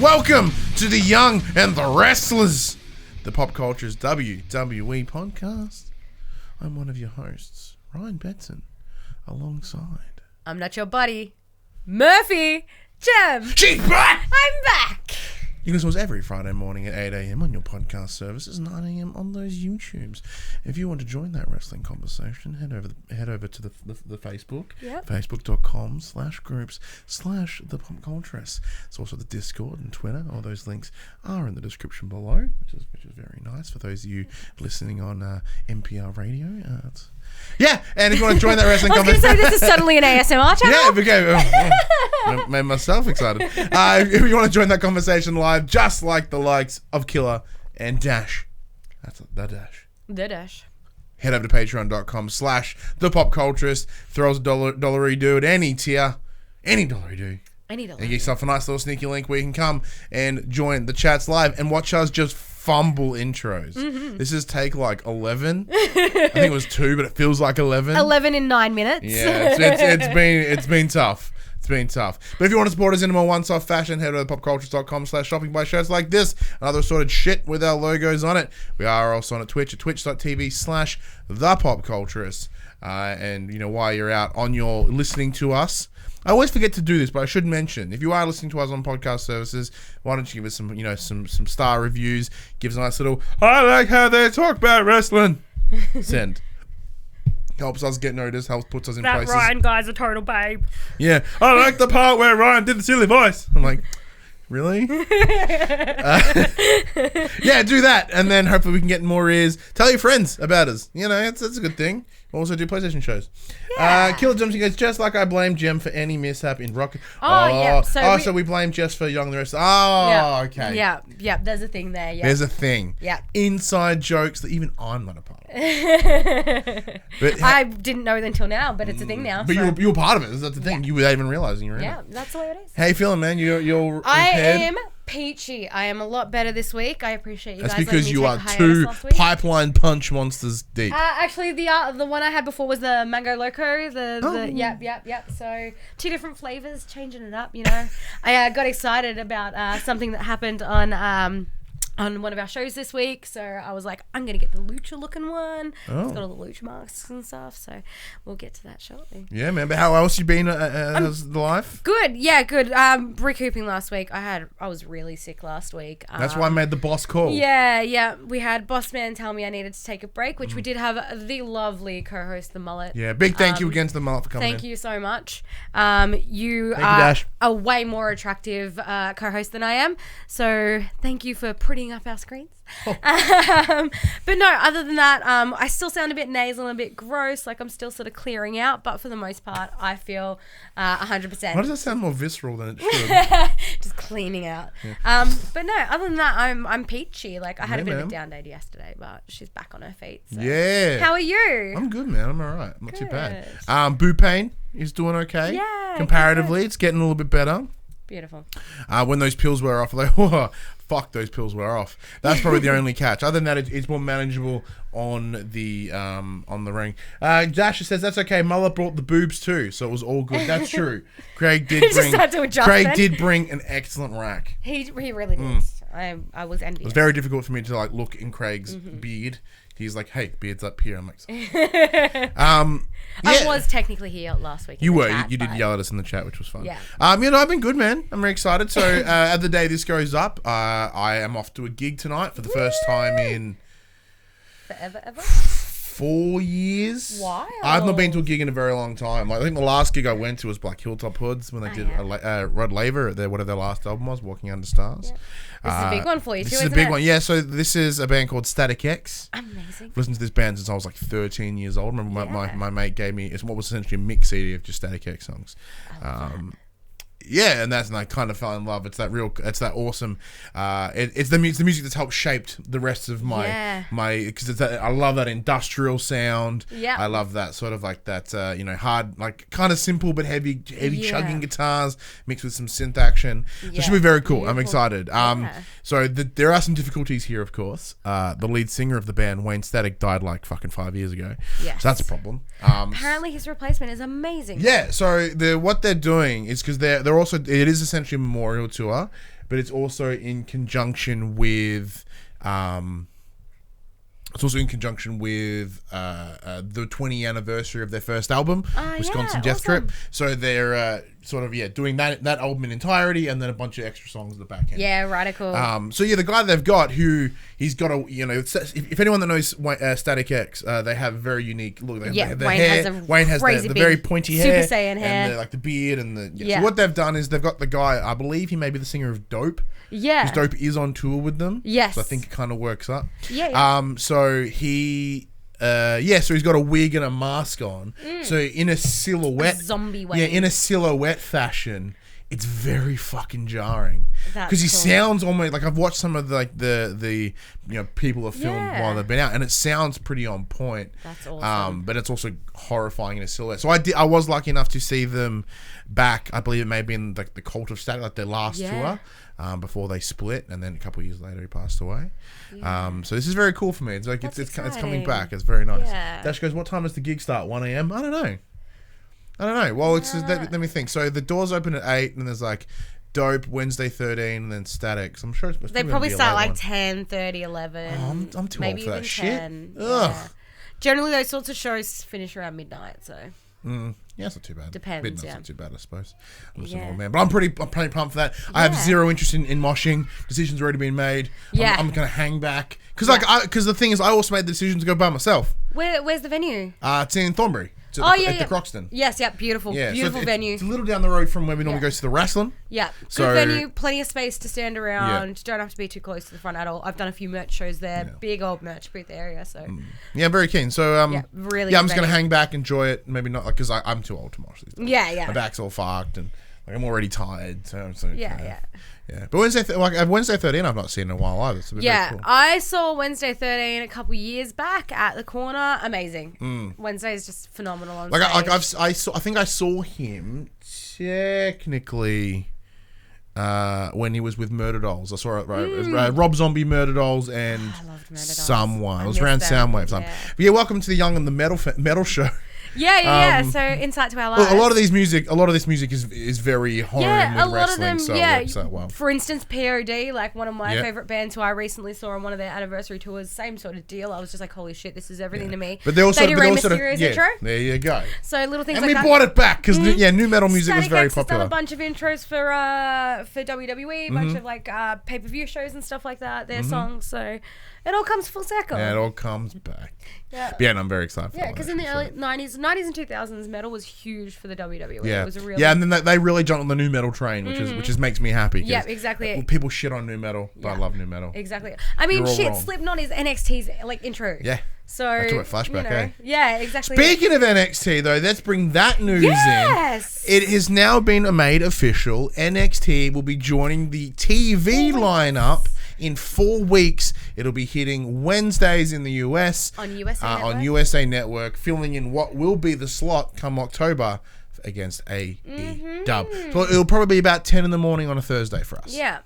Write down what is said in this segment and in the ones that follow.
Welcome to the Young and the Restless, the Pop Culture's WWE podcast. I'm one of your hosts, Ryan Betson, alongside... I'm not your buddy, Murphy Jem. She's back! I'm back! You can listen to us every Friday morning at 8 a.m. on your podcast services, 9 a.m. on those YouTubes. If you want to join that wrestling conversation, head over to the Facebook, facebook.com/groups/the Pop Culturist. It's also the Discord and Twitter. All those links are in the description below, which is very nice for those of you listening on NPR radio. Yeah, and if you want to join that wrestling conversation... I was going to say, this is suddenly an ASMR channel. Yeah, it became... made myself excited. If you want to join that conversation live, just like the likes of Killer and Dash. That's the Dash. The Dash. Head over to patreon.com/thepopculturist. Throw us a $1 do at any tier. Any $1 do. Any $1. And get yourself a nice little sneaky link where you can come and join the chats live and watch us just fumble intros. Mm-hmm. This is take like 11. I think it was 2, but it feels like 11. 11 in 9 minutes. Yeah, it's been tough. It's been tough. But if you want to support us in a more one-off fashion, head over to popcultures.com/shopping, buy shirts like this and other assorted shit with our logos on it. We are also on Twitch at twitch.tv/thepopculturist. And you know, while you're out on your listening to us, I always forget to do this, but I should mention, if you are listening to us on podcast services, why don't you give us some star reviews, give us a nice little, I like how they talk about wrestling. Send. Helps us get noticed, puts us in places. That Ryan guy's a total babe. Yeah. I like the part where Ryan did the silly voice. I'm like, really? Yeah, do that. And then hopefully we can get more ears. Tell your friends about us. You know, that's a good thing. We'll also do PlayStation shows. Yeah. Killer Jem goes, just like I blame Jem for any mishap in Rocket. Yeah. So we blame Jess for Young and the Rest. Oh, yeah. Okay. Yeah. There's a thing there. Yeah. There's a thing. Yeah. Inside jokes that even I'm not a part of. But I didn't know it until now, but it's a thing now. But so. you were part of it. That's the thing. Yeah. You without even realizing you're in it. Yeah, that's the way it is. How you feeling, man? You're I impaired? am peachy. I am a lot better this week. I appreciate you guys. That's because you are 2 pipeline punch monsters deep. Actually, the one I had before was the Mango Loco. Yep. So 2 different flavors, changing it up. You know, I got excited about something that happened on one of our shows this week, so I was like, I'm gonna get the lucha looking one. It's got all the lucha masks and stuff, so we'll get to that shortly. Yeah, man. But how else you been? How's the life? Good. Recouping last week. I was really sick last week. That's why I made the boss call. Yeah. We had boss man tell me I needed to take a break, which we did have the lovely co-host, the Mullet. Yeah, big thank you again to the Mullet for coming. Thank you so much. You are a way more attractive co-host than I am, so thank you for putting up our screens. But no, other than that, I still sound a bit nasal and a bit gross, like I'm still sort of clearing out, but for the most part I feel 100%. Why does that sound more visceral than it should? Just cleaning out. Yeah. But no, other than that, I'm peachy. Like I had a bit of a down day yesterday, but she's back on her feet, so. Yeah. How are you? I'm good, man. I'm alright. I'm not too bad. Boo Pain is doing okay. Yeah. Comparatively, it's getting a little bit better. Beautiful. When those pills wear off, like, fuck, those pills wear off. That's probably the only catch. Other than that, it's more manageable on the ring. Dasha says that's okay. Mullet brought the boobs too, so it was all good. That's true. Craig did bring an excellent rack. He really did. I was envious. It was very difficult for me to like look in Craig's beard. He's like, hey, beard's up here. I'm like, I was technically here last week. You did yell at us in the chat, which was fun. Yeah. I've been good, man. I'm very excited. So, at the day this goes up, I am off to a gig tonight for the first time in forever. 4 years. Wow. I've not been to a gig in a very long time. Like, I think the last gig I went to was Black Hilltop Hoods when they did Rod Laver at whatever their last album was, Walking Under Stars. Yep. This is a big one for you too, This is a big one. Yeah, so this is a band called Static X. Amazing. I've listened to this band since I was like 13 years old. I remember my mate gave me, it's what was essentially a mix CD of just Static X songs. Yeah, and I kind of fell in love. It's that awesome. It's the music that's helped shaped the rest of my because I love that industrial sound. Yeah, I love that sort of like that hard, like kind of simple but heavy chugging guitars mixed with some synth action. So it should be very cool. I'm excited. So there are some difficulties here, of course. The lead singer of the band, Wayne Static, died like fucking 5 years ago. Yes, so that's a problem. Apparently his replacement is amazing. Yeah. So what they're doing is because they're it is essentially a memorial tour, but it's also in conjunction with the 20th anniversary of their first album, Wisconsin Death Trip. So they're doing that album in entirety, and then a bunch of extra songs at the back end. Yeah, radical. So the guy they've got, he's got a, if anyone that knows Static X, they have a very unique look. Wayne has the very pointy hair, Super Saiyan hair, and the beard, and So what they've done is they've got the guy, I believe he may be the singer of Dope. Yeah. Because Dope is on tour with them. Yes. So I think it kind of works up. Yeah. So he. So he's got a wig and a mask on. So in a silhouette, zombie way. Yeah, in a silhouette fashion, it's very fucking jarring. Because he sounds almost like, I've watched some of the people have filmed while they've been out, and it sounds pretty on point. That's awesome. But it's also horrifying in a silhouette. So I was lucky enough to see them back. I believe it may have been like the Cult of Static, like their last tour. Before they split, and then a couple of years later he passed away. So this is very cool for me. It's like it's coming back. It's very nice. Yeah. Dash goes, what time does the gig start? 1 a.m. I don't know. Well, let me think. So the doors open at 8, and there's like Dope, Wednesday 13, and then Static. So I'm sure it's they probably start like 10, 30, 11. Oh, I'm too old for that shit. 10. Yeah. Generally, those sorts of shows finish around midnight. So. Yeah, it's not too bad. Depends. Midnight's not too bad, I suppose. I'm just an old man, but I'm pretty pumped for that. I have zero interest in moshing. Decisions already been made. Yeah. I'm gonna hang back because the thing is, I also made the decision to go by myself. Where's the venue? It's in Thornbury. At the Croxton. Yes, beautiful, beautiful venue. It's a little down the road from where we normally go to the wrestling. Yeah, good venue, plenty of space to stand around. Don't have to be too close to the front at all. I've done a few merch shows there, big old merch booth area. So I'm very keen. So really, I'm just gonna hang back, enjoy it. Maybe not because I'm too old to mosh these days. Yeah. My back's all fucked and I'm already tired. So yeah. But Wednesday 13, I've not seen in a while either. So very cool. I saw Wednesday 13 a couple years back at the corner. Amazing. Wednesday is just phenomenal on stage. I think I saw him technically when he was with Murder Dolls. I saw it Rob Zombie, Murder Dolls, and someone. It was around Soundwave time. But welcome to the Young and the Metal Show. Yeah. So insight to our lives. A lot of this music is very horror with wrestling. So it works out well. For instance, POD, like one of my favorite bands who I recently saw on one of their anniversary tours, same sort of deal. I was just like, holy shit, this is everything to me. But they also do Rey Mysterio's intro. There you go. So little things and like that. And we brought it back because new metal music was very popular. Done a bunch of intros for WWE, bunch of like pay-per-view shows and stuff like that. Their songs. So it all comes full circle. Yeah, it all comes back. Yeah. And I'm very excited for that. Yeah, because in the early 90s and 2000s, metal was huge for the WWE. Yeah. It was a real and then they really jumped on the new metal train, which makes me happy. Yeah, exactly. People shit on new metal, but I love new metal. Exactly. I mean, Slipknot is NXT's like intro. Yeah. So that's a flashback, Yeah, exactly. Speaking of NXT, though, let's bring that news in. It has now been made official. NXT will be joining the TV lineup in 4 weeks. It'll be hitting Wednesdays in the US on USA Network, filling in what will be the slot come October against AEW. So it'll probably be about 10 in the morning on a Thursday for us. Yeah.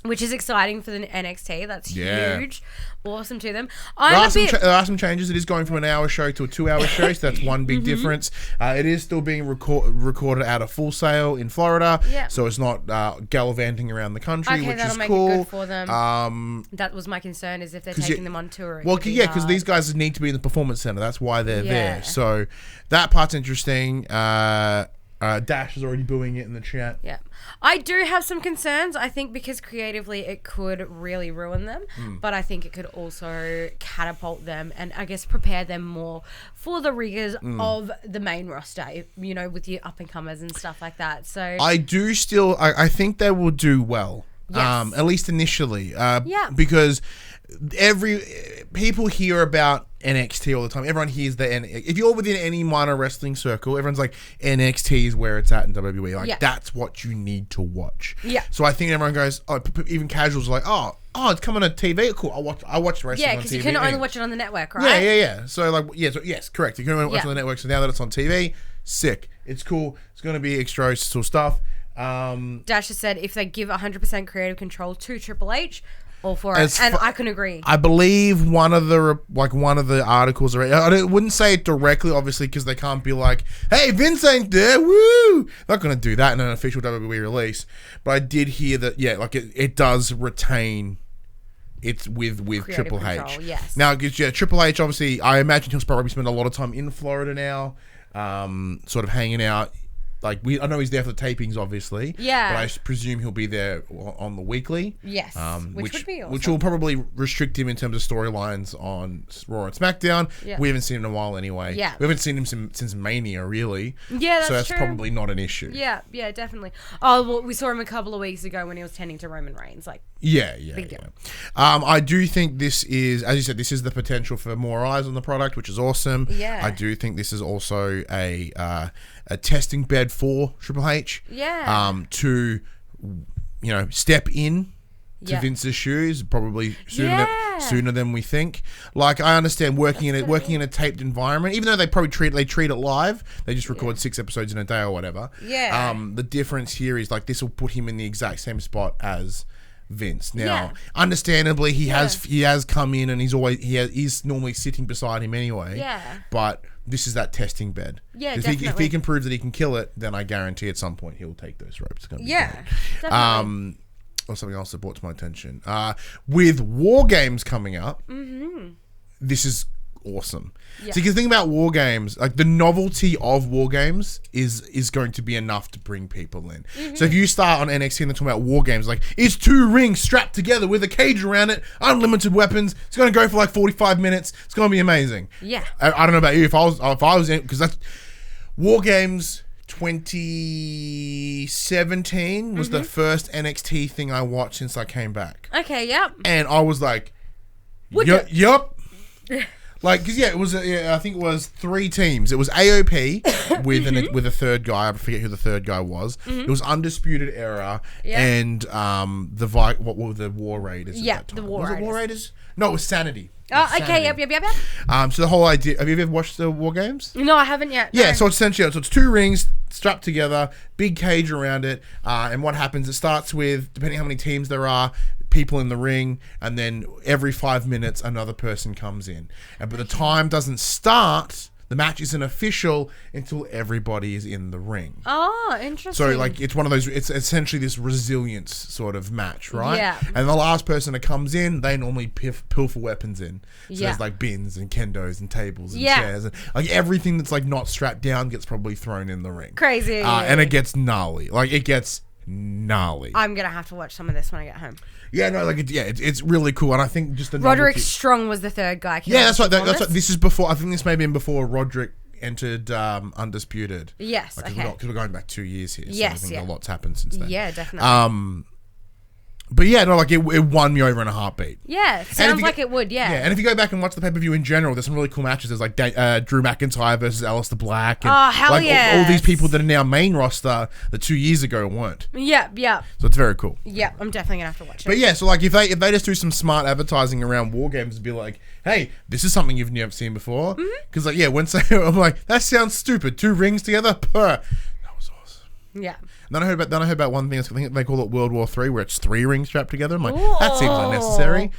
Which is exciting for the NXT. That's huge. Awesome to them. There are some changes. It is going from an hour show to a 2-hour show, so that's one big difference. It is still being recorded out of Full Sail in Florida, so it's not gallivanting around the country, which is cool. It good for them. That was my concern, is if they're taking them on tour. Well, because these guys need to be in the Performance Center. That's why they're there. So that part's interesting. Dash is already booing it in the chat. Yeah. I do have some concerns. I think because creatively it could really ruin them, but I think it could also catapult them and I guess prepare them more for the rigors of the main roster, with your up-and-comers and stuff like that. So I think they will do well. Yes. At least initially. Because people hear about NXT all the time. Everyone hears if you're within any minor wrestling circle, everyone's like, NXT is where it's at in WWE. That's what you need to watch. Yeah. So I think everyone goes, even casuals are like, oh, it's coming on TV. Cool. I watch wrestling on TV. Yeah, because you can only watch it on the network, right? Yeah. So yes, correct. You can only watch it on the network. So now that it's on TV, sick. It's cool. It's going to be extra stuff. Dash has said if they give 100% creative control to Triple H, all for it, and I can agree. I believe one of the articles, I wouldn't say it directly, obviously, because they can't be like, "Hey, Vince ain't there, woo!" Not gonna do that in an official WWE release. But I did hear that, it does retain. It's with Triple H. Yes. Now, Triple H, obviously, I imagine he'll probably spend a lot of time in Florida now, sort of hanging out. Like, I know he's there for the tapings, obviously. Yeah. But I presume he'll be there on the weekly. Yes. Which would be awesome. Which will probably restrict him in terms of storylines on Raw and SmackDown. Yeah. We haven't seen him in a while anyway. Yeah. We haven't seen him since Mania, really. Yeah, that's So that's true. probably not an issue. Yeah, definitely. Oh, well, we saw him a couple of weeks ago when he was tending to Roman Reigns. Like, big deal. I do think this is, as you said, this is the potential for more eyes on the product, which is awesome. Yeah. I do think this is also a testing bed for Triple H. Yeah. To, step in to Vince's shoes, probably sooner than we think. Like, I understand working in a taped environment, even though they probably treat it live. They just record 6 episodes in a day or whatever. Yeah. The difference here is, like, this will put him in the exact same spot as Vince. Now, understandably, he has come in and he's normally sitting beside him anyway. Yeah. But this is that testing bed. Yeah, definitely. If he can prove that he can kill it, then I guarantee at some point he'll take those ropes. It's gonna be great. Definitely. Or something else that brought to my attention. With War Games coming up, this is awesome. Yeah. So you can think about War Games, like the novelty of War Games is going to be enough to bring people in. So if you start on NXT and they're talking about War Games, like, it's 2 rings strapped together with a cage around it, unlimited weapons, it's going to go for like 45 minutes, it's going to be amazing. Yeah. I don't know about you, if I was in, because that's War Games 2017 was the first NXT thing I watched since I came back. Okay, yep. And I was like, yup. Like, because it was, I think it was 3 teams. It was AOP with a third guy. I forget who the third guy was. It was Undisputed Era and what were the War Raiders? Yeah, the War Raiders. Was it War Raiders? No, it was Sanity. Okay, yep. So the whole idea. Have you ever watched the War Games? No, I haven't yet. Yeah, no. so it's essentially it's 2 rings strapped together, big cage around it, and what happens? It starts with, depending how many teams there are, people in the ring, and then every 5 minutes another person comes in. But the time doesn't start. The match isn't official until everybody is in the ring. Oh, interesting. So, like, it's one of those, it's essentially this resilience sort of match, right? Yeah. And the last person that comes in, they normally pilfer weapons in. So there's, like, bins and kendos and tables and chairs. And, like, everything that's, like, not strapped down gets probably thrown in the ring. Crazy. And it gets gnarly. Like, it gets gnarly. I'm going to have to watch some of this when I get home. Yeah, no, like, it's really cool. And I think just the Roderick Strong was the third guy. That's right. That's right. This is before, I think this may have been before Roderick entered Undisputed. Yes, like, okay. Because we're going back 2 years here. So yes, I think a lot's happened since then. Yeah, definitely. But yeah, no, like, it won me over in a heartbeat. Yeah, sounds like it would, yeah. Yeah, and if you go back and watch the pay-per-view in general, there's some really cool matches. There's, like, Drew McIntyre versus Aleister Black. And, hell like, yeah. all these people that are now main roster that 2 years ago weren't. Yeah. So it's very cool. Yeah, I'm definitely going to have to watch it. But yeah, so, like, if they just do some smart advertising around War Games and be like, hey, this is something you've never seen before. Because, like, yeah, when I'm like, that sounds stupid. 2 rings together? That was awesome. Yeah. And then I heard about one thing. I think they call it World War III, where it's 3 rings strapped together. I'm like, that seems unnecessary.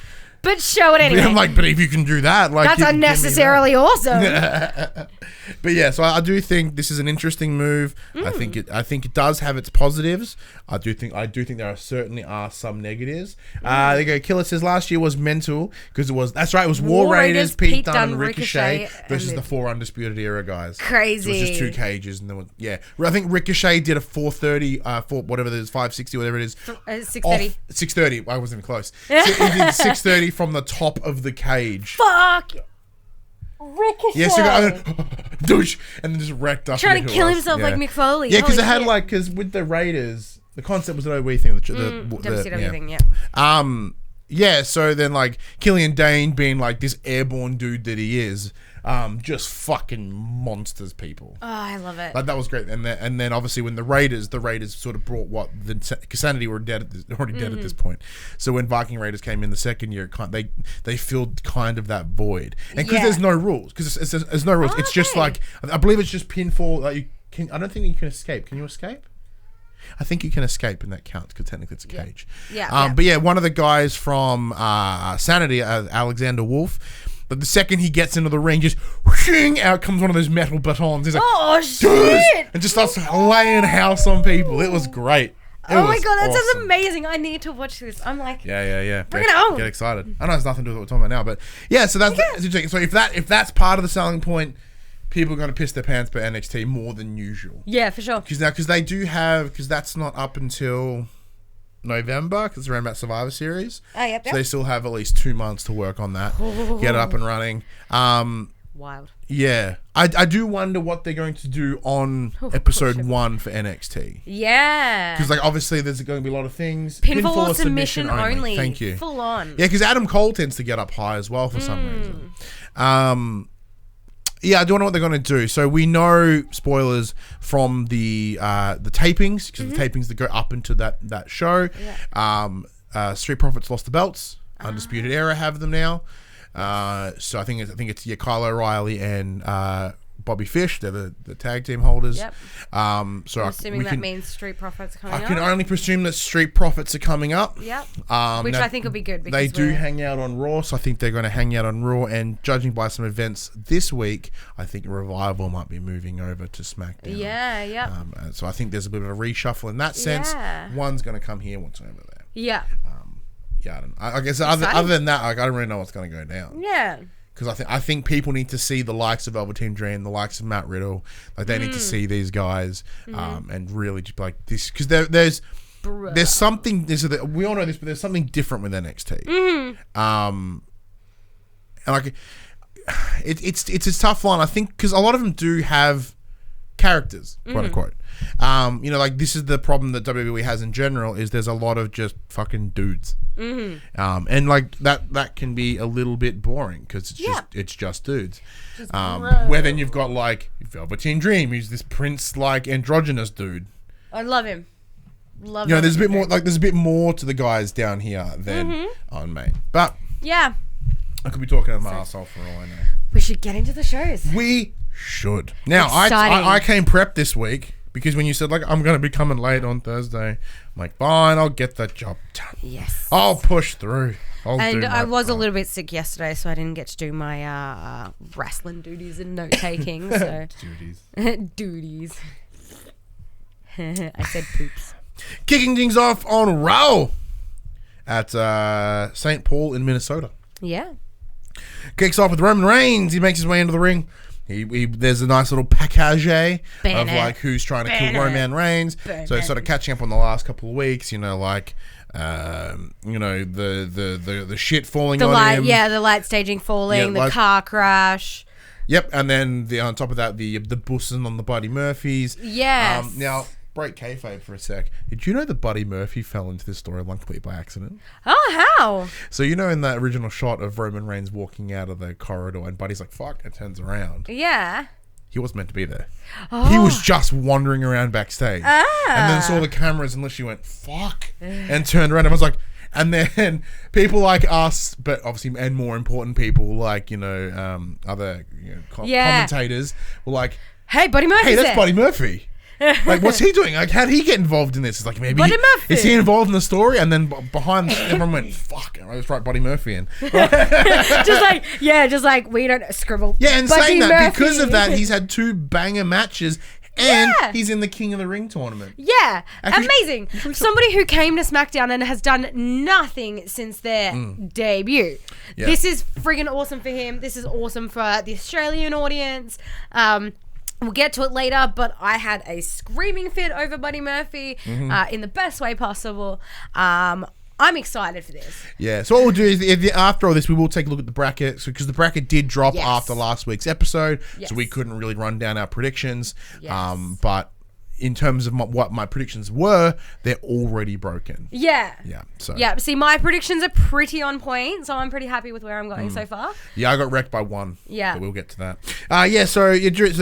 But show it anyway. I'm like, but if you can do that, like, that's unnecessarily awesome. But yeah, so I do think this is an interesting move. I think it does have its positives. I do think there certainly are some negatives. There you go. Killer says last year was mental because it was War Raiders, Pete Dunne, and Ricochet versus the 4 Undisputed Era guys. Crazy. So it was just 2 cages, and then I think Ricochet did a 430, whatever it is, 560, whatever it is. 630. 630. I wasn't even close. So he did 630 from the top of the cage. Fuck. Ricochet. Yes, you go, douche, and then just wrecked up. Trying to kill himself like Mick Foley. Yeah, because it had because with the Raiders, the concept was the OE thing. WCW thing, yeah. So then, like, Killian Dane being like this airborne dude that he is, just fucking monsters people. Oh, I love it. Like, that was great. And then obviously when the Raiders sort of brought Sanity were already dead at this point. So when Viking Raiders came in the second year, they filled kind of that void. And because there's no rules, there's no rules. It's just like, I believe it's just pinfall. I don't think you can escape. Can you escape? I think you can escape and that counts because technically it's a cage. Yeah. But yeah, one of the guys from Sanity, Alexander Wolf, but the second he gets into the ring, just whooshing, out comes one of those metal batons. He's like, oh shit! And just starts laying house on people. It was great. Oh my god, that sounds amazing. I need to watch this. I'm like, yeah. Bring it on. Get excited. I know it's nothing to do with what we're talking about now, but yeah, so that's interesting. So if that's part of the selling point, people are going to piss their pants for NXT more than usual. Yeah, for sure. Because they do have, because that's not up until November, because it's around about Survivor Series. Yep. So they still have at least 2 months to work on that, get it up and running. Wild. Yeah. I do wonder what they're going to do on episode 1 for NXT. Yeah. Because, like, obviously there's going to be a lot of things. Pinfall or submission only. Thank you. Full on. Yeah, because Adam Cole tends to get up high as well for some reason. Yeah, I don't know what they're going to do. So we know, spoilers, from the tapings, because the tapings that go up into that show. Yeah. Street Profits lost the belts. Undisputed Era have them now. So I think it's Kyle O'Reilly and Bobby Fish. They're the tag team holders. Yep. So I'm assuming that means Street Profits are coming up. I can only presume that Street Profits are coming up. Yep. Which I think will be good. Because they do hang out on Raw, so I think they're going to hang out on Raw. And judging by some events this week, I think Revival might be moving over to SmackDown. Yeah. So I think there's a bit of a reshuffle in that sense. Yeah. One's going to come here, one's over there. Yeah. Yeah, I guess other than that, like, I don't really know what's going to go down. Yeah. Because I think people need to see the likes of Velveteen Dream, the likes of Matt Riddle. Like, they need to see these guys and really just like this. Because there's something, we all know this, but there's something different with NXT. And like, it's a tough line, I think, because a lot of them do have characters, quote unquote. Like, this is the problem that WWE has in general, is there's a lot of just fucking dudes. And like that can be a little bit boring because it's just dudes. Where then you've got like Velveteen Dream, who's this prince like androgynous dude. I love him. There's a bit more, like, there's a bit more to the guys down here than on main. But yeah, I could be talking to my asshole for all I know. We should get into the shows. We should. Now I came prepped this week. Because when you said, like, I'm going to be coming late on Thursday, I'm like, fine, I'll get that job done. Yes. I'll push through. I was a little bit sick yesterday, so I didn't get to do my wrestling duties and note-taking. So. Duties. I said poops. Kicking things off on Raw at St. Paul in Minnesota. Yeah. Kicks off with Roman Reigns. He makes his way into the ring. There's a nice little package of like who's trying to kill Roman Reigns. So sort of catching up on the last couple of weeks, the shit falling on him. Yeah, the light staging falling, the car crash. Yep, and then on top of that, the bussing on the Buddy Murphys. Yes. Now, break kayfabe for a sec. Did you know that Buddy Murphy fell into this storyline completely by accident? Oh, how? So in that original shot of Roman Reigns walking out of the corridor and Buddy's like, fuck, and turns around. Yeah. He wasn't meant to be there. Oh. He was just wandering around backstage. And then saw the cameras and literally went, fuck, and turned around and was like, and then people like us, but obviously, and more important people like, other commentators were like, hey, Buddy Murphy. Hey, that's Buddy Murphy. Like, what's he doing? Like, how'd he get involved in this? It's like, maybe is he involved in the story? And then behind, everyone went, fuck, I just write Buddy Murphy in. just like we don't scribble. Yeah, and Buddy saying that, Murphy. Because of that, he's had 2 banger matches. And he's in the King of the Ring tournament. Yeah. Amazing. Somebody who came to SmackDown and has done nothing since their debut. Yeah. This is friggin' awesome for him. This is awesome for the Australian audience. We'll get to it later, but I had a screaming fit over Buddy Murphy in the best way possible. I'm excited for this. Yeah, so what we'll do is, after all this, we will take a look at the bracket, because the bracket did drop after last week's episode, so we couldn't really run down our predictions. But in terms of what my predictions were, they're already broken. Yeah. Yeah. So. Yeah. See, my predictions are pretty on point, so I'm pretty happy with where I'm going so far. Yeah, I got wrecked by 1. Yeah. But we'll get to that. So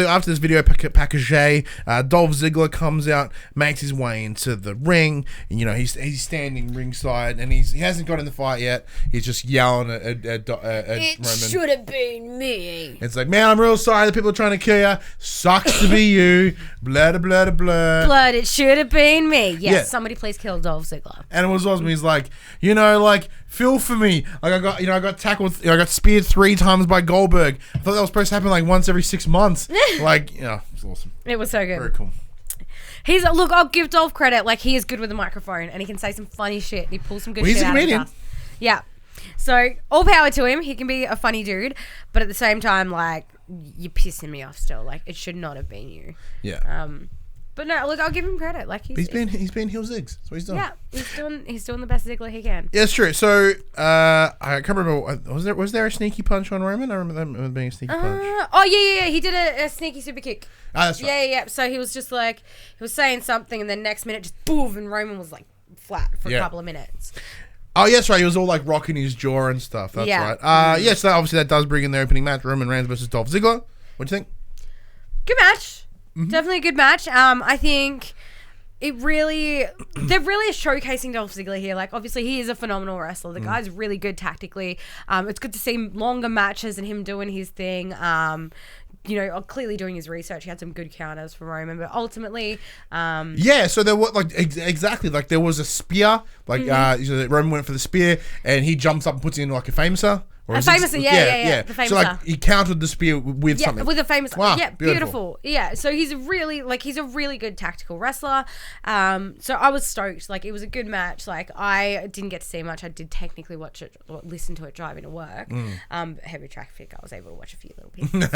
after this video package, Dolph Ziggler comes out, makes his way into the ring. And, he's standing ringside, and he hasn't got in the fight yet. He's just yelling at Roman. It should have been me. It's like, man, I'm real sorry that people are trying to kill you. Sucks to be you. Blah, blah, blah, blah. Blood, it should have been me. Yes, Yeah. somebody please kill Dolph Ziggler. And it was awesome. He's like, feel for me. Like I got tackled. I got speared 3 times by Goldberg. I thought that was supposed to happen like once every 6 months. It's awesome. It was so good. Very cool. Look, I'll give Dolph credit. Like, he is good with the microphone and he can say some funny shit. He pulls some good shit out of his ass. Yeah. So, all power to him. He can be a funny dude. But at the same time, like, you're pissing me off still. Like, it should not have been you. Yeah. But no, look, I'll give him credit. Like, he's been heel Ziggs. That's what he's done. Yeah, he's doing the best Ziggler he can. Yeah, it's true. So I can't remember. Was there a sneaky punch on Roman? I remember that being a sneaky punch. Oh yeah. He did a sneaky super kick. Ah, that's right. Yeah. So he was just like, he was saying something, and then next minute just boom, and Roman was like flat for a couple of minutes. Oh, yes, right. He was all like rocking his jaw and stuff. That's right. Yes, obviously that does bring in the opening match: Roman Reigns versus Dolph Ziggler. What do you think? Good match. Mm-hmm. Definitely a good match. I think they're really showcasing Dolph Ziggler here. Like, obviously he is a phenomenal wrestler. The guy's really good tactically. It's good to see longer matches and him doing his thing. Clearly doing his research. He had some good counters for Roman, but ultimately, so there was exactly there was a spear. Roman went for the spear and he jumps up and puts in like a famouser. The famouser. So he countered the spear with something. With a famous. Wow, yeah, beautiful. Yeah, so he's a really good tactical wrestler. So I was stoked. Like, it was a good match. Like, I didn't get to see much. I did technically watch it or listen to it driving to work. Heavy traffic. I was able to watch a few little pieces.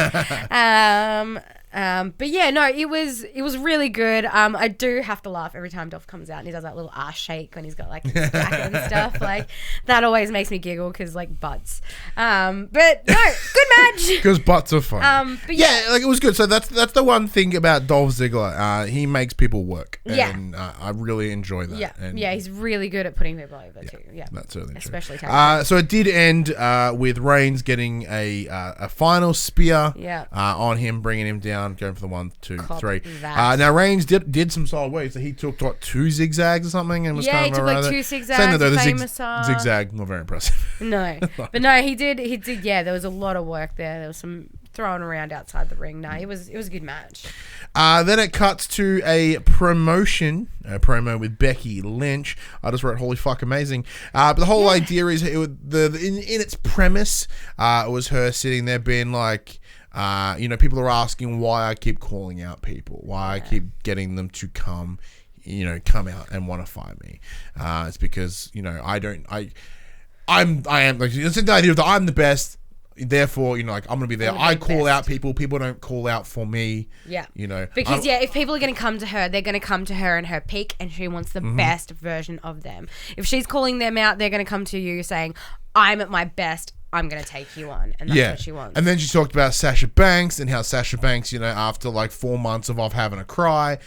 But yeah, no, it was really good. I do have to laugh every time Dolph comes out and he does that little ass shake when he's got like his jacket and stuff. Like, that always makes me giggle because like butts. But no, good match. Because butts are fun. But yeah, it was good. So that's the one thing about Dolph Ziggler. He makes people work. And I really enjoy that. Yeah, and he's really good at putting people over too. Yeah, that's certainly especially true. So it did end with Reigns getting a final spear. On him, bringing him down, going for the 1, 2, 3. Now Reigns did some solid work. So he took 2 zigzags or something, and was kind he of took like 2 zigzags. The zigzag, not very impressive. No, but no, he did. Yeah, there was a lot of work there. There was some throwing around outside the ring. No, it was a good match. Then it cuts to a promo with Becky Lynch. I just wrote, holy fuck, amazing. But the whole idea is, in its premise, it was her sitting there being like, people are asking why I keep calling out people, why I keep getting them to come out and want to fight me. It's because, I am like, it's the idea that I'm the best. Therefore, I'm going to be there. I call out people. People don't call out for me. Yeah. Because, if people are going to come to her, they're going to come to her in her peak, and she wants the best version of them. If she's calling them out, they're going to come to you saying, I'm at my best. I'm going to take you on. And that's what she wants. And then she talked about Sasha Banks and how Sasha Banks, after like 4 months of having a cry,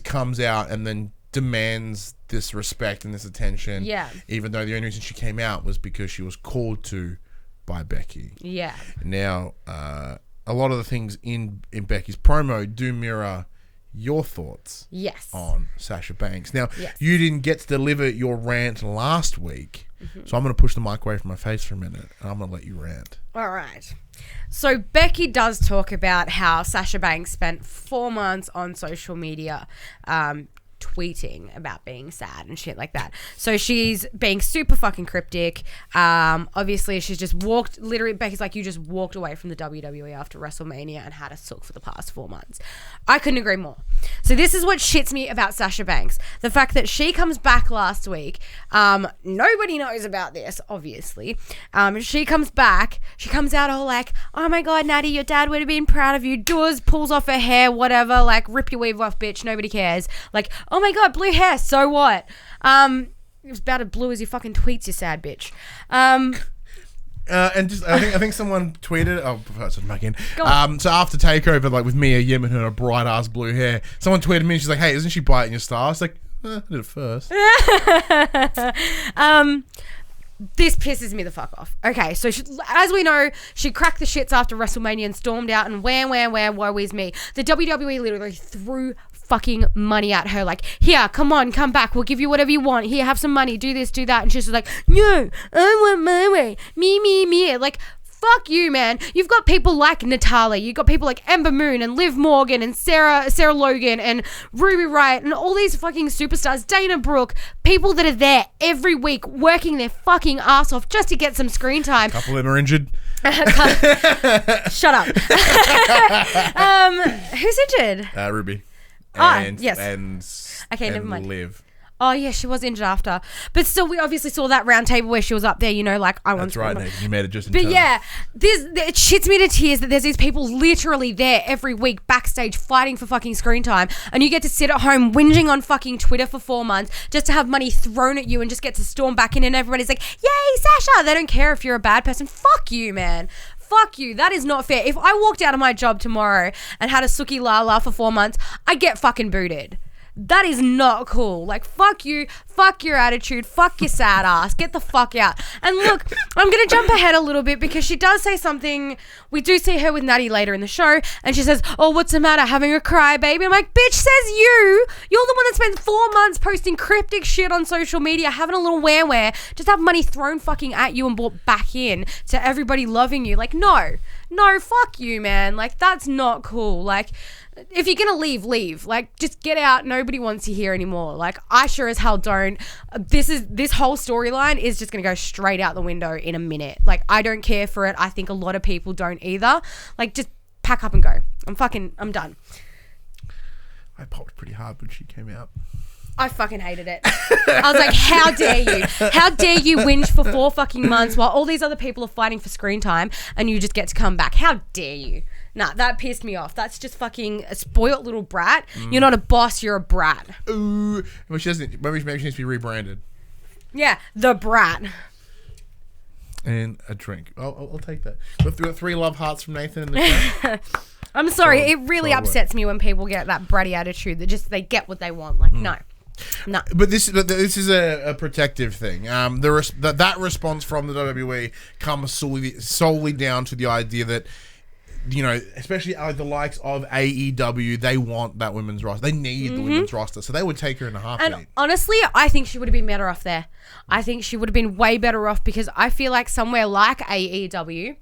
comes out and then demands this respect and this attention. Yeah. Even though the only reason she came out was because she was called to by Becky. Yeah. Now, a lot of the things in Becky's promo do mirror your thoughts on Sasha Banks. Now, you didn't get to deliver your rant last week, so I'm going to push the mic away from my face for a minute, and I'm going to let you rant. All right. So Becky does talk about how Sasha Banks spent 4 months on social media tweeting about being sad and shit like that. So she's being super fucking cryptic. Obviously she's just Becky's like, you just walked away from the WWE after WrestleMania and had a sook for the past 4 months. I couldn't agree more. So this is what shits me about Sasha Banks. The fact that she comes back last week. Nobody knows about this, obviously. She comes back. She comes out all like, oh my God, Natty, your dad would have been proud of you. Pulls off her hair, whatever. Like, rip your weave off, bitch. Nobody cares. Like, oh my God, blue hair, so what? It was about as blue as your fucking tweets, you sad bitch. And just, I think someone tweeted. Oh, that's back in. So after Takeover, like with Mia Yim and her bright ass blue hair, someone tweeted me and she's like, "Hey, isn't she biting your star?" I was like, I did it first. This pisses me the fuck off. Okay, so as we know, she cracked the shits after WrestleMania and stormed out and where, woe is me. The WWE literally threw fucking money at her, like, here, come on, come back, we'll give you whatever you want, here, have some money, do this, do that, and she's just like, no, I want my way, me, like, fuck you, man. You've got people like Natalia. You've got people like Ember Moon and Liv Morgan and Sarah Logan and Ruby Riott and all these fucking superstars. Dana Brooke. People that are there every week working their fucking ass off just to get some screen time. A couple of them are injured. Shut up. Who's injured? Ruby. Yes. And never mind. Liv. Oh, yeah, she was injured after. But still, we obviously saw that round table where she was up there, you know, like, I want That's right, Nate. You made it just in But time. yeah, it shits me to tears that there's these people literally there every week backstage fighting for fucking screen time, and you get to sit at home whinging on fucking Twitter for 4 months just to have money thrown at you and just get to storm back in and everybody's like, yay, Sasha! They don't care if you're a bad person. Fuck you, man. Fuck you. That is not fair. If I walked out of my job tomorrow and had a Suki Lala for 4 months, I'd get fucking booted. That is not cool. Like, fuck you, fuck your attitude, fuck your sad ass. Get the fuck out. And look, I'm going to jump ahead a little bit because she does say something. We do see her with Natty later in the show, and she says, oh, what's the matter, having a cry, baby? I'm like, bitch, says you. You're the one that spent 4 months posting cryptic shit on social media, having a little where, just have money thrown fucking at you and brought back in to everybody loving you. Like, no, fuck you, man. Like, that's not cool. Like, if you're gonna leave. Like, just get out. Nobody wants you here anymore. Like, I sure as hell don't. This whole storyline is just gonna go straight out the window in a minute. Like, I don't care for it. I think a lot of people don't either. Like, just pack up and go. I'm done. I popped pretty hard when she came out. I fucking hated it. I was like, how dare you? How dare you whinge for 4 fucking months while all these other people are fighting for screen time and you just get to come back? How dare you? Nah, that pissed me off. That's just fucking a spoiled little brat. You're not a boss, you're a brat. Ooh. Well, she doesn't. Maybe she needs to be rebranded. Yeah, the brat. And a drink. I'll take that. We've got 3 love hearts from Nathan in the chat. I'm sorry, it really upsets me when people get that bratty attitude that just they get what they want. Like, no. But this is a protective thing. That response from the WWE comes solely down to the idea that, you know, especially the likes of AEW, they want that women's roster. They need the women's roster, so they would take her in a heartbeat. And honestly, I think she would have been better off there. I think she would have been way better off because I feel like somewhere like AEW,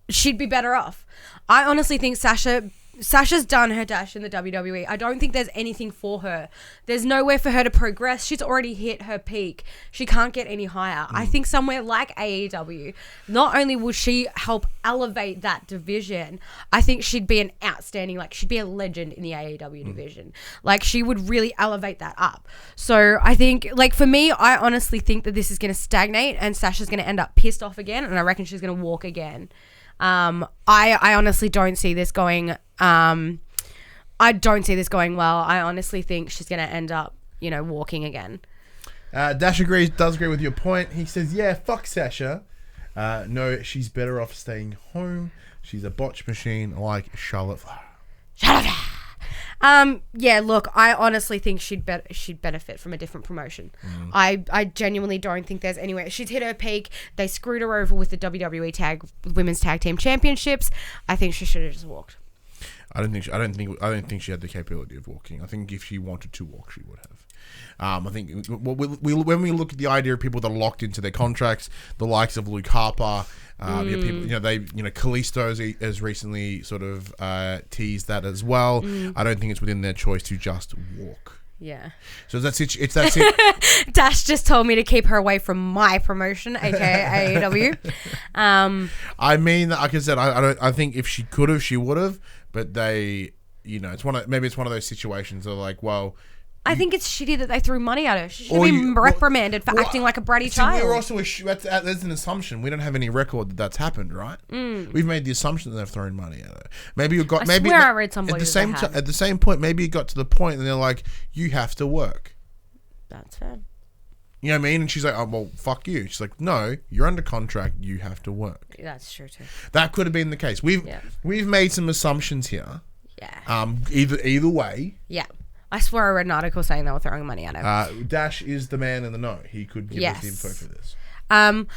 she'd be better off. I honestly think Sasha's done her dash in the WWE. I don't think there's anything for her. There's nowhere for her to progress. She's already hit her peak. She can't get any higher. I think somewhere like AEW, not only will she help elevate that division, I think she'd be an outstanding, like, she'd be a legend in the AEW division. Like, she would really elevate that up. So I think, like, for me, I honestly think that this is going to stagnate and Sasha's going to end up pissed off again, and I reckon she's going to walk again. I honestly don't see this going. I don't see this going well. I honestly think she's going to end up, you know, walking again. Dash does agree with your point. He says, yeah, fuck Sasha. No, she's better off staying home. She's a botch machine like Charlotte Flair. Yeah, look, I honestly think she'd benefit from a different promotion. I genuinely don't think there's anywhere. She's hit her peak. They screwed her over with the WWE Women's Tag Team Championships. I think she should have just walked. I don't think she had the capability of walking. I think if she wanted to walk, she would have. I think when we look at the idea of people that are locked into their contracts, the likes of Luke Harper, Kalisto has recently sort of teased that as well. I don't think it's within their choice to just walk. Yeah. So that's it. Dash just told me to keep her away from my promotion, aka AEW. I mean, like I said, I think if she could have, she would have. But they, you know, maybe it's one of those situations of like, well. I think it's shitty that they threw money at her. She should be reprimanded for acting like a bratty child. We're also there's an assumption. We don't have any record that that's happened, right? We've made the assumption that they've thrown money at her. Maybe you got. I swear I read somebody at the same point. Maybe it got to the point, and they're like, "You have to work." That's fair. You know what I mean? And she's like, "Oh well, fuck you." She's like, "No, you're under contract. You have to work." That's true too. That could have been the case. We've made some assumptions here. Yeah. Either way. Yeah. I swear I read an article saying they were throwing money at her. Dash is the man in the know. He could give us the info for this. On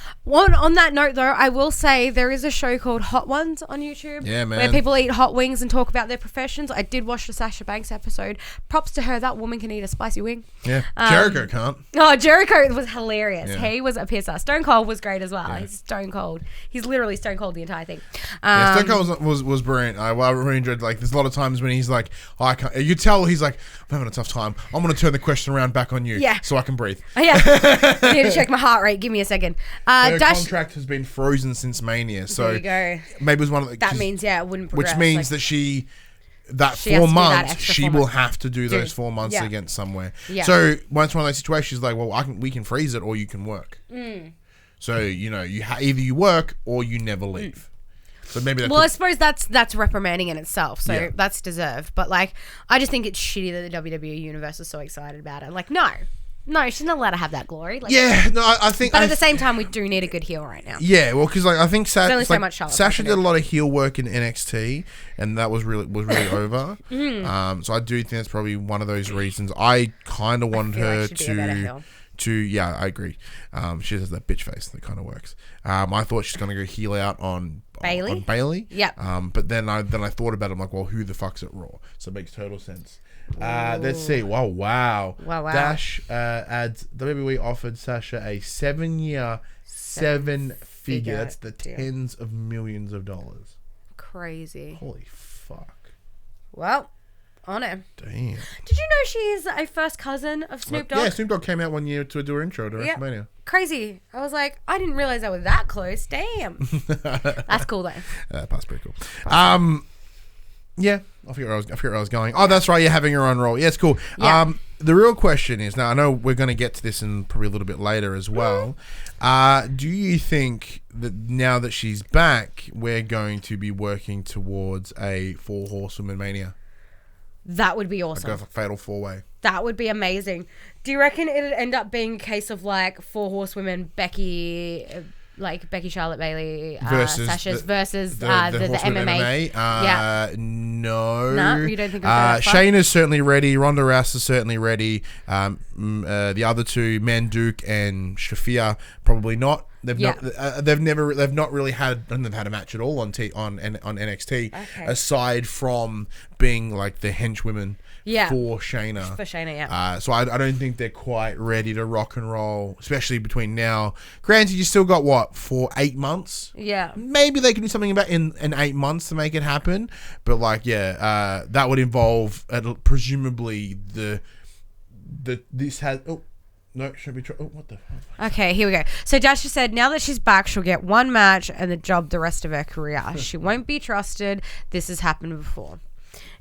that note, though, I will say there is a show called Hot Ones on YouTube. Yeah, man. Where people eat hot wings and talk about their professions. I did watch the Sasha Banks episode. Props to her. That woman can eat a spicy wing. Yeah. Jericho can't. Oh, Jericho was hilarious. Yeah. He was a pisser. Stone Cold was great as well. Yeah. He's stone cold. He's literally stone cold the entire thing. Stone Cold was brilliant. I really enjoyed, like, there's a lot of times when he's like, oh, I can't. You tell he's like, I'm having a tough time. I'm going to turn the question around back on you so I can breathe. Oh, yeah. I need to check my heart rate. Give me a second. Her contract has been frozen since Mania. So there you go. Maybe it was one of the... That means, it wouldn't progress. Which means that she 4 months, she will have to do those 4 months against somewhere. Yeah. So once one of those situations, she's like, well, we can freeze it or you can work. So, either you work or you never leave. So maybe I suppose that's reprimanding in itself. So that's deserved. But, like, I just think it's shitty that the WWE Universe is so excited about it. Like, no, she's not allowed to have that glory. Like, I think... But at the same time, we do need a good heel right now. Yeah, well, because, like, I think Sasha did a lot of heel work in NXT, and that was really over. So I do think that's probably one of those reasons. I kind of wanted her I agree. She has that bitch face that kind of works. I thought she's going to go heel out on Bailey. Yeah. But then I thought about it. I'm like, well, who the fuck's at Raw? So it makes total sense. Let's see. Wow. Dash adds WWE offered Sasha a 7-year, 7-figure. That's the tens of millions of dollars. Crazy. Holy fuck. Well, on it. Damn. Did you know she's a first cousin of Snoop Dogg? Yeah, Snoop Dogg came out one year to do her intro to WrestleMania. Crazy. I was like, I didn't realize they were that close. Damn. That's cool though. That's pretty cool. Yeah, I forget where I was going. Oh, that's right. You're having your own role. Yeah, it's cool. Yeah. The real question is, now I know we're going to get to this in probably a little bit later as well. Do you think that now that she's back, we're going to be working towards a 4 Horsewoman Mania? That would be awesome. Like a fatal 4-way. That would be amazing. Do you reckon it'd end up being a case of like 4 Horsewomen, Becky, Charlotte, Bailey, Sasha's versus the MMA? No, you don't think of that? Shayna's certainly ready. Ronda Rousey's certainly ready. The other two, Manduke and Shafir, probably not. They've not really had a match at all on NXT aside from being like the henchwomen for Shayna. So I don't think they're quite ready to rock and roll, especially between now. Granted, you still got 8 months. Yeah, maybe they can do something about in 8 months to make it happen. But that would involve presumably this has. Oh. No, should be. What the fuck? Okay, here we go. So Dasha said, now that she's back, she'll get one match and the job the rest of her career. She won't be trusted. This has happened before.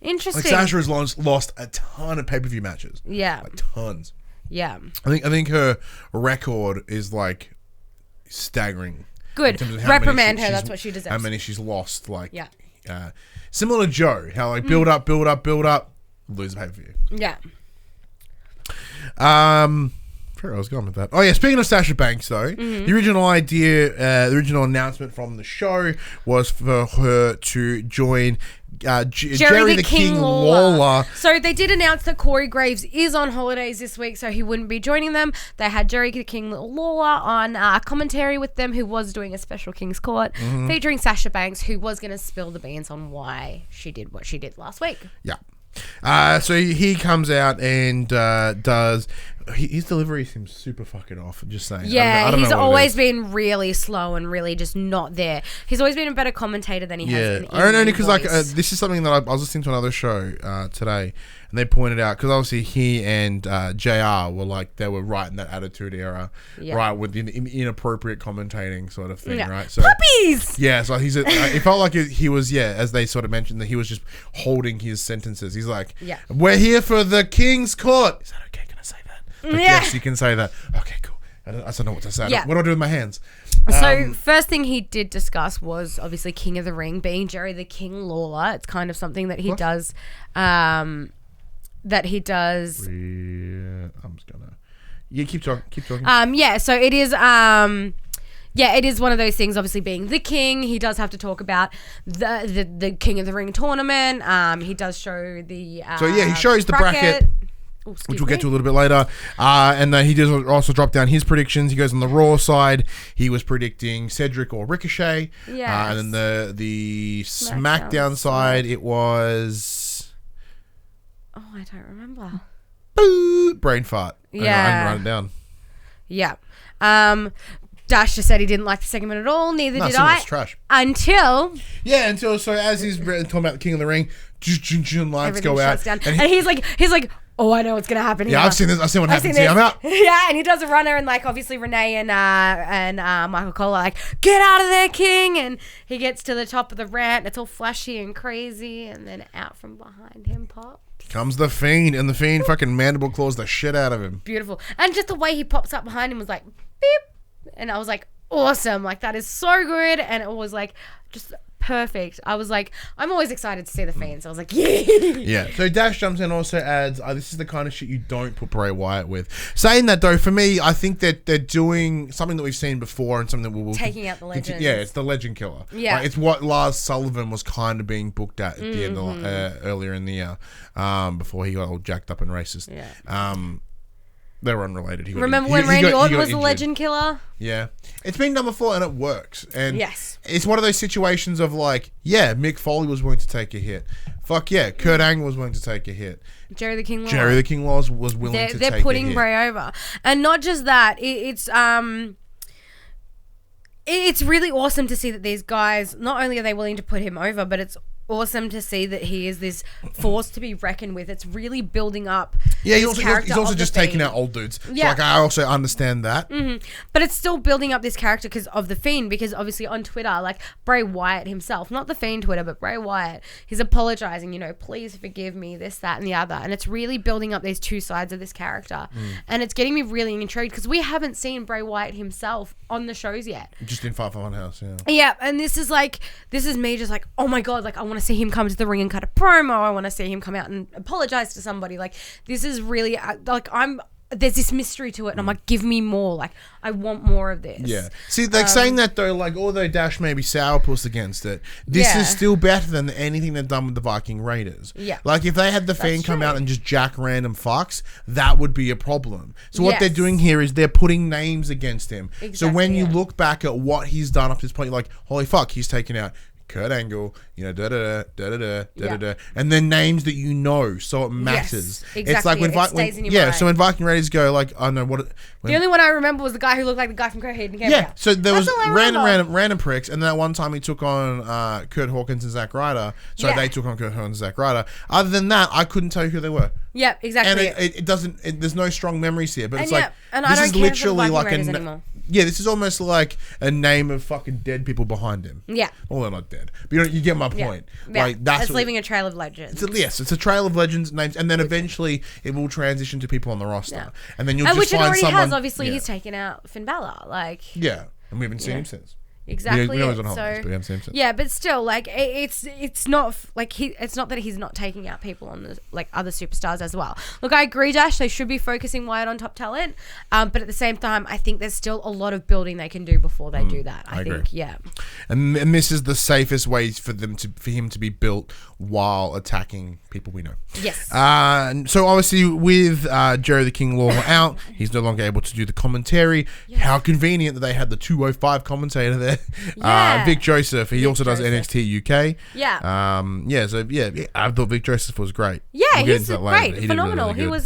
Interesting. Like Sasha has lost a ton of pay-per-view matches. Yeah, like tons. Yeah. I think her record is like staggering. Good. Reprimand her. That's what she deserves. How many she's lost? Similar to Joe. How build up, lose a pay-per-view. Yeah. Where I was going with that. Oh yeah, speaking of Sasha Banks though, the original idea, the original announcement from the show was for her to join Jerry the King Lawler. So they did announce that Corey Graves is on holidays this week, so he wouldn't be joining them. They had Jerry the King Lawler on commentary with them, who was doing a special King's Court featuring Sasha Banks, who was going to spill the beans on why she did what she did last week. Yeah. So he comes out and does... His delivery seems super fucking off. I'm just saying. Yeah, he's always been really slow and really just not there. He's always been a better commentator than he has. Yeah, I don't know, because this is something that I was listening to another show today, and they pointed out, because obviously he and JR were they were right in that Attitude Era, right, with the inappropriate commentating sort of thing, right? So puppies. Yeah, so it felt like he was, as they sort of mentioned, that he was just holding his sentences. He's like, "We're here for the King's Court." Is that okay? Can I say that? Like, yes, you can say that. Okay, cool. I don't know what to say. What do I do with my hands? So first thing he did discuss was obviously King of the Ring being Jerry the King Lawler. It's kind of something that he does. Yeah, I'm just gonna. Yeah, keep talking. Yeah. So it is. Yeah, it is one of those things. Obviously, being the king, he does have to talk about the King of the Ring tournament. He does show the. So yeah, he shows the bracket. which we'll get to a little bit later. And he does also drop down his predictions. He goes on the Raw side. He was predicting Cedric or Ricochet. Yeah. And then the SmackDown side, it was... Oh, I don't remember. Brain fart. Yeah. I can write it down. Yeah. Dash just said he didn't like the segment at all. Neither did I. It's trash. Until so as he's talking about the King of the Ring, lights go out, down. And he's like, oh, I know what's gonna happen. Yeah, here. I've seen this. I've seen what happens here. I'm out. Yeah, and he does a runner, and like obviously Renee and Michael Cole are like, get out of there, King, and he gets to the top of the ramp. It's all flashy and crazy, and then out from behind him pops comes the Fiend, and the Fiend fucking mandible claws the shit out of him. Beautiful, and just the way he pops up behind him was like, beep, and I was like, awesome, like that is so good, and it was like just perfect. I was like, I'm always excited to see the Fiend, so I was like, yeah. Yeah. So Dash jumps in and also adds, this is the kind of shit you don't put Bray Wyatt with. Saying that though, for me, I think that they're doing something that we've seen before and something that we'll taking out the legends. Yeah, it's the legend killer. Yeah. Like, it's what Lars Sullivan was kind of being booked at the end of, earlier in the year, before he got all jacked up and racist. Yeah. They were unrelated. Remember when Randy Orton was the legend killer? Yeah. It's been done before and it works. And yes. It's one of those situations of like, yeah, Mick Foley was willing to take a hit. Fuck yeah, Kurt Angle was willing to take a hit. Jerry the King Law was willing to take a hit. They're putting Bray over. And not just that, it's really awesome to see that these guys, not only are they willing to put him over, but it's awesome to see that he is this force to be reckoned with. It's really building up. Yeah, he's also just taking out old dudes. Yeah. So like, I also understand that. Mm-hmm. But it's still building up this character because of the Fiend, because obviously on Twitter, like Bray Wyatt himself, not the Fiend Twitter, but Bray Wyatt, he's apologizing, please forgive me, this, that, and the other. And it's really building up these two sides of this character. And it's getting me really intrigued because we haven't seen Bray Wyatt himself on the shows yet. Just in Far From House, yeah. Yeah, and this is me just like, oh my God, like I want to see him come to the ring and cut a promo. I want to see him come out and apologize to somebody. Like, this is really there's this mystery to it, and I'm like, give me more. Like, I want more of this. Yeah. See, like saying that though, like, although Dash may be sourpuss against it, this is still better than anything they've done with the Viking Raiders. Yeah. Like, if they had the Fiend come out and just jack random fucks, that would be a problem. So what they're doing here is they're putting names against him. Exactly, so when you look back at what he's done up to this point, you're like, holy fuck, he's taken out Kurt Angle, and then names that so it matters. Yes, exactly. It's like when mind. So when Viking Raiders go, like, I know what. The only one I remember was the guy who looked like the guy from Coheed. Yeah, so there was random pricks, and that one time he took on Kurt Hawkins and Zack Ryder. So they took on Kurt Hawkins and Zack Ryder. Other than that, I couldn't tell you who they were. Yeah, exactly. And it doesn't. There's no strong memories here, but it's like this is literally like anymore. Yeah, this is almost like a name of fucking dead people behind him. Yeah. Well, they're not dead. But you get my point. Yeah. Like, that's leaving a trail of legends. It's a trail of legends names, and then eventually it will transition to people on the roster. Yeah. And then you'll just find which it already someone... has, obviously, he's taken out Finn Balor. Like... Yeah, and we haven't seen him since. Exactly. We know he's on holidays, but we haven't seen him since. Yeah, but still, like, it's not like it's not that he's not taking out people on the other superstars as well. Look, I agree, Dash. They should be focusing wide on top talent, but at the same time, I think there's still a lot of building they can do before they do that. I think, yeah. And this is the safest way for him to be built while attacking people we know. Yes. So obviously with Jerry the King Lawler out, he's no longer able to do the commentary. Yes. How convenient that they had the 205 commentator there. Vic Joseph. He also does NXT UK. Yeah. I thought Vic Joseph was great. Yeah, he's great. Phenomenal. Really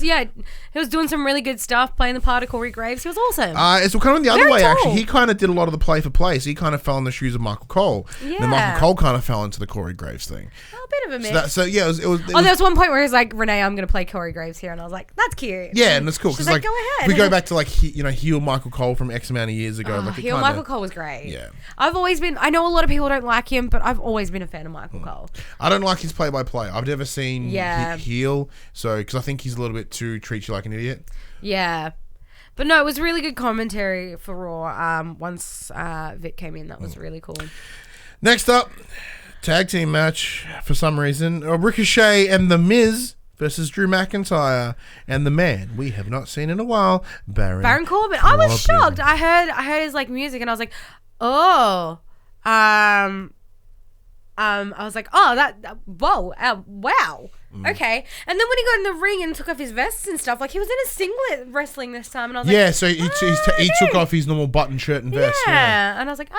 he was doing some really good stuff, playing the part of Corey Graves. He was awesome. It's kind of the other way, actually. He kind of did a lot of the play for play, so he kind of fell in the shoes of Michael Cole. Yeah. And then Michael Cole kind of fell into the Corey Graves thing. A bit of a mix. There was one point where he's like, Renee, I'm going to play Corey Graves here. And I was like, that's cute. Yeah, and it's cool. She's like, go ahead. If we go back to heel Michael Cole from X amount of years ago. Heel Michael Cole was great. Yeah. I know a lot of people don't like him, but I've always been a fan of Michael Cole. I don't like his play-by-play. I've never seen heel, because I think he's a little bit too treat you like an idiot. Yeah. But no, it was really good commentary for Raw once Vic came in. That was really cool. Next up, tag team match for some reason. Ricochet and The Miz versus Drew McIntyre and the man we have not seen in a while, Baron Corbin. I was shocked. I heard his music and I was like, oh, I I was like, oh, wow. Okay. And then when he got in the ring and took off his vests and stuff, like he was in a singlet wrestling this time. And I was like, so he took off his normal button shirt and vest. Yeah. And I was like,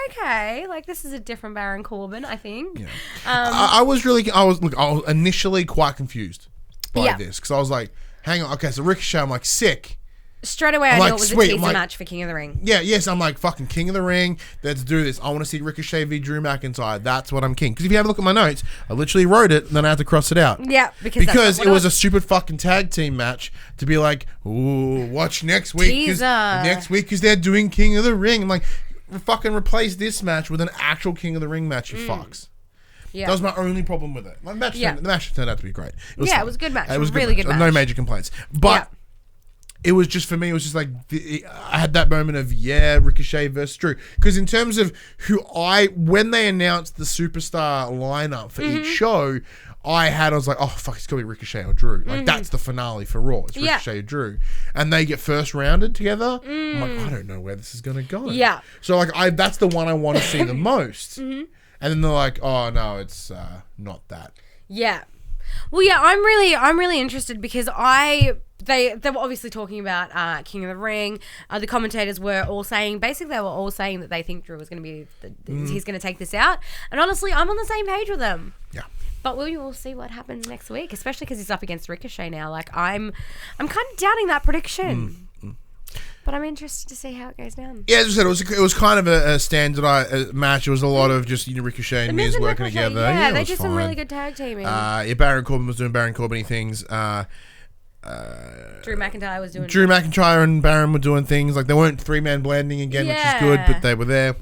okay. Like this is a different Baron Corbin, I think. Yeah. I was initially quite confused by this because I was like, hang on. Okay, so Ricochet, I'm like, sick. Straight away, I knew it was a teaser match for King of the Ring. Yeah, yes, I'm like, fucking King of the Ring. Let's do this. I want to see Ricochet v. Drew McIntyre. That's what I'm king. Because if you have a look at my notes, I literally wrote it, and then I had to cross it out. Yeah, because it was a stupid fucking tag team match to be like, ooh, watch next week. Teaser. Next week, because they're doing King of the Ring. I'm like, fucking replace this match with an actual King of the Ring match, you fucks. Yeah. That was my only problem with it. The match turned out to be great. It was a good match. It was a really good match. No major complaints. But... it was just, for me, it was just like, I had that moment of, Ricochet versus Drew. Because in terms of when they announced the superstar lineup for each show, I was like, oh, fuck, it's going to be Ricochet or Drew. Like, that's the finale for Raw. It's Ricochet or Drew. And they get first rounded together. I'm like, I don't know where this is going to go. Yeah. So, like, that's the one I want to see the most. And then they're like, oh, no, it's not that. Yeah. Well, yeah, I'm really interested because they were obviously talking about King of the Ring. The commentators were all saying that they think Drew was going to be he's going to take this out. And honestly, I'm on the same page with them. Yeah. But we will see what happens next week, especially because he's up against Ricochet now. Like I'm kind of doubting that prediction. But I'm interested to see how it goes down. Yeah, as I said, it was kind of a standard match. It was a lot of just Ricochet and Miz working together. Yeah, they did some really good tag teaming. Baron Corbin was doing Baron Corbin-y things. Drew McIntyre was doing. Drew McIntyre and Baron were doing things like they weren't 3-man blending again, which is good, but they were there.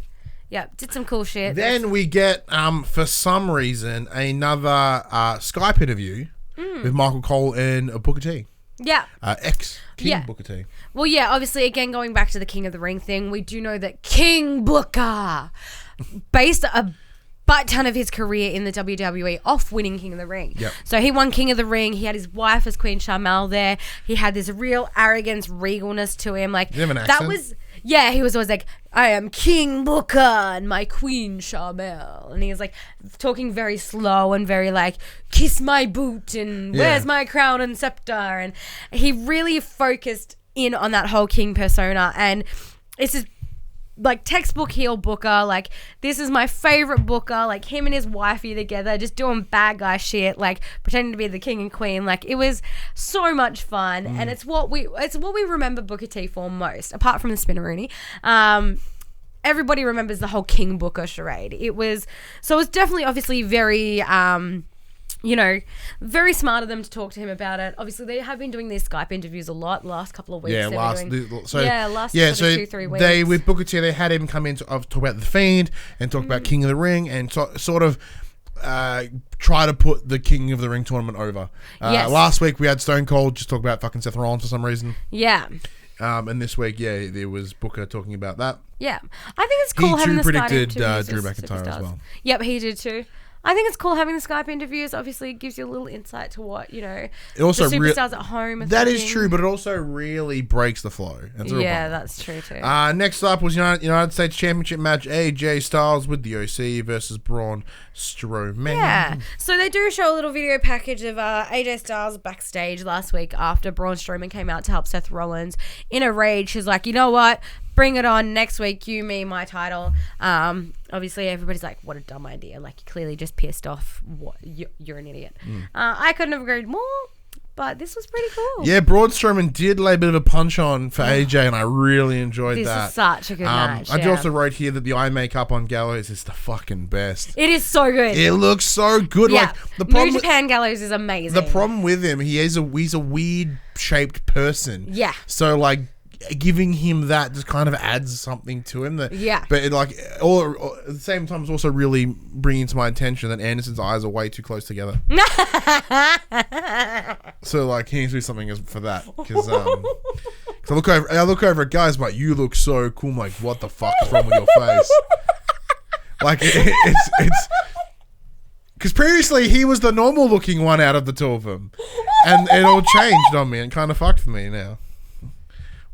Yeah, did some cool shit. Then we get, for some reason, another Skype interview with Michael Cole and Booker T. Yeah. Ex-King Booker T. Well, yeah, obviously, again, going back to the King of the Ring thing, we do know that King Booker based a butt ton of his career in the WWE off winning King of the Ring. Yep. So he won King of the Ring. He had his wife as Queen Sharmell there. He had this real arrogance, regalness to him. Like, did he have an accent? He was always like, I am King Booker and my Queen Sharmell. And he was like talking very slow and very like, kiss my boot and where's my crown and scepter. And he really focused in on that whole King persona. And it's just like textbook heel Booker. Like, this is my favorite Booker. Like, him and his wifey together just doing bad guy shit, like pretending to be the king and queen. Like, it was so much fun. And it's what we remember Booker T for most, apart from the Spinneroonie. Everybody remembers the whole King Booker charade. It was definitely obviously very very smart of them to talk to him about it. Obviously, they have been doing these Skype interviews a lot the last couple of weeks. Last 2-3 weeks. They, with Booker T, they had him come in to talk about the Fiend and talk about King of the Ring and sort of try to put the King of the Ring tournament over. Last week, we had Stone Cold just talk about fucking Seth Rollins for some reason. Yeah. And this week, there was Booker talking about that. Yeah. I think it's cool having the Skype interviews. He predicted Drew McIntyre as well. Yep, he did too. I think it's cool having the Skype interviews. Obviously, it gives you a little insight to what, it also the superstars at home are That thinking. Is true, but it also really breaks the flow. That's true too. Next up was United States Championship match, AJ Styles with the OC versus Braun Strowman. Yeah. So they do show a little video package of AJ Styles backstage last week after Braun Strowman came out to help Seth Rollins. In a rage, she's like, you know what? Bring it on next week, you, me, my title. Obviously, everybody's like, what a dumb idea. Like, you're clearly just pissed off. You're an idiot. I couldn't have agreed more, but this was pretty cool. Yeah, Braun Strowman did lay a bit of a punch on for AJ, and I really enjoyed that. This is such a good match. I also wrote here that the eye makeup on Gallows is the fucking best. It is so good. It looks so good. Yeah. Like, the problem New Japan Gallows is amazing. The problem with him, he's a weird-shaped person. Yeah. So, like, giving him that just kind of adds something to him. But at the same time, it's also really bringing to my attention that Anderson's eyes are way too close together. So like, he needs to do something for that. Because I look over at guys, but you look so cool. I'm like, what the fuck is wrong with your face? Like it's. Because previously he was the normal looking one out of the two of them, and it all changed on me and kind of fucked me now.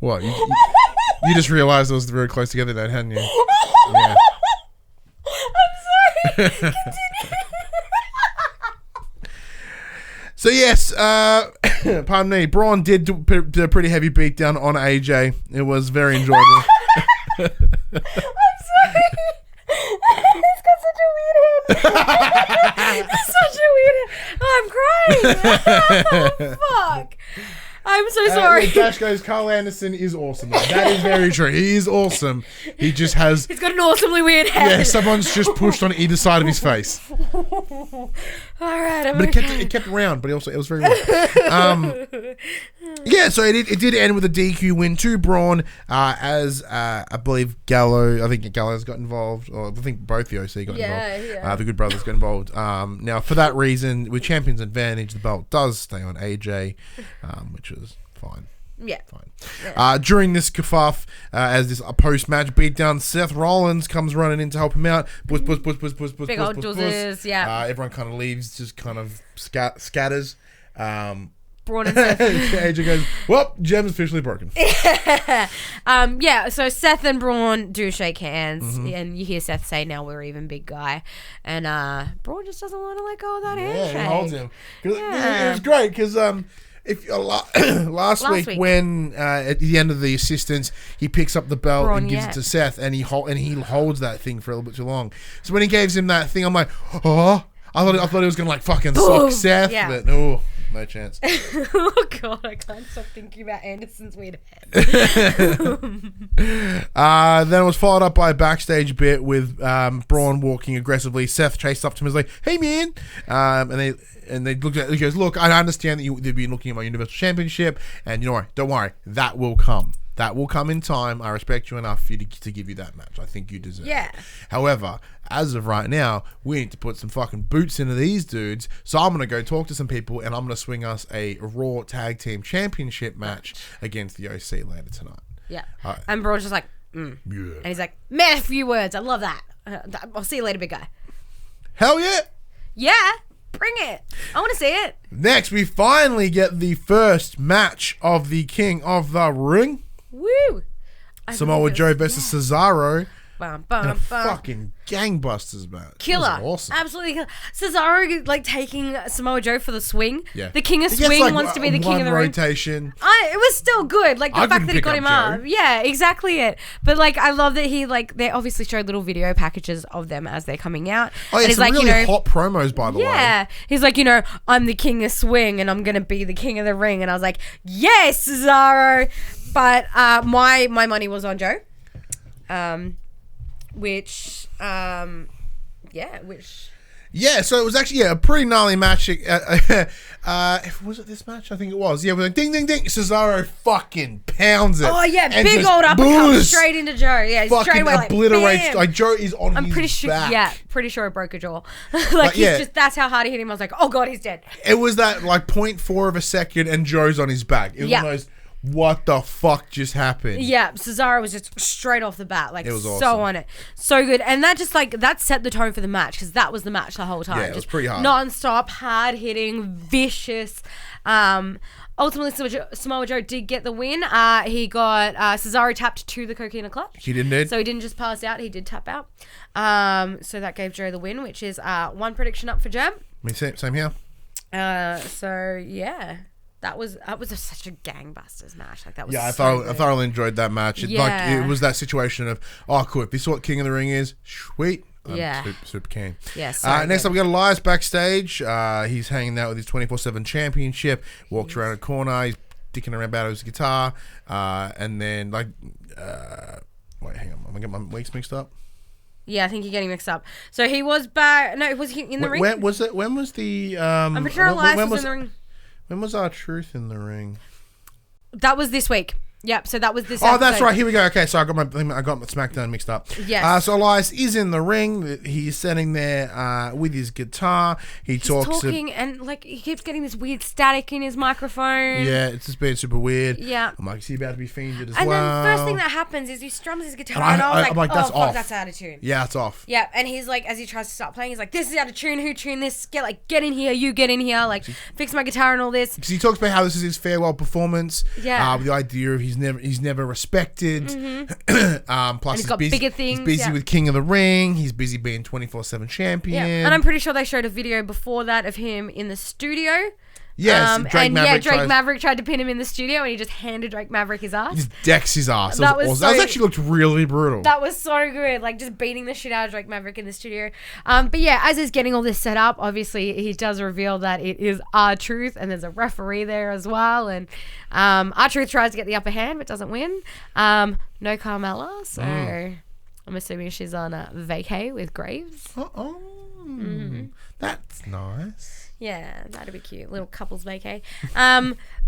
What? You just realised it was very close together then, hadn't you? Yeah. I'm sorry. So yes, pardon me, Braun did do a pretty heavy beatdown on AJ. It was very enjoyable. I'm sorry. He's got such a weird head. He's such a weird head. Oh, I'm crying. Oh, fuck. I'm so sorry. Dash goes, Carl Anderson is awesome. That is very true. He is awesome. He just has... He's got an awesomely weird head. Yeah, someone's just pushed on either side of his face. All right, But it kept round, but it was very weird. Yeah, so it did end with a DQ win to Braun, as I believe I think Gallows got involved, or I think both the OC got involved. Yeah. The Good Brothers got involved. Now, for that reason, with Champion's Advantage, the belt does stay on AJ, which was fine. Yeah. Fine. Yeah. During this kerfuff, as this post-match beatdown, Seth Rollins comes running in to help him out. Big old juices, yeah. Everyone kind of leaves, just kind of scatters. Braun and Seth. AJ goes, well, Jem's officially broken. Yeah, so Seth and Braun do shake hands, and you hear Seth say, now we're even, big guy. And Braun just doesn't want to let go of that handshake. Yeah, he holds him. It was great, because... If last week when at the end of the assistance he picks up the belt Braun, and gives it to Seth and he holds that thing for a little bit too long. So when he gives him that thing, I'm like, oh, I thought he was gonna like fucking sock Seth, but no chance. Oh god, I can't stop thinking about Anderson's weird head. Then it was followed up by a backstage bit with Braun walking aggressively. Seth chased up to him and was like, hey man, and they looked at it. He goes, look, I understand that you've been looking at my Universal Championship, and you know what? Don't worry, that will come. That will come in time. I respect you enough for you to give you that match. I think you deserve it. However, as of right now, we need to put some fucking boots into these dudes. So I'm going to go talk to some people, and I'm going to swing us a Raw Tag Team Championship match against the OC later tonight. Yeah. And Braun's just like, Yeah. And he's like, man, a few words. I love that. I'll see you later, big guy. Hell yeah. Yeah. Bring it. I want to see it. Next, we finally get the first match of the King of the Ring. Woo! Samoa Joe versus Cesaro. Bum, And a fucking gangbusters match. Killer. Awesome. Absolutely killer. Cesaro like taking Samoa Joe for the swing. Yeah. The King of Swing wants to be the King of the Ring. Rotation. It was still good. Like the fact that he got him up. Joe. Yeah, exactly it. But like I love that they obviously showed little video packages of them as they're coming out. Oh yeah, and he's some like, really hot promos by the way. Yeah. He's like, I'm the King of Swing and I'm gonna be the King of the Ring. And I was like, yes, Cesaro. But my money was on Joe. Yeah, so it was actually a pretty gnarly match. Was it this match? I think it was. Yeah, we're like ding ding ding. Cesaro fucking pounds it. Oh yeah, and big just old uppercut boost, straight into Joe. Yeah, straight away obliterates. Like, like Joe is on. I'm pretty sure. back. Yeah, pretty sure it broke a jaw. Like he's just that's how hard he hit him. I was like, oh god, he's dead. It was that like 0.4 of a second, and Joe's on his back. It was one of those. What the fuck just happened? Yeah, Cesaro was just straight off the bat, like, it was awesome. So on it, so good, and that just like that set the tone for the match because that was the match the whole time. Yeah, it was pretty hard, non-stop, hard hitting, vicious. Ultimately, Samoa Joe did get the win. He got Cesaro tapped to the Coquina Clutch. He did. So he didn't just pass out; he did tap out. So that gave Joe the win, which is one prediction up for Jem. Same here. So yeah. That was such a gangbusters match. Like that was. Yeah, I thoroughly enjoyed that match. It was that situation of cool. If this is what King of the Ring is, sweet. I'm super keen. Yes. Next up, we got Elias backstage. He's hanging out with his 24/7 championship. Walks around a corner. He's dicking around about his guitar. And then wait, hang on. I'm gonna get my weeks mixed up. Yeah, I think you're getting mixed up. So he was back. No, was he in the ring? When was it? When was the? I'm pretty sure Elias was in the ring. When was R-Truth in the ring? That was this week. Yep, so that was this episode. That's right. Here we go. Okay, so I got my SmackDown mixed up. Yes. So Elias is in the ring. He's sitting there with his guitar. He's talking and like he keeps getting this weird static in his microphone. Yeah, it's just being super weird. Yeah. I'm like, is he about to be fiended as well? And then the first thing that happens is he strums his guitar and I was like, that's off. That's out of tune. Yeah, it's off. Yeah, and he's like, as he tries to start playing, he's like, this is out of tune. Who tuned this? Get in here. You get in here. Like, fix my guitar and all this. Because he talks about how this is his farewell performance. Yeah. With the idea of he's never respected. Plus he's got bigger things. He's busy with King of the Ring. He's busy being 24/7 champion. Yeah. And I'm pretty sure they showed a video before that of him in the studio. Yes, Drake Maverick tried to pin him in the studio, and he just handed Drake Maverick his ass. He just decks his ass. That was awesome. That actually looked really brutal. That was so good, like just beating the shit out of Drake Maverick in the studio. But yeah, as he's getting all this set up, obviously he does reveal that it is R-Truth, and there's a referee there as well. And R-Truth tries to get the upper hand, but doesn't win. No Carmella, so I'm assuming she's on a vacay with Graves. That's nice. Yeah, that'd be cute. Little couples vacay.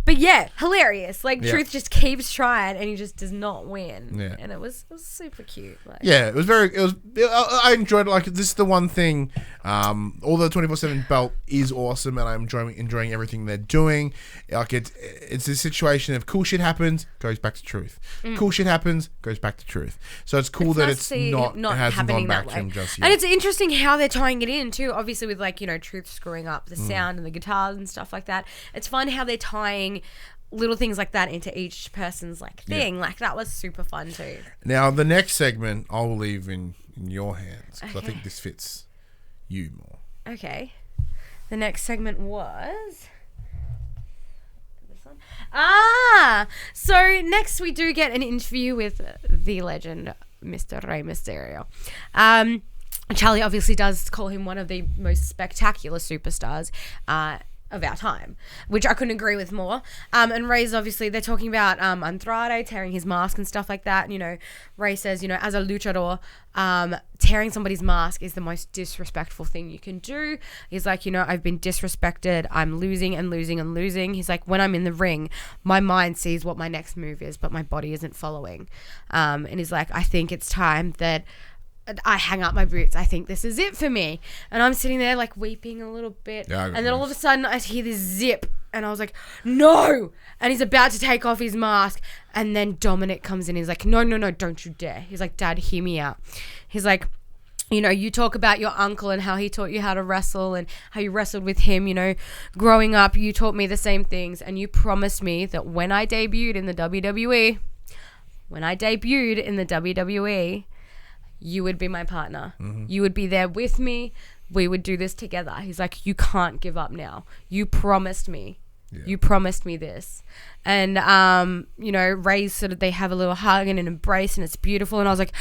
But yeah, hilarious. Like Truth just keeps trying and he just does not win. Yeah. And it was super cute. Like. Yeah, it was I enjoyed it. Like, this is the one thing, although the 24/7 belt is awesome and I'm enjoying everything they're doing. Like, it's a situation of cool shit happens, goes back to Truth. Cool shit happens, goes back to Truth. So it's cool that it's not hasn't gone back to him just yet. And it's interesting how they're tying it in too, obviously with like, Truth screwing up the sound and the guitars and stuff like that. It's fun how they're tying little things like that into each person's like thing. Like, that was super fun too. Now the next segment I'll leave in your hands because I think this fits you more. Okay. The next segment was this one. So next we do get an interview with the legend Mr. Rey Mysterio. Charlie obviously does call him one of the most spectacular superstars of our time, which I couldn't agree with more. And Rey's obviously, they're talking about Andrade tearing his mask and stuff like that. Rey says, as a luchador, tearing somebody's mask is the most disrespectful thing you can do. He's like, I've been disrespected. I'm losing and losing and losing. He's like, when I'm in the ring, my mind sees what my next move is, but my body isn't following. And he's like, I think it's time that I hang up my boots. I think this is it for me. And I'm sitting there like weeping a little bit. Yeah, and then all of a sudden I hear this zip and I was like, no. And he's about to take off his mask. And then Dominic comes in. He's like, no, don't you dare. He's like, Dad, hear me out. He's like, you talk about your uncle and how he taught you how to wrestle and how you wrestled with him, growing up, you taught me the same things. And you promised me that when I debuted in the WWE, you would be my partner. You would be there with me. We would do this together. He's like, you can't give up now. You promised me. Yeah. You promised me this. And, Ray sort of, they have a little hug and an embrace and it's beautiful. And I was like,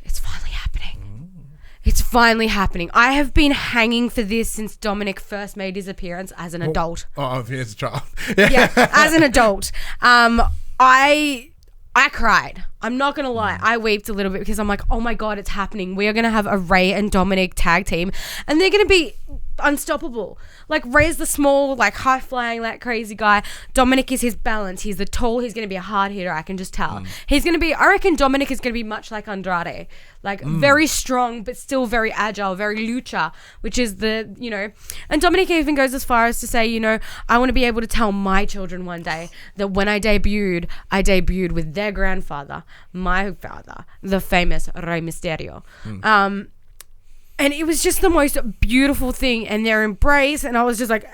it's finally happening. It's finally happening. I have been hanging for this since Dominic first made his appearance as an adult. Oh, as a child. Yeah, as an adult. I cried. I'm not going to lie. I wept a little bit because I'm like, oh my God, it's happening. We are going to have a Ray and Dominic tag team and they're going to be unstoppable. Like, Ray's the small, like high flying, that crazy guy. Dominic is his balance. He's the tall. He's going to be a hard hitter. I can just tell. He's going to be, I reckon Dominic is going to be much like Andrade. Like very strong, but still very agile, very lucha, which is the, and Dominic even goes as far as to say, I want to be able to tell my children one day that when I debuted with their grandfather, my father, the famous Rey Mysterio. And it was just the most beautiful thing and their embrace. And I was just like,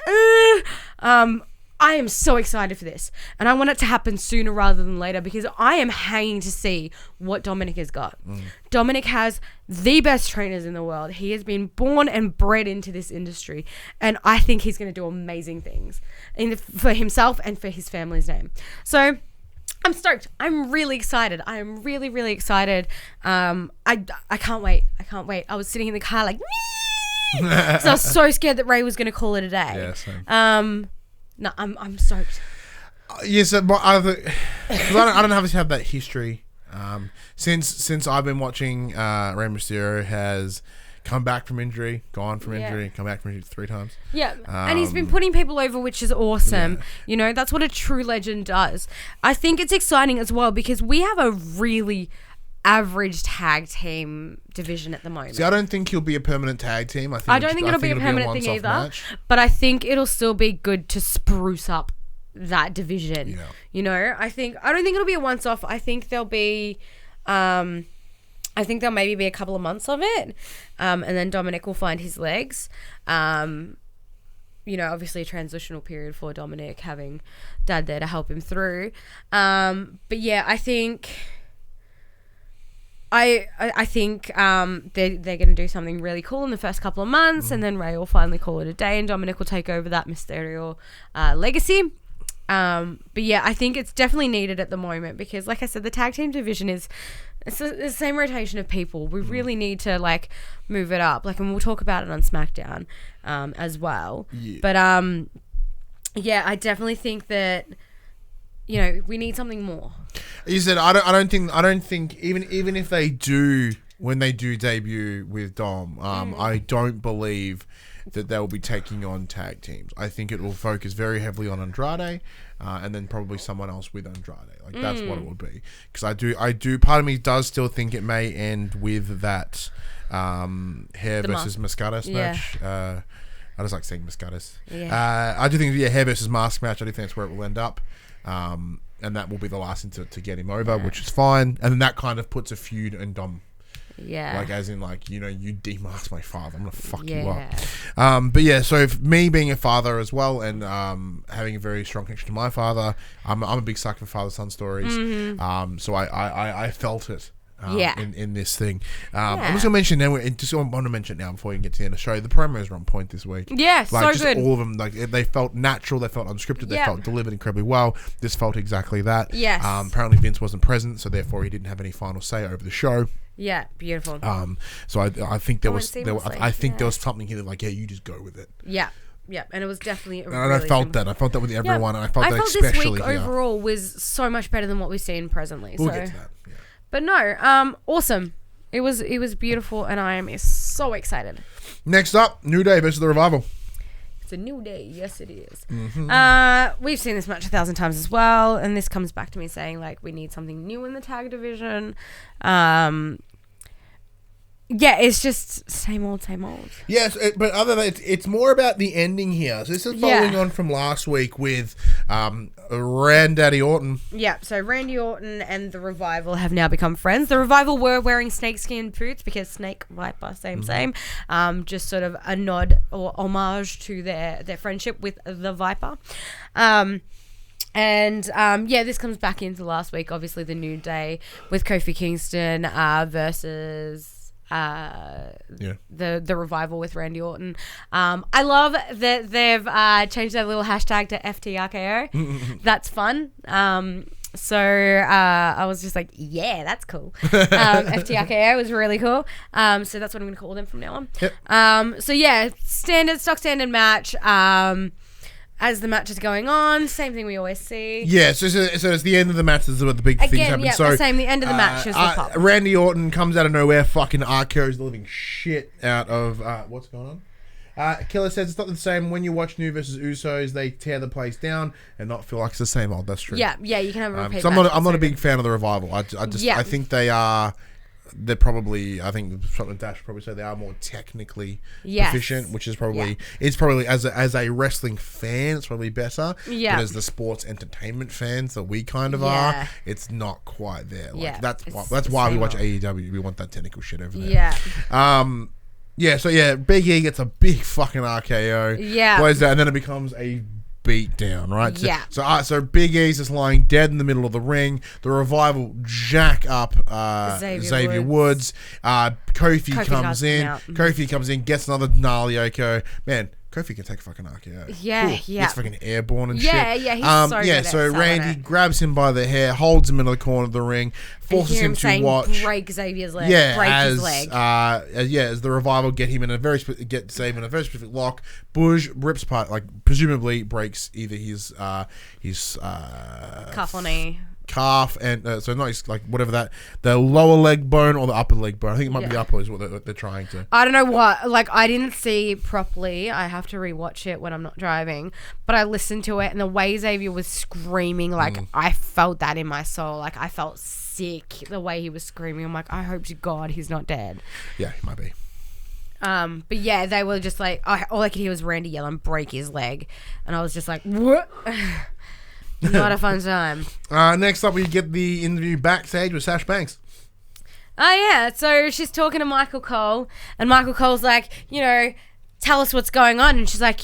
I am so excited for this. And I want it to happen sooner rather than later because I am hanging to see what Dominic has got. Dominic has the best trainers in the world. He has been born and bred into this industry. And I think he's going to do amazing things for himself and for his family's name. So I'm stoked. I'm really excited. I am really, really excited. I can't wait. I was sitting in the car like, so I was so scared that Ray was going to call it a day. Yeah, same. No, I'm stoked. Yes, but I don't have that history. Since I've been watching, Rey Mysterio has come back from injury, gone from injury, come back from injury 3 times. Yeah, and he's been putting people over, which is awesome. Yeah. That's what a true legend does. I think it's exciting as well because we have a really average tag team division at the moment. See, I don't think he'll be a permanent tag team. I don't think it'll be a permanent thing either. Match. But I think it'll still be good to spruce up that division. Yeah. I don't think it'll be a once-off. I think there'll be... I think there'll maybe be a couple of months of it. And then Dominic will find his legs. obviously a transitional period for Dominic, having Dad there to help him through. But yeah, I think they're going to do something really cool in the first couple of months, and then Ray will finally call it a day, and Dominic will take over that Mysterio legacy. But yeah, I think it's definitely needed at the moment because, like I said, the tag team division it's the same rotation of people. We really need to like move it up, and we'll talk about it on SmackDown as well. Yeah. But yeah, I definitely think that we need something more. You said I don't think even if they do, when they do debut with Dom, I don't believe that they will be taking on tag teams. I think it will focus very heavily on Andrade, and then probably someone else with Andrade. Like that's what it will be. Because I do. Part of me does still think it may end with that hair versus Mascaras match. I just like saying Mascaras. Yeah. I do think hair versus mask match. I do think that's where it will end up. And that will be the last thing to get him over, which is fine. And then that kind of puts a feud in Dom. Yeah. Like, as in, like, you demask my father. I'm going to fuck you up. But yeah, so me being a father as well and having a very strong connection to my father, I'm a big sucker for father-son stories. So I felt it. In this thing. I'm just going to mention now, just want to mention it now before we get to the end of the show, the promos were on point this week. Yeah, so just good. All of them, like, they felt natural, they felt unscripted, they felt delivered incredibly well. This felt exactly that. Yes. Apparently Vince wasn't present, so therefore he didn't have any final say over the show. Yeah, beautiful. So I think there was something here that, like, you just go with it. Yeah. Yeah, and it was definitely I felt that. I felt that with everyone, and I felt that especially this week overall was so much better than what we've seen presently. We'll get to that. Yeah. But no, awesome. It was beautiful, and I am so excited. Next up, New Day versus The Revival. It's a new day. Yes, it is. Mm-hmm. We've seen this match 1,000 times as well, and this comes back to me saying, like, we need something new in the tag division. Yeah, it's just same old. Yes, but other than that, it's more about the ending here. So this is following on from last week with Randy Orton. Yeah, so Randy Orton and the Revival have now become friends. The Revival were wearing snakeskin boots because Snake, Viper, same. Just sort of a nod or homage to their friendship with the Viper. This comes back into last week. Obviously, the New Day with Kofi Kingston versus the Revival with Randy Orton. I love that they've changed their little hashtag to FTRKO. That's fun. So I was just like, yeah, that's cool. FTRKO was really cool. So that's what I'm going to call them from now on. Yep. So yeah, stock standard match. As the match is going on, same thing we always see. Yeah, so it's the end of the match. This is what the big things happen. Yeah, the same. The end of the match is the pop. Randy Orton comes out of nowhere, fucking RKO's the living shit out of what's going on. Killer says it's not the same when you watch New versus Usos. They tear the place down and not feel like it's the same old. That's true. Yeah, you can have a repeat. So I'm not a big fan of the Revival. I think they are. They're probably, I think something Dash probably say they are more technically proficient, which is probably it's probably as a wrestling fan, it's probably better. Yeah. But as the sports entertainment fans that we kind of are, it's not quite there. Like that's why we watch AEW. We want that technical shit over there. Yeah. Big E gets a big fucking RKO. Yeah. Blows out, and then it becomes a beat down, right? So Big E's just lying dead in the middle of the ring. The Revival jack up Xavier Woods. Kofi comes in, gets another gnarly Oko. Man, Kofi can take a fucking RKO. Yeah. He's fucking airborne and shit. Yeah, he's so good. So Randy grabs him by the hair, holds him into the corner of the ring, forces him to watch. Break Xavier's leg. His leg. As the Revival get Xavier in a very specific lock. Bush rips apart, like presumably breaks either his cuff on a calf and so not his, like whatever the lower leg bone or the upper leg bone. I think it might be the upper is what they're trying to. I don't know what, like I didn't see properly. I have to rewatch it when I'm not driving, but I listened to it and the way Xavier was screaming, like I felt that in my soul. Like I felt sick the way he was screaming. I'm like, I hope to God he's not dead. Yeah, he might be. But yeah, they were just like, all I could hear was Randy yelling, break his leg. And I was just like, what? Not a fun time. Next up, we get the interview backstage with Sasha Banks. Oh, yeah. So she's talking to Michael Cole, and Michael Cole's like, tell us what's going on. And she's like,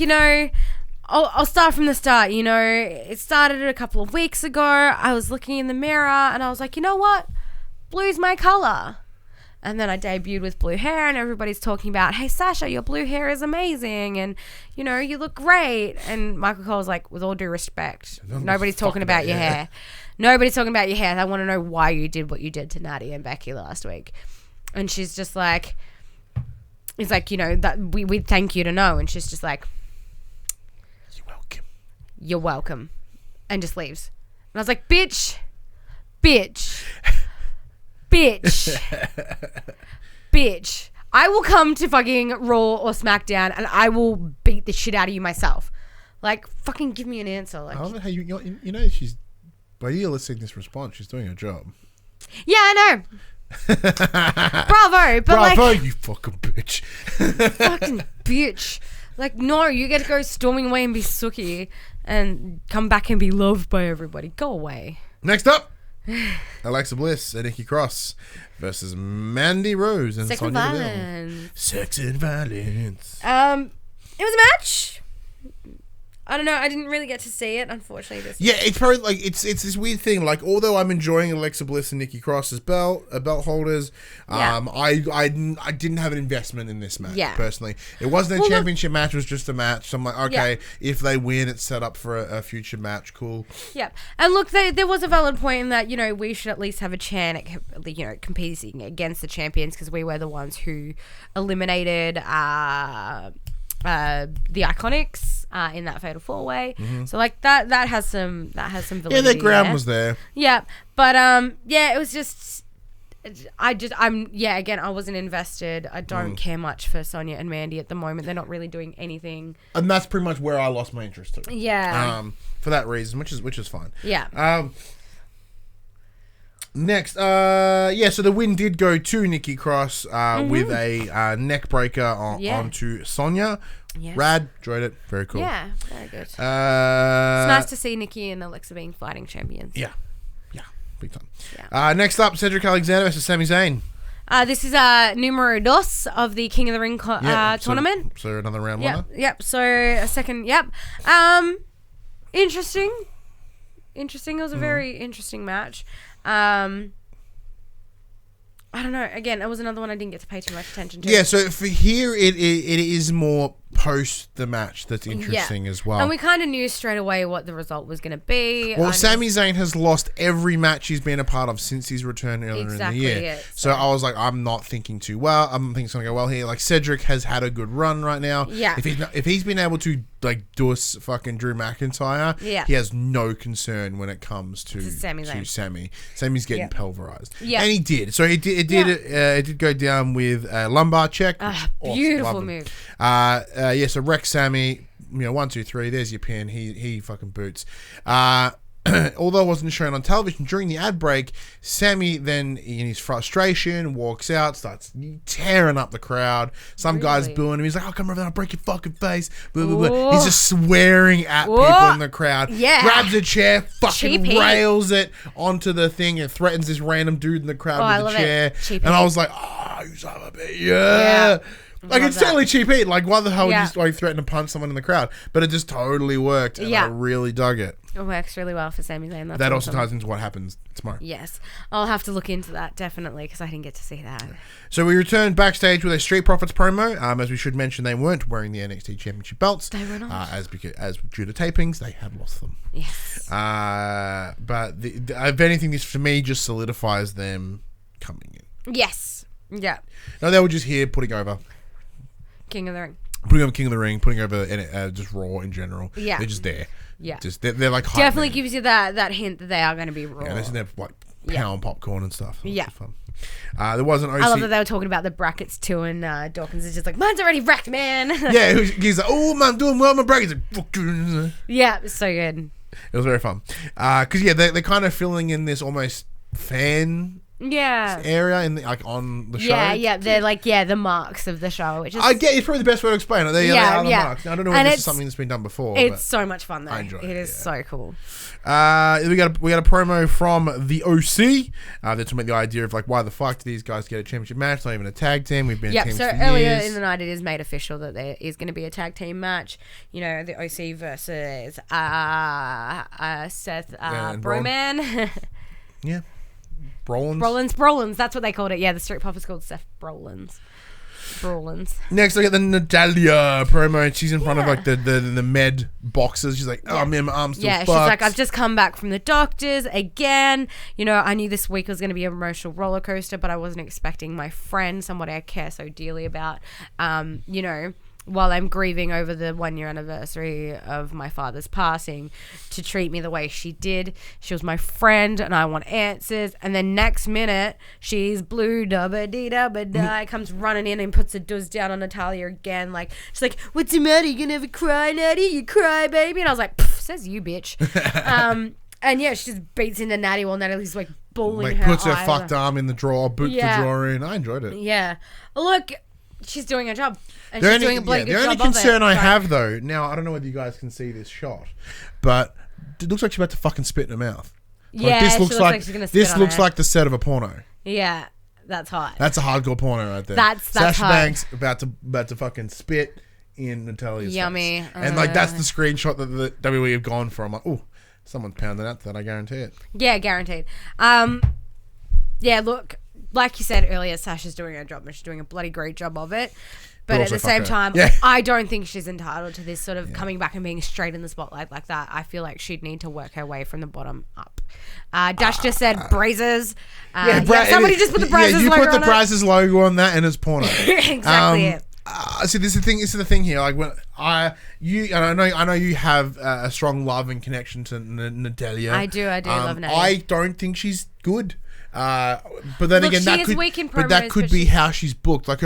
I'll start from the start. It started a couple of weeks ago. I was looking in the mirror and I was like, you know what? Blue's my color. And then I debuted with blue hair and everybody's talking about, hey, Sasha, your blue hair is amazing. And, you look great. And Michael Cole was like, with all due respect, nobody's talking about your hair. Nobody's talking about your hair. I want to know why you did what you did to Natty and Becky last week. And she's just like, he's like, that we'd thank you to know. And she's just like, you're welcome. And just leaves. And I was like, bitch. I will come to fucking Raw or SmackDown and I will beat the shit out of you myself. Like, fucking give me an answer. Like, I love how she's, by you listening to this response, she's doing her job. Yeah, I know. Bravo. But Bravo, you fucking bitch. Fucking bitch. Like, no, you get to go storming away and be Suki and come back and be loved by everybody. Go away. Next up, Alexa Bliss and Nikki Cross versus Mandy Rose and Sex and Sonya Deville. violence. Sex and violence. It was a match. I don't know. I didn't really get to see it, unfortunately. Yeah, it's probably like it's this weird thing. Like, although I'm enjoying Alexa Bliss and Nikki Cross as belt holders, I didn't have an investment in this match personally. It wasn't a championship match; it was just a match. So I'm like, okay, if they win, it's set up for a future match. Cool. Yeah, and look, there was a valid point in that we should at least have a chance at competing against the champions because we were the ones who eliminated the Iconics in that fatal 4-way. Mm-hmm. So like that has some validity. Yeah, their ground was there. Yeah, but it was just again, I wasn't invested. I don't care much for Sonya and Mandy at the moment. They're not really doing anything. And that's pretty much where I lost my interest to. Yeah. For that reason, which is fine. Yeah. Next, so the win did go to Nikki Cross with a neck breaker onto Sonya. Yes. Rad, enjoyed it. Very cool. Yeah, very good. It's nice to see Nikki and Alexa being fighting champions. Yeah, big time. Yeah. Next up, Cedric Alexander versus Sami Zayn. This is numero dos of the King of the Ring tournament. So another round winner. Yep. So a second. Yep. Interesting. It was a very interesting match. I don't know. Again, it was another one I didn't get to pay too much attention to. Yeah, so for here, it is more post the match that's interesting as well. And we kind of knew straight away what the result was going to be. Well, Sami Zayn has lost every match he's been a part of since his return earlier in the year. So I was like, I'm not thinking too well. I'm thinking it's going to go well here. Like, Cedric has had a good run right now. Yeah. If he's been able to like do a fucking Drew McIntyre, he has no concern when it comes to Sami. Sami's getting pulverized. Yeah. And he did. So it did go down with a lumbar check. Beautiful move. So Rex Sami, 1, 2, 3, there's your pin. He fucking boots. Although it wasn't shown on television during the ad break, Sami then, in his frustration, walks out, starts tearing up the crowd. Some guy's booing him. He's like, "I'll come over there, I'll break your fucking face." Blah, blah, blah. He's just swearing at people in the crowd. Yeah. Grabs a chair, fucking rails it onto the thing, and threatens this random dude in the crowd with the chair. And I was like, "Oh, you son of a bitch." Yeah. Like, it's totally cheap heat. Like, why the hell would you just threaten to punch someone in the crowd? But it just totally worked, and I really dug it. It works really well for Sami Zayn. That also ties into what happens tomorrow. Yes. I'll have to look into that, definitely, because I didn't get to see that. So we returned backstage with a Street Profits promo. As we should mention, they weren't wearing the NXT Championship belts. They were not. As due to tapings, they had lost them. Yes. But if anything, this, for me, just solidifies them coming in. Yes. Yeah. No, they were just here putting over King of the Ring. Putting over King of the Ring, putting over just Raw in general. Yeah. They're just there. Yeah. Just they're like definitely gives you that hint that they are going to be Raw. Yeah, they're like pound popcorn and stuff. Yeah. Fun. There was an OC. I love that they were talking about the brackets too, and Dawkins is just like, "Mine's already wrecked, man." Yeah, he's like, "Oh man, I'm doing well, my brackets." Yeah, it's so good. It was very fun. Because they're kind of filling in this almost fan area in the, like on the show. Yeah, they're like the marks of the show. Which is, I get it's probably the best way to explain it. They are the marks. Now, I don't know if this is something that's been done before. It's so much fun though. I enjoy it. It is so cool. We got a promo from the OC. They're talking about the idea of like why the fuck do these guys get a championship match? Not even a tag team. We've been a team for years. Earlier in the night, it is made official that there is going to be a tag team match. You know, the OC versus Seth Broman. Yeah. Brolins. Brolins. That's what they called it. Yeah, the Street Profits called Seth Brolins. Next, I get the Natalia promo, and she's in front of like the med boxes. She's like, "Oh man, my arm's still fucked." She's like, "I've just come back from the doctors again. You know, I knew this week was going to be an emotional roller coaster, but I wasn't expecting my friend, somebody I care so dearly about, you know, while I'm grieving over the 1 year anniversary of my father's passing, to treat me the way she did. She was my friend and I want answers." And then next minute, she's blue dubba-dee-dubba-die, comes running in and puts a duzz down on Natalia again. Like, she's like, "What's the matter? You gonna have a cry, Natty? You cry, baby?" And I was like, says you, bitch. And yeah, she just beats into Natty while Natalie's like bawling her puts her eyes fucked arm in the drawer, boots the drawer in. I enjoyed it. Yeah. Look, she's doing her job. And she's doing a bloody good job. The only concern I have, though, now, I don't know whether you guys can see this shot, but it looks like she's about to fucking spit in her mouth. Yeah, this looks like she's gonna spit this on looks her. like the set of a porno. Yeah, that's hot. That's a hardcore porno right there. That's Sasha hot. Banks about to fucking spit in Natalia's Yummy. face. And like that's the screenshot that the WWE have gone for. I'm like, oh, someone's pounding out that, I guarantee it. Yeah, guaranteed. Yeah, look, like you said earlier, Sasha's doing her job and she's doing a bloody great job of it. But at the same time, I don't think she's entitled to this sort of coming back and being straight in the spotlight like that. I feel like she'd need to work her way from the bottom up. Dash just said Brazers. Somebody just put the Brazers logo on it. You put the Brazers logo on that and it's porno. Exactly it. See, this is the thing here. Like when I know you have a strong love and connection to Natalia. I do love Natalia. I don't think she's good. But then again, that could be how she's booked. Like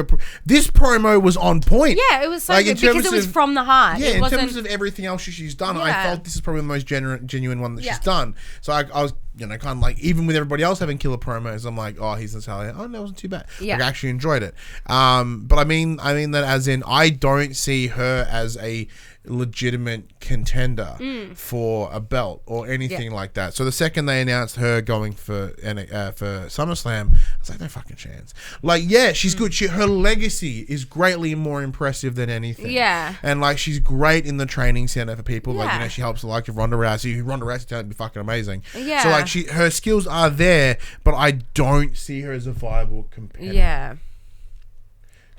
this promo was on point. Yeah, it was so good because it was from the heart. Yeah, in terms of everything else she's done, I felt this is probably the most genuine one that she's done. So I was, kind of like, even with everybody else having killer promos, I'm like, oh, he's Natalia. Oh, that wasn't too bad. Yeah, I actually enjoyed it. But I mean that as in, I don't see her as a legitimate contender for a belt or anything like that. So the second they announced her going for SummerSlam, I was like, no fucking chance. Like, yeah, she's good. Her legacy is greatly more impressive than anything. Yeah. And like, she's great in the training center for people. Like, she helps like Ronda Rousey. Ronda Rousey turned out to be fucking amazing. Yeah. So like, her skills are there, but I don't see her as a viable competitor. Yeah.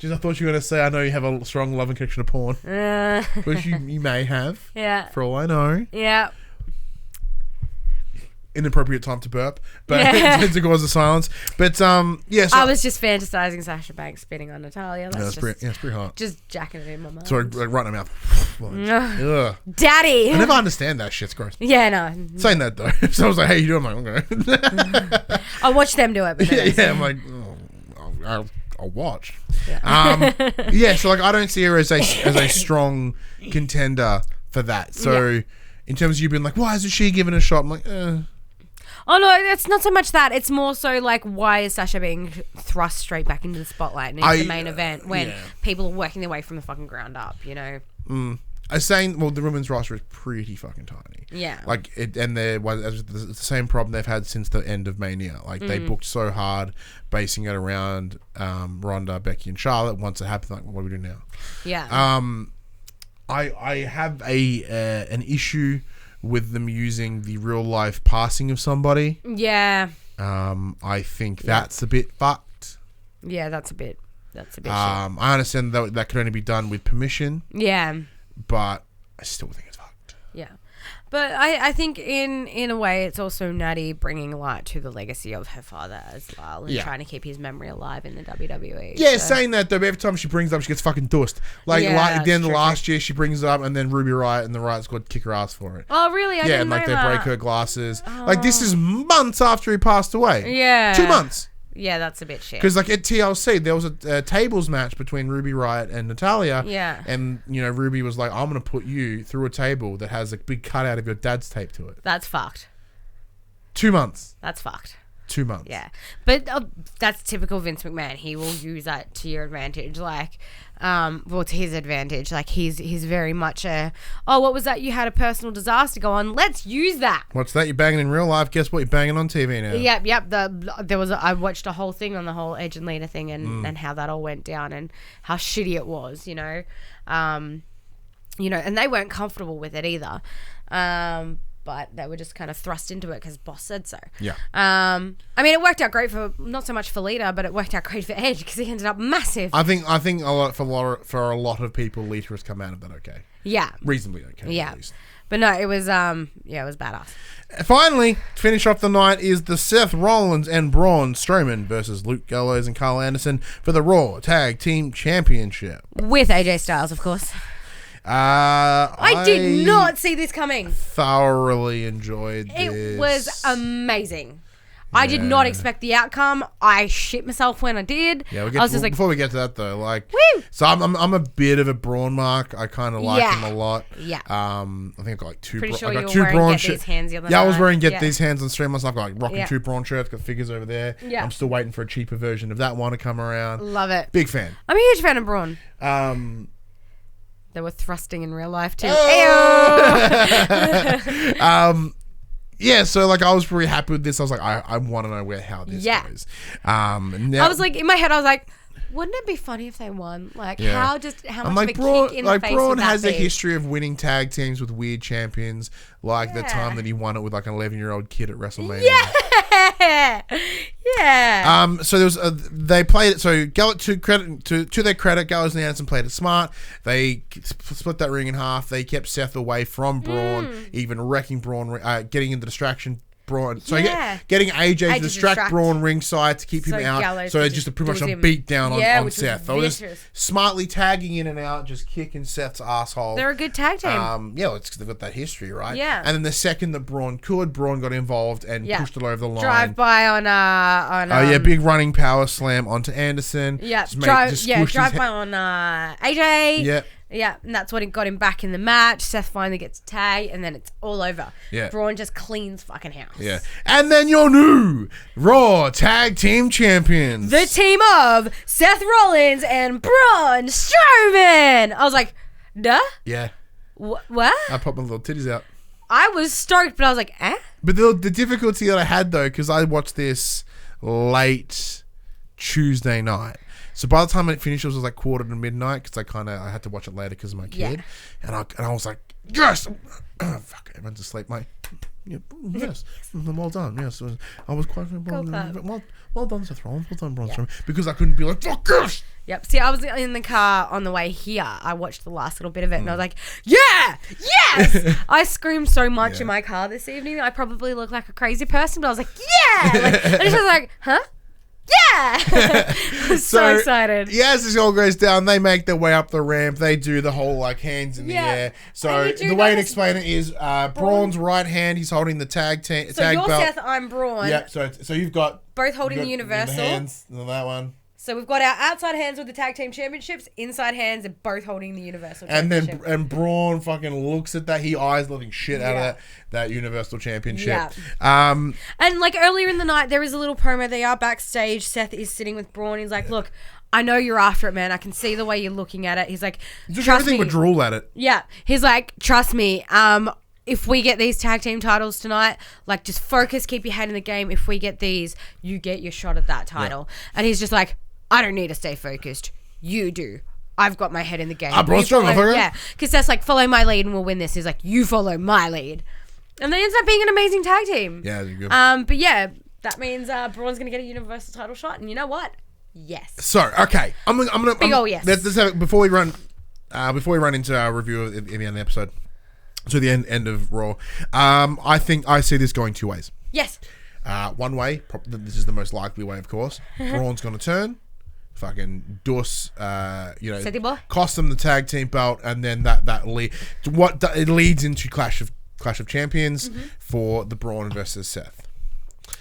I thought you were going to say, I know you have a strong love and connection to porn. Which you may have. Yeah. For all I know. Yeah. Inappropriate time to burp. But to cause a silence. But, yeah. So I was just fantasizing Sasha Banks spitting on Natalia. It's pretty hot. Just jacking it in my mouth. Sorry, like right in my mouth. Ugh. Daddy. I never understand that shit. It's gross. Yeah, no. Saying that, though. If someone's like, hey, you doing? I'm like, okay. I'll watch them do it. But I'm like, I'll watch. Yeah. So like, I don't see her as a strong contender for that. So in terms of you being like, why isn't she given a shot? I'm like, Oh no, it's not so much that. It's more so like, why is Sasha being thrust straight back into the spotlight and into the main event when people are working their way from the fucking ground up, you know? I was saying, well, the women's roster is pretty fucking tiny. Yeah. Like, it's the same problem they've had since the end of Mania. Like, they booked so hard, basing it around Ronda, Becky, and Charlotte. Once it happened, like, what do we do now? Yeah. I have an issue with them using the real life passing of somebody. Yeah. I think that's a bit fucked. Yeah, that's a bit shit. I understand that could only be done with permission. Yeah. But I still think it's fucked. Yeah. But I think in a way it's also Natty bringing light to the legacy of her father as well and trying to keep his memory alive in the WWE. Yeah, saying that though, every time she brings it up, she gets fucking dosed. Like at the end of last year, she brings it up and then Ruby Riott and the Riott Squad kick her ass for it. Oh, really? I didn't know they break her glasses. Oh. Like, this is months after he passed away. Yeah. 2 months. Yeah, that's a bit shit. Because, like, at TLC, there was a tables match between Ruby Riott and Natalia. Yeah. And, Ruby was like, I'm going to put you through a table that has a big cutout of your dad's tape to it. That's fucked. 2 months. That's fucked. 2 months. Yeah, but that's typical Vince McMahon. He will use that to your advantage, like, well, to his advantage. Like, he's very much what was that? You had a personal disaster go on. Let's use that. What's that? You're banging in real life. Guess what? You're banging on TV now. Yep. I watched a whole thing on the whole Edge and Lita thing and how that all went down and how shitty it was. And they weren't comfortable with it either. But they were just kind of thrust into it because boss said so. Yeah. It worked out great not so much for Lita, but it worked out great for Edge because he ended up massive. I think for a lot of people, Lita has come out of that okay. Yeah. Reasonably okay. Yeah. At least. But no, it was badass. Finally, to finish off the night is the Seth Rollins and Braun Strowman versus Luke Gallows and Carl Anderson for the Raw Tag Team Championship. With AJ Styles, of course. I did not see this coming. Thoroughly enjoyed this. It was amazing. Yeah. I did not expect the outcome. I shit myself when I did. Yeah, before we get to that though, like, woo! So I'm a bit of a Braun mark. I kind of like him a lot. Yeah. I think I've got like two. Pretty sure I got you two were wearing Braun Get shirts. These Hands the other Yeah, I was night. wearing Get These Hands on stream. I've got like rocking 2 Braun shirts. Got figures over there. Yeah. I'm still waiting for a cheaper version of that one to come around. Love it. Big fan. I'm a huge fan of Braun. They were thrusting in real life too. Yeah, so like I was pretty happy with this. I was like, I want to know how this goes. Now, I was like, in my head, I was like, wouldn't it be funny if they won? Like, how much of a kick in the face Braun would that has be? a history of winning tag teams with weird champions, like the time that he won it with like an 11-year-old kid at WrestleMania. Yeah. So there was they played it. So to their credit, Gallows and Anderson played it smart. They split that ring in half. They kept Seth away from Braun, even wrecking Braun, getting into distraction. Braun, so getting AJ to distract Braun ringside to keep him out. Gallows so it's just pretty much a beat down on Seth. They were just smartly tagging in and out, just kicking Seth's asshole. They're a good tag team. They've got that history, right? Yeah. And then the second that Braun got involved and pushed it over the line. Drive by on big running power slam onto Anderson. Yeah, drive by on AJ. Yeah. Yeah, and that's what got him back in the match. Seth finally gets tagged, and then it's all over. Yeah. Braun just cleans fucking house. Yeah. And then your new Raw Tag Team Champions. The team of Seth Rollins and Braun Strowman. I was like, duh? Yeah. What? I popped my little titties out. I was stoked, but I was like, eh? But the difficulty that I had, though, because I watched this late Tuesday night. So by the time it finished, it was like quarter to midnight because I had to watch it later because of my kid, and I was like, yes, fuck, everyone's asleep, mate. Yeah, yes, well done. Yes, I was quite well done, Seth Rollins. Well done, Braun Strowman, because I couldn't be like, fuck yes. Yep. See, I was in the car on the way here. I watched the last little bit of it, and I was like, yeah, yes. I screamed so much in my car this evening. I probably look like a crazy person, but I was like, yeah. I just was like, huh? Yeah! I was so excited. Yeah, as this all goes down, they make their way up the ramp. They do the whole like hands in the air. So the way to explain it is Braun's right hand, he's holding the tag belt. So you're Seth, I'm Braun. Yeah, so you've got both holding the universal. The hands, that one. So we've got our outside hands with the tag team championships, inside hands are both holding the universal championship. And Braun fucking looks at that, he eyes loving shit out of that universal championship. Yeah. And like earlier in the night, there is a little promo. They are backstage. Seth is sitting with Braun. He's like, look, I know you're after it, man. I can see the way you're looking at it. He's like, just everything but drool at it. Yeah. He's like, trust me. If we get these tag team titles tonight, like just focus, keep your head in the game. If we get these, you get your shot at that title. Yeah. And he's just like, I don't need to stay focused. You do. I've got my head in the game. Yeah. Because that's like, follow my lead and we'll win this. He's like, you follow my lead. And then it ends up being an amazing tag team. Yeah, you're good. But yeah, that means Braun's going to get a universal title shot. And you know what? Yes. So, okay. I'm gonna big ol' yes. Let's have, before we run into our review at the end of the episode, so the end of Raw, I think I see this going two ways. Yes. One way, this is the most likely way, of course. Braun's going to turn. Fucking Deuce, cost them the tag team belt, and then it leads into Clash of Champions for the Braun versus Seth.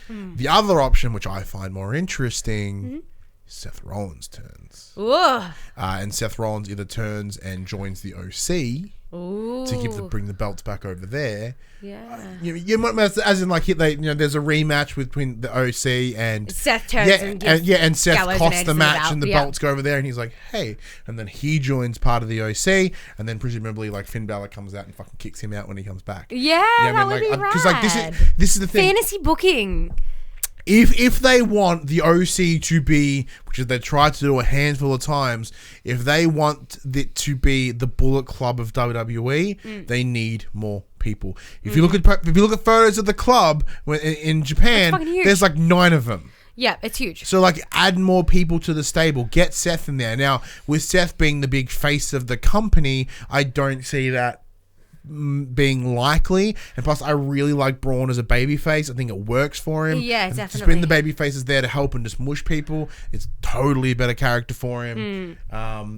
The other option, which I find more interesting, Seth Rollins turns. And Seth Rollins either turns and joins the OC, Ooh. to bring the belts back over there. Yeah. You might, as in like there's a rematch between the OC and Seth turns and Seth Gallows costs and the Edge match the and the belts go over there and he's like, hey, and then he joins part of the OC and then presumably like Finn Balor comes out and fucking kicks him out when he comes back. Yeah, that would be rad. Because like this is the thing. Fantasy booking. If they want the OC to be, which they tried to do a handful of times, if they want it to be the Bullet Club of WWE, they need more people. If you look at photos of the club in Japan, there's like 9 of them. Yeah, it's huge. So like add more people to the stable, get Seth in there. Now with Seth being the big face of the company, I don't see that being likely, and plus I really like Braun as a babyface. I think it works for him. Yeah, and definitely. Just being the babyface is there to help and just mush people. It's totally a better character for him.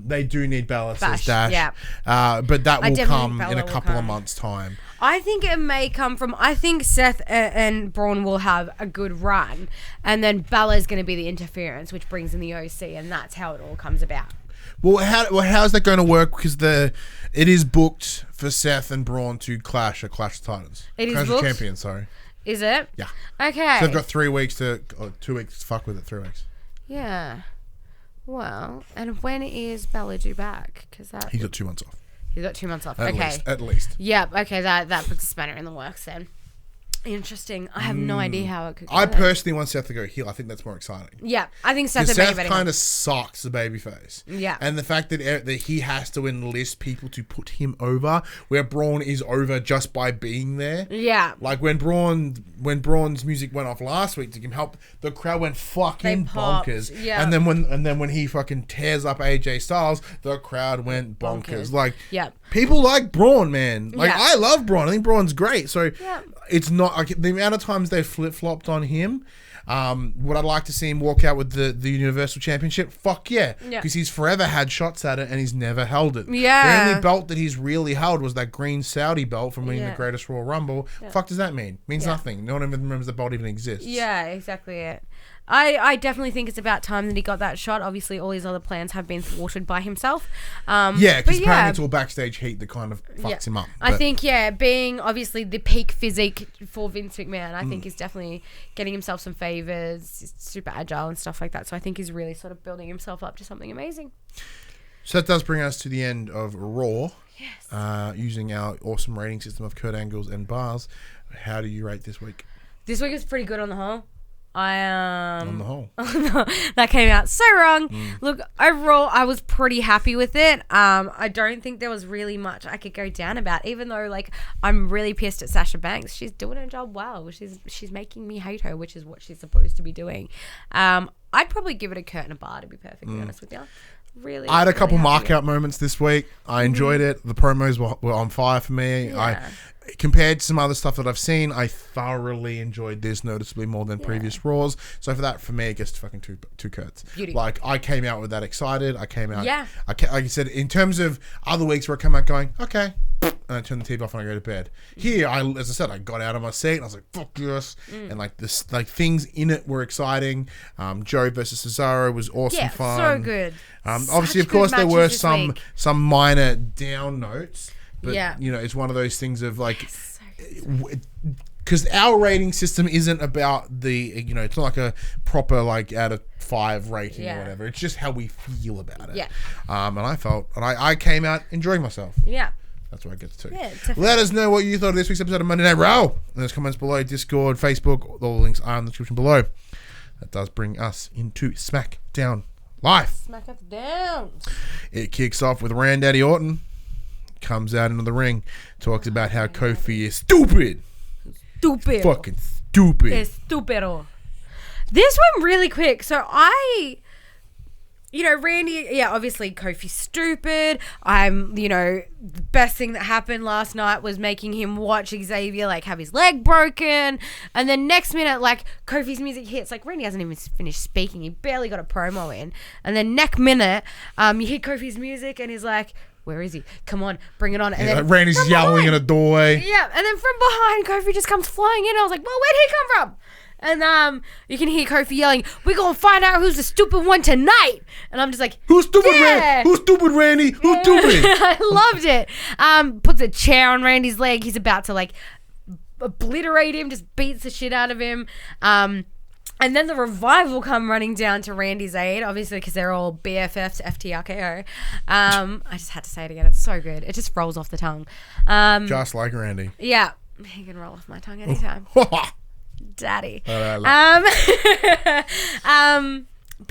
They do need Balor as Dash, but that will come in a couple of months' time. I think it may come from. I think Seth and Braun will have a good run, and then Balor's going to be the interference, which brings in the OC, and that's how it all comes about. Well, how's that going to work? Because it is booked for Seth and Braun to clash at Clash of Titans. It is Clash booked? of Champions, sorry. Is it? Yeah. Okay. So they've got 3 weeks 2 weeks to fuck with it, 3 weeks. Yeah. Well, and when is Balor due back? Because he's got 2 months off. He's got 2 months off. At least. Yeah. Okay. That puts a spanner in the works then. Interesting. I have no idea how it could go. I personally want Seth to go heel. I think that's more exciting. Yeah, I think Seth kind of sucks the babyface. Yeah. And the fact that he has to enlist people to put him over, where Braun is over just by being there. Yeah. Like when Braun's music went off last week to him help, the crowd went fucking bonkers. Yeah. And then when he fucking tears up AJ Styles, the crowd went bonkers. Like, yeah. People like Braun, man. Like, I love Braun. I think Braun's great. So it's not like the amount of times they flip-flopped on him. Would I like to see him walk out with the Universal Championship? Fuck yeah. Because he's forever had shots at it and he's never held it. Yeah. The only belt that he's really held was that green Saudi belt from winning the Greatest Royal Rumble. Fuck does that mean? Means nothing. No one even remembers the belt even exists. Yeah, exactly it. I definitely think it's about time that he got that shot. Obviously, all his other plans have been thwarted by himself. Because apparently it's all backstage heat that kind of fucks him up. I think, being obviously the peak physique for Vince McMahon, I think he's definitely getting himself some favors. He's super agile and stuff like that. So I think he's really sort of building himself up to something amazing. So that does bring us to the end of Raw. Yes. Using our awesome rating system of Kurt Angles and bars. How do you rate this week? This week is pretty good on the whole. On the whole. That came out so wrong. Look, overall, I was pretty happy with it. I don't think there was really much I could go down about, even though, like, I'm really pissed at Sasha Banks. She's doing her job well. She's making me hate her, which is what she's supposed to be doing. I'd probably give it a Kurt and a bar, to be perfectly honest with you. Really, I had a couple markout moments this week. I enjoyed it. The promos were on fire for me. Yeah. Compared to some other stuff that I've seen, I thoroughly enjoyed this noticeably more than previous Raws. So for me, it gets to fucking two Kurts. Beauty. Like, I came out with that excited. I came out. Yeah. Like I said, in terms of other weeks where I come out going, okay, and I turn the TV off and I go to bed. Here, as I said, I got out of my seat and I was like, fuck yes. And like this, like things in it were exciting. Joe versus Cesaro was awesome fun. So good. Obviously, of course, there were some minor down notes. But, you know, it's one of those things of like, because our rating system isn't about the, it's not like a proper like out of 5 rating or whatever. It's just how we feel about it. Yeah. And I came out enjoying myself. Yeah. That's where I get to. Yeah, definitely. Let us know what you thought of this week's episode of Monday Night RAW. In those comments below, Discord, Facebook, all the links are in the description below. That does bring us into SmackDown Live. Smack up down. It kicks off with Randy Orton. Comes out into the ring, talks about how Kofi is stupid. Fucking stupid. Estupido. This one really quick. So Randy, obviously Kofi's stupid. The best thing that happened last night was making him watch Xavier, like, have his leg broken. And then next minute, like, Kofi's music hits. Like, Randy hasn't even finished speaking. He barely got a promo in. And then next minute, you hear Kofi's music and he's like, where is he? Come on, bring it on. And then Randy's yelling in a doorway. Yeah, and then from behind, Kofi just comes flying in. I was like, well, where'd he come from? And you can hear Kofi yelling, "We're gonna find out who's the stupid one tonight." And I'm just like, Who's stupid, yeah. Who's stupid, Randy? Who's stupid? I loved it. Puts a chair on Randy's leg. He's about to like obliterate him, just beats the shit out of him. And then the Revival come running down to Randy's aid, obviously because they're all BFFs, FTRKO. I just had to say it again. It's so good. It just rolls off the tongue. Just like Randy. Yeah. He can roll off my tongue anytime. Daddy. But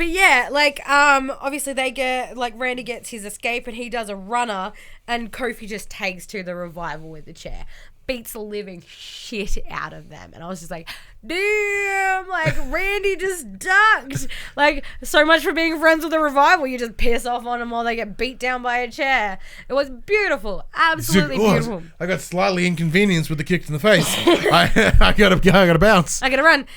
yeah, like, obviously they get, like, Randy gets his escape and he does a runner and Kofi just takes to the Revival with the chair. Beats the living shit out of them. And I was just like, damn, like, Randy just ducked. Like, so much for being friends with the Revival. You just piss off on them while they get beat down by a chair. It was beautiful. Absolutely beautiful. I got slightly inconvenienced with the kick in the face. I gotta bounce. I gotta run.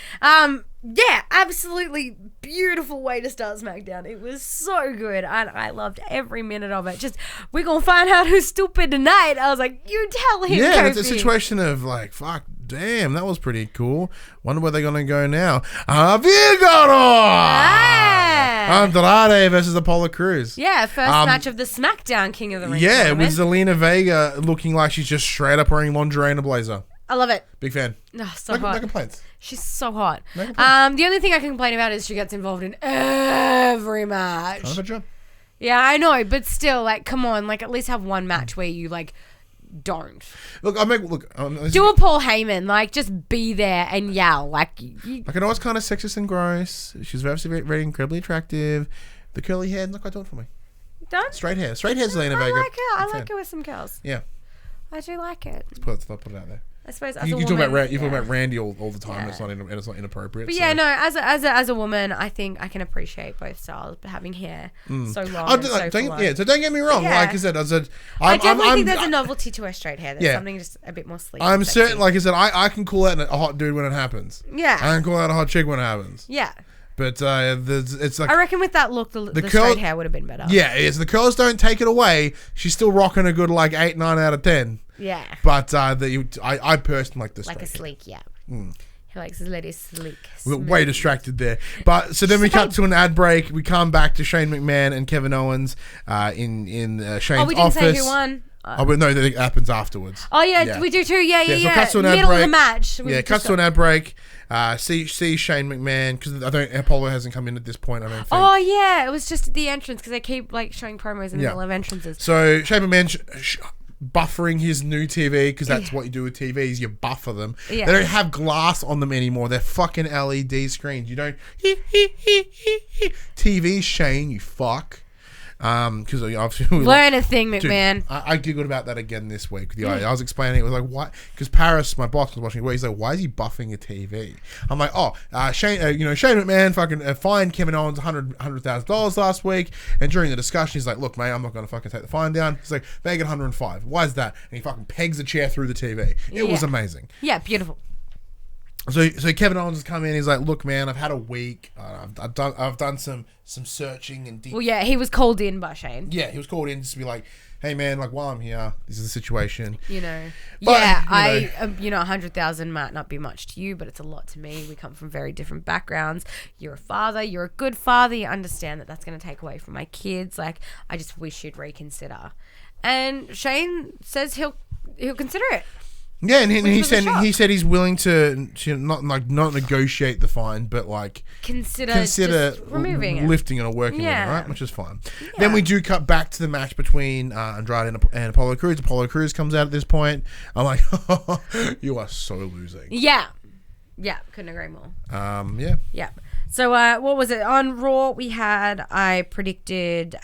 Yeah, absolutely beautiful way to start SmackDown. It was so good. I loved every minute of it. Just, we're going to find out who's stupid tonight. I was like, you tell him, yeah, Kofi. it's a situation of like, fuck, damn, that was pretty cool. Wonder where they're going to go now. Andrade versus Apollo Crews. Yeah, first match of the SmackDown King of the Ring Yeah, tournament. with Zelina Vega looking like she's just straight up wearing lingerie and a blazer. I love it. Big fan. Oh, so hot. No complaints. She's so hot. No complaints. The only thing I can complain about is she gets involved in every match. Kind of a job. Yeah, I know, but still, like, come on, like, at least have one match where you, like, don't. Look, Do a Paul Heyman, like, just be there and yell, like, I know it's kind of sexist and gross. She's very, very incredibly attractive. The curly hair, not quite doing it for me. Don't? Straight hair, Zelina Vega. I like her. I like her with some curls. Yeah. I do like it. Let's put it out there. I suppose as You a talk woman, about you talk about Randy all the time. Yeah. It's not inappropriate. But so. yeah, no. As a woman, I think I can appreciate both styles. But having hair so long, So don't get me wrong. Yeah. Like I said, I definitely think there's a novelty to her straight hair. There's something just a bit more sleek. I'm certain. Like I said, I can call out a hot dude when it happens. Yeah. I can call out a hot chick when it happens. Yeah. But it's like I reckon with that look, the straight hair would have been better. Yeah, it's the curls don't take it away. She's still rocking a good like 8, 9 out of 10. Yeah. But I personally like this. Like a sleek, yeah. Mm. He likes his lady sleek. We got way distracted there. But so then we cut to an ad break. We come back to Shane McMahon and Kevin Owens in Shane's office. Oh, we didn't say who won. But no, that happens afterwards. Oh yeah, we do too. Yeah. So cuts to an ad Middle break. of the match. Cuts to an ad break. See Shane McMahon because Apollo hasn't come in at this point. I don't think. Oh yeah, it was just at the entrance because they keep like showing promos in the middle of entrances. So Shane McMahon buffering his new TV because that's what you do with TVs. You buffer them. Yeah. They don't have glass on them anymore. They're fucking LED screens. You don't TV Shane. You fuck. Because obviously learn a thing, McMahon. I giggled about that again this week. I was explaining it was like why because Paris, my boss, was watching it. He's like, why is he buffing a TV? I'm like, Shane, Shane McMahon fucking fined Kevin Owens $100,000 last week, and during the discussion, he's like, look, mate, I'm not gonna fucking take the fine down. He's like, make it 105. Why is that? And he fucking pegs a chair through the TV. It was amazing. Yeah, beautiful. So Kevin Owens has come in. He's like, "Look, man, I've had a week. I've done some searching and deep." Well, yeah, he was called in by Shane. Yeah, he was called in just to be like, "Hey, man, like while I'm here, this is the situation." But, yeah, 100,000 might not be much to you, but it's a lot to me. We come from very different backgrounds. You're a father. You're a good father. You understand that that's going to take away from my kids. Like, I just wish you'd reconsider. And Shane says he'll consider it. Yeah, and he said he's willing to not negotiate the fine, but like consider just removing lifting it or working with it, right? Which is fine. Yeah. Then we do cut back to the match between Andrade and Apollo Crews. Apollo Crews comes out at this point. I'm like, you are so losing. Yeah, couldn't agree more. Yeah. So what was it on Raw? I predicted.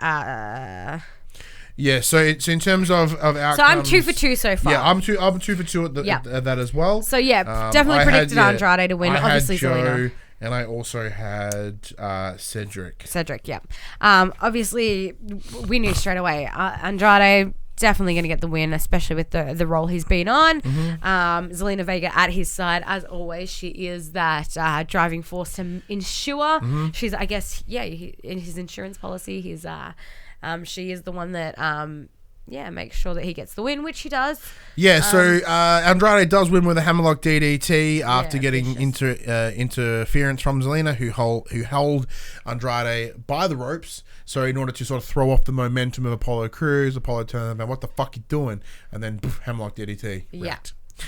Yeah, so in terms of outcomes... So I'm 2 for 2 so far. Yeah, I'm two for 2 at that as well. So yeah, definitely predicted Andrade to win. Obviously, Joe, Zelina. And I also had Cedric. Yeah. Obviously, we knew straight away. Andrade definitely going to get the win, especially with the role he's been on. Mm-hmm. Zelina Vega at his side, as always. She is that driving force to ensure. Mm-hmm. She's, I guess, in his insurance policy, he's... she is the one that make sure that he gets the win, which he does. Yeah, so Andrade does win with a hammerlock DDT after getting interference from Zelina, who held Andrade by the ropes. So in order to sort of throw off the momentum of Apollo Crews, Apollo turned around, what the fuck you doing? And then hammerlock DDT. Yeah.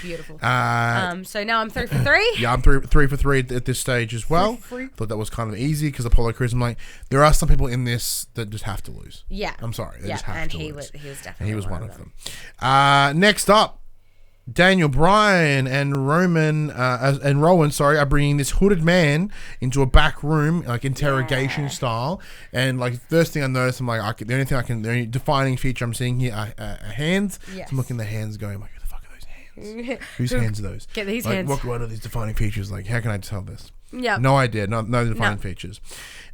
Beautiful. So now I'm 3 for 3. Yeah, I'm 3 for 3 at this stage as well. Thought that was kind of easy because Apollo Crews, I'm like, there are some people in this that just have to lose. Yeah. I'm sorry. They just have and to he lose. was definitely and he was one of them. Next up, Daniel Bryan and Rowan are bringing this hooded man into a back room, like interrogation style. And like first thing I noticed, I'm like, the only defining feature I'm seeing here are hands. Yes. So I'm looking at the hands, going like, whose hands are those? Get these like, hands. What are these defining features? Like, how can I tell this? Yeah. No idea. No defining features.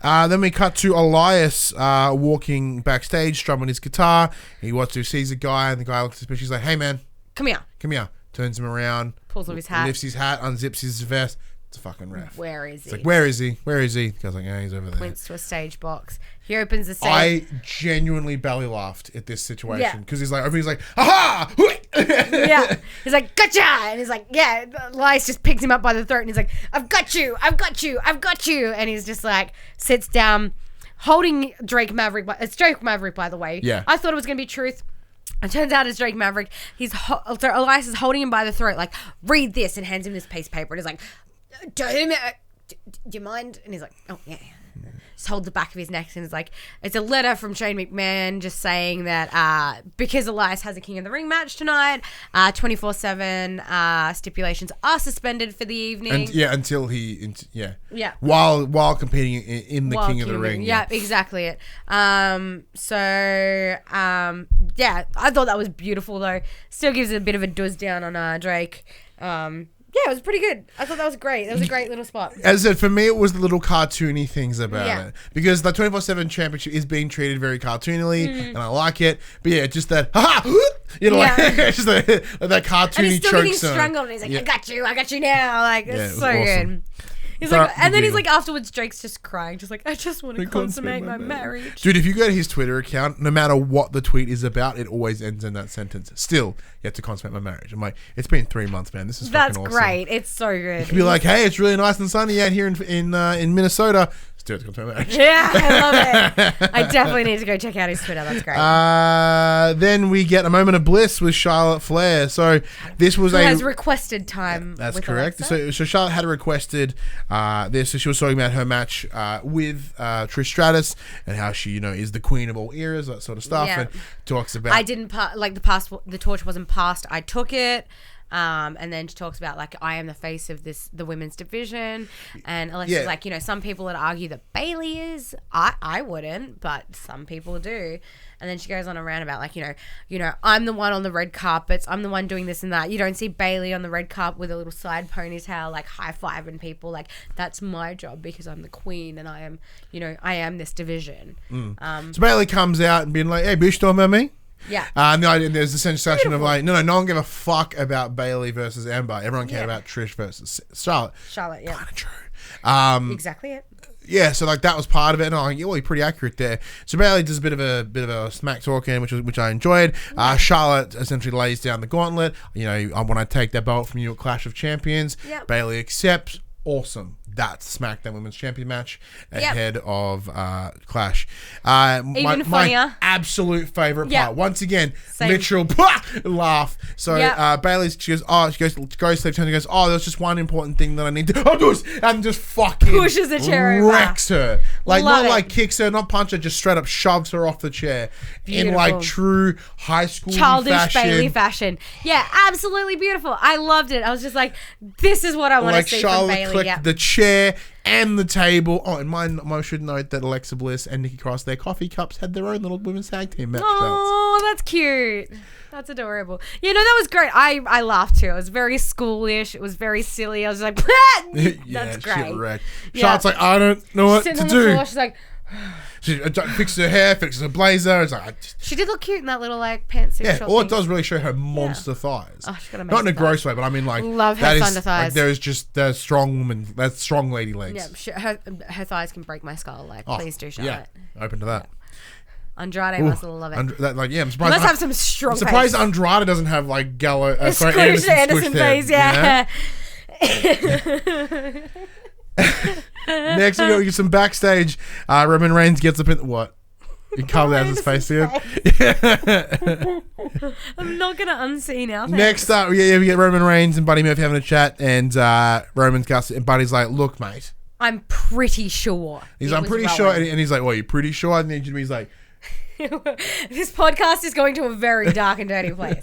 Then we cut to Elias walking backstage, strumming his guitar. He sees a guy, and the guy looks suspicious. He's like, "Hey, man, come here." Turns him around. Pulls off his hat. Lifts his hat. Unzips his vest. It's a fucking ref. Where is he? It's like, where is he? The guy's like, yeah, he's over there. Points to a stage box. He opens the stage. I genuinely belly laughed at this situation because he's like, aha! Yeah. He's like, gotcha! And he's like, yeah. Elias just picks him up by the throat and he's like, I've got you! And he's just like, sits down, holding Drake Maverick. It's Drake Maverick, by the way. Yeah. I thought it was going to be Truth. It turns out it's Drake Maverick. So Elias is holding him by the throat, like, read this, and hands him this piece of paper. And he's like, do you mind? And he's like, oh, yeah. Just holds the back of his neck and is like, it's a letter from Shane McMahon just saying that because Elias has a King of the Ring match tonight, 24/7 stipulations are suspended for the evening. Until while competing in the King of the Ring. Yeah, exactly it. I thought that was beautiful though. Still gives it a bit of a duzz down on Drake. Yeah, it was pretty good. I thought that was great. That was a great little spot. As I said, for me, it was the little cartoony things about it. Because the 24/7 championship is being treated very cartoonily, and I like it. But yeah, just that, like just that cartoony and he's still choke getting sound. strangled, and he's like, I got you now. Like, it's so awesome. good. He's like, and then he's like, afterwards, Drake's just crying, just like, I just want to consummate my marriage. Dude, if you go to his Twitter account, no matter what the tweet is about, it always ends in that sentence. Still, you have to consummate my marriage. I'm like, it's been 3 months, man. This is fucking awesome. That's great. It's so good. You could be like, hey, it's really nice and sunny out here in Minnesota. Still have to consummate my marriage. Yeah, I love it. I definitely need to go check out his Twitter. That's great. Then we get a moment of bliss with Charlotte Flair. So this was has requested time. That's with correct. Alexa. So Charlotte had requested this. So she was talking about her match with Trish Stratus and how she, is the queen of all eras, that sort of stuff, and talks about. I didn't the torch wasn't passed. I took it. And then she talks about like, I am the face of the women's division, and Alexa's like, some people would argue that Bayley is. I wouldn't, but some people do. And then she goes on a rant about like, I'm the one on the red carpets. I'm the one doing this and that. You don't see Bayley on the red carpet with a little side ponytail, like high-fiving people. Like, that's my job because I'm the queen and I am, I am this division. So Bayley comes out and being like, hey, bitch, talking about me? Yeah. There's a sensation of like, no one gave a fuck about Bayley versus Amber. Everyone cared about Trish versus Charlotte. Charlotte, yeah. Kind of true. Exactly it. Yeah, so like that was part of it, and I'm like, you're pretty accurate there. So Bayley does a bit of a smack talking, which I enjoyed. Charlotte essentially lays down the gauntlet. I want to take that belt from you at Clash of Champions. Yep. Bayley accepts. Awesome. That's SmackDown Women's Champion match ahead of Clash. Even funnier. My absolute favorite part. Once again, Same. literal laugh. So Bayley, she goes to sleep, and goes, there's just one important thing that I need to do, and just fucking pushes the chair wrecks her. Like, Love not it. like kicks her, not punch her, just straight up shoves her off the chair. Beautiful. In like true high school childish fashion. Bayley fashion. Yeah, absolutely beautiful. I loved it. I was just like, this is what I want to see Charlotte from Bayley. clicked the chair and the table. Oh, and mine should note that Alexa Bliss and Nikki Cross, their coffee cups, had their own little women's tag team match belts. Oh, that's cute. That's adorable. That was great. I laughed too. It was very schoolish. It was very silly. I was like, that's great. Shit wrecked. Charlotte's like, I don't know what to do. On the floor, she's like, she fixes her hair, fixes her blazer. It's like, she did look cute in that little like pantsuit. Yeah, all it does really show her monster thighs. Oh, she's got not in a gross way, but I mean like, love her thunder thighs. Like, there's just the strong woman, that's strong lady legs. Yeah, her thighs can break my skull. Like, please do, Charlotte. Yeah, open to that. Andrade must love it. I'm surprised. He must have some strong. I'm surprised face. Andrade doesn't have like Gallo. Anderson face, yeah. Next, we got some backstage. Roman Reigns gets up in what? You carved out his face again. I'm not gonna unsee now. Thanks. Next up, we get Roman Reigns and Buddy Murphy having a chat, and Roman's got and Buddy's like, "Look, mate, I'm pretty sure." I'm pretty sure, and he's like, "Well, you're pretty sure?" I need you to be like. This podcast is going to a very dark and dirty place.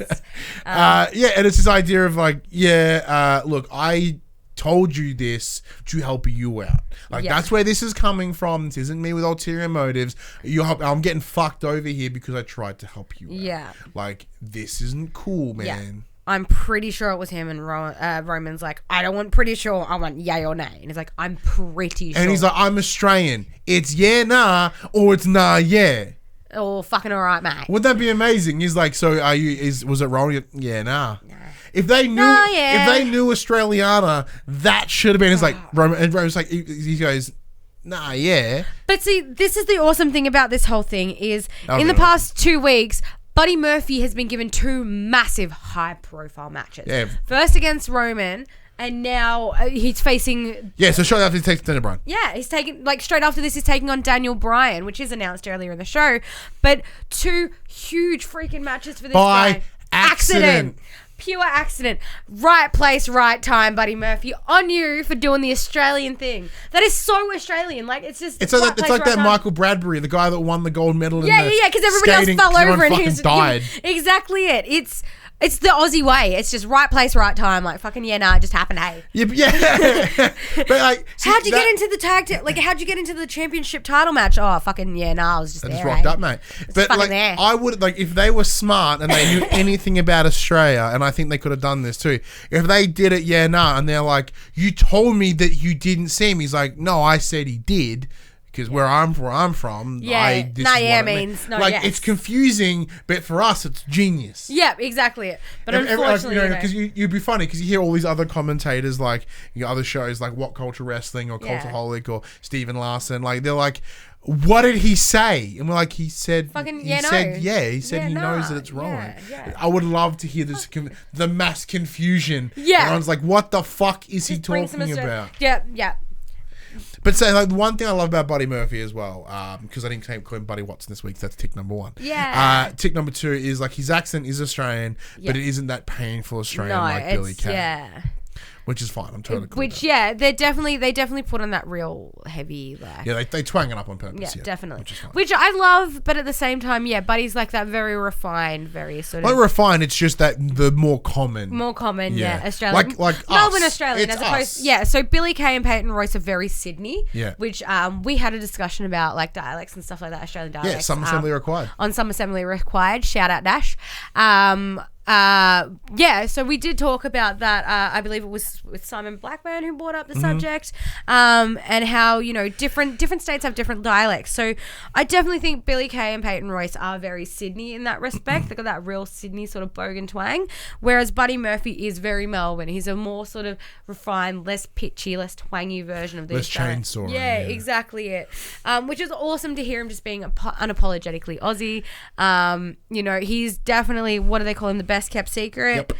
And it's this idea of like, look, I told you this to help you out. Like that's where this is coming from. This isn't me with ulterior motives. I'm getting fucked over here because I tried to help you out. Yeah. Like this isn't cool, man. Yeah. I'm pretty sure it was him, and Roman's like, I don't want pretty sure, I want yay or nay. And he's like, I'm pretty sure. And he's like, I'm Australian. It's yeah, nah, or it's nah, yeah. Oh, fucking all right, mate. Wouldn't that be amazing? He's like, so was it wrong? Yeah, nah. If they knew Australiana, that should have been. It's like Roman's like, he goes, nah, yeah. But see, this is the awesome thing about this whole thing is in the past 2 weeks, Buddy Murphy has been given 2 massive high-profile matches. Yeah. First against Roman. And now he's facing... Yeah, so shortly after he takes Daniel Bryan. Yeah, he's taking... Like, straight after this, he's taking on Daniel Bryan, which is announced earlier in the show. But 2 huge freaking matches for this guy. By accident. Pure accident. Right place, right time, Buddy Murphy. On you for doing the Australian thing. That is so Australian. Like, it's just... It's like that time. Michael Bradbury, the guy that won the gold medal in the because everybody else fell over and he died. Exactly it. It's the Aussie way. It's just right place, right time. Like, fucking, it just happened, hey. Yeah. But, like... See, how'd you get into the how'd you get into the championship title match? Oh, fucking, I was just there, rocked up, mate. But, like, there. I would, like, if they were smart and they knew anything about Australia, and I think they could have done this too, if they did it, and they're like, you told me that you didn't see him. He's like, no, I said he did. Because where I'm from, it's confusing, but for us, it's genius. Yeah, exactly. But unfortunately, because you'd be funny because you hear all these other commentators, like other shows like What Culture Wrestling or Cultaholic or Steven Larson, like they're like, what did he say? And we're like, he said, he said he knows that it's wrong. Yeah. I would love to hear this, the mass confusion. Yeah, everyone's like, what the fuck is he talking about? Yeah. But say like the one thing I love about Buddy Murphy as well, because I didn't call him Buddy Watson this week. So that's tick number 1. Yeah. Tick number 2 is like his accent is Australian, but it isn't that painful Australian like Billy Kay. Yeah. Which is fine. I'm totally cool. Which, they definitely put on that real heavy, like... Yeah, they twang it up on purpose. Yeah, definitely. Which I love, but at the same time, Buddy's like that very refined, very sort of... Not refined, it's just that the more common. Australian. Like Melbourne us. Australian, it's as opposed... Us. Yeah, so Billy Kay and Peyton Royce are very Sydney. Yeah. Which we had a discussion about, like, dialects and stuff like that, Australian dialects. Yeah, Some Assembly Required. On Some Assembly Required. Shout out, Dash. So we did talk about that. I believe it was with Simon Blackburn who brought up the subject, and how different states have different dialects. So I definitely think Billy Kay and Peyton Royce are very Sydney in that respect. They've got that real Sydney sort of bogan twang, whereas Buddy Murphy is very Melbourne. He's a more sort of refined, less pitchy, less twangy version of this. Less chainsaw. Yeah, exactly it. Which is awesome to hear him just being unapologetically Aussie. He's definitely, what do they call him, the best kept secret,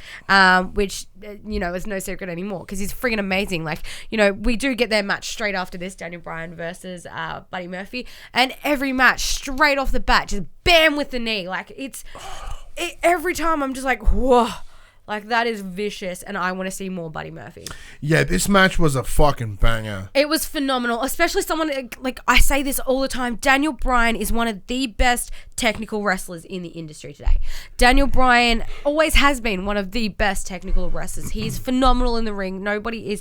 which is no secret anymore because he's friggin' amazing. Like, we do get their match straight after this, Daniel Bryan versus Buddy Murphy, and every match straight off the bat, just bam with the knee. Like, every time I'm just like, whoa. Like, that is vicious, and I want to see more Buddy Murphy. Yeah, this match was a fucking banger. It was phenomenal, especially someone, like, I say this all the time, Daniel Bryan is one of the best technical wrestlers in the industry today. Daniel Bryan always has been one of the best technical wrestlers. He's phenomenal in the ring. Nobody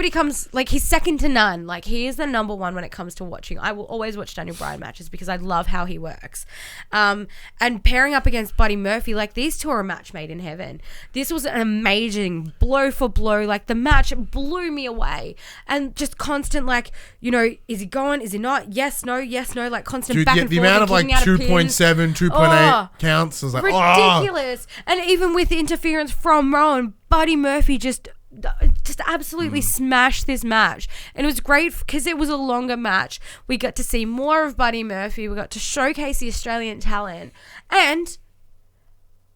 comes, like, he's second to none. Like, he is the number one when it comes to watching. I will always watch Daniel Bryan matches because I love how he works. And pairing up against Buddy Murphy, like, these two are a match made in heaven. This was an amazing blow for blow. Like, the match blew me away, and just constant, like, is he going? Is he not? Yes, no, like constant back and forth. The amount of like 2.7, 2.8 counts was like ridiculous. And even with the interference from Rowan, Buddy Murphy just just absolutely smashed this match. And it was great because it was a longer match. We got to see more of Buddy Murphy. We got to showcase the Australian talent. And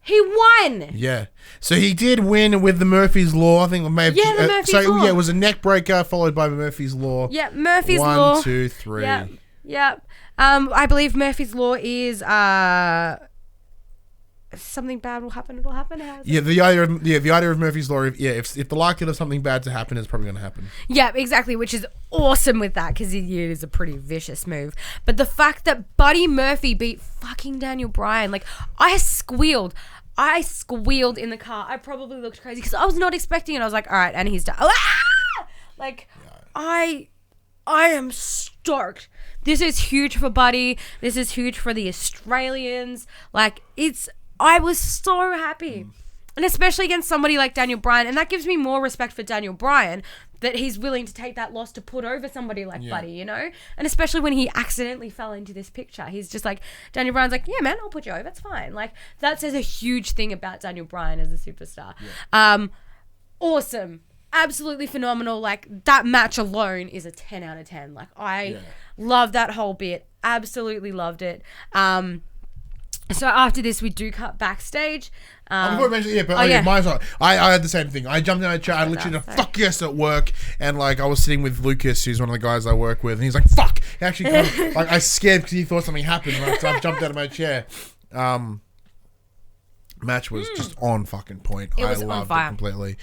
he won. Yeah. So he did win with the Murphy's Law. I think maybe. Yeah, the Murphy's Law. Yeah, it was a neck breaker followed by the Murphy's Law. Yeah, Murphy's Law. 1, 2, 3. Yeah. I believe Murphy's Law is if something bad will happen, it'll happen. The idea of Murphy's Law. If the likelihood of something bad to happen is probably going to happen. Yeah, exactly, which is awesome with that because it is a pretty vicious move. But the fact that Buddy Murphy beat fucking Daniel Bryan, like I squealed in the car. I probably looked crazy because I was not expecting it. I was like, all right, and he's done. Ah! Like, I am stoked. This is huge for Buddy. This is huge for the Australians. Like, I was so happy. And especially against somebody like Daniel Bryan. And that gives me more respect for Daniel Bryan that he's willing to take that loss to put over somebody like Buddy, you know? And especially when he accidentally fell into this picture. He's just like, Daniel Bryan's like, yeah, man, I'll put you over. It's fine. Like, that says a huge thing about Daniel Bryan as a superstar. Yeah. Awesome. Absolutely phenomenal. Like, that match alone is a 10 out of 10. Like, I love that whole bit. Absolutely loved it. So after this, we do cut backstage. Before I mention, my side. I had the same thing. I jumped in a chair. I literally did a fuck yes at work, and like I was sitting with Lucas, who's one of the guys I work with, and he's like, "Fuck!" He actually, like, I scared because he thought something happened. Right? So I jumped out of my chair. Match was just on fucking point. I loved it completely.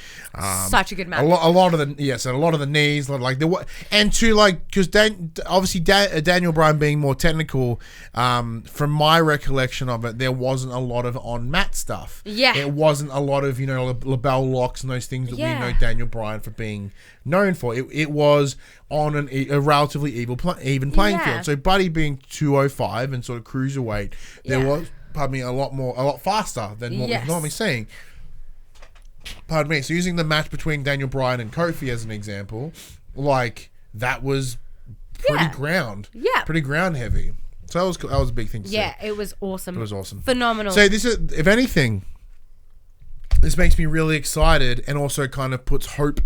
Such a good match. A lot of the knees, like there were, and to like because Daniel Bryan being more technical. From my recollection of it, there wasn't a lot of on mat stuff. Yeah, it wasn't a lot of label locks and those things that we know Daniel Bryan for being known for. It was on a relatively even playing field. So Buddy being 205 and sort of cruiserweight, there was. Pardon me, a lot faster than what we're normally seeing. Pardon me. So using the match between Daniel Bryan and Kofi as an example, like that was pretty pretty ground heavy. So that was a big thing to see. Yeah, it was awesome. It was awesome. Phenomenal. So this is, if anything, this makes me really excited and also kind of puts hope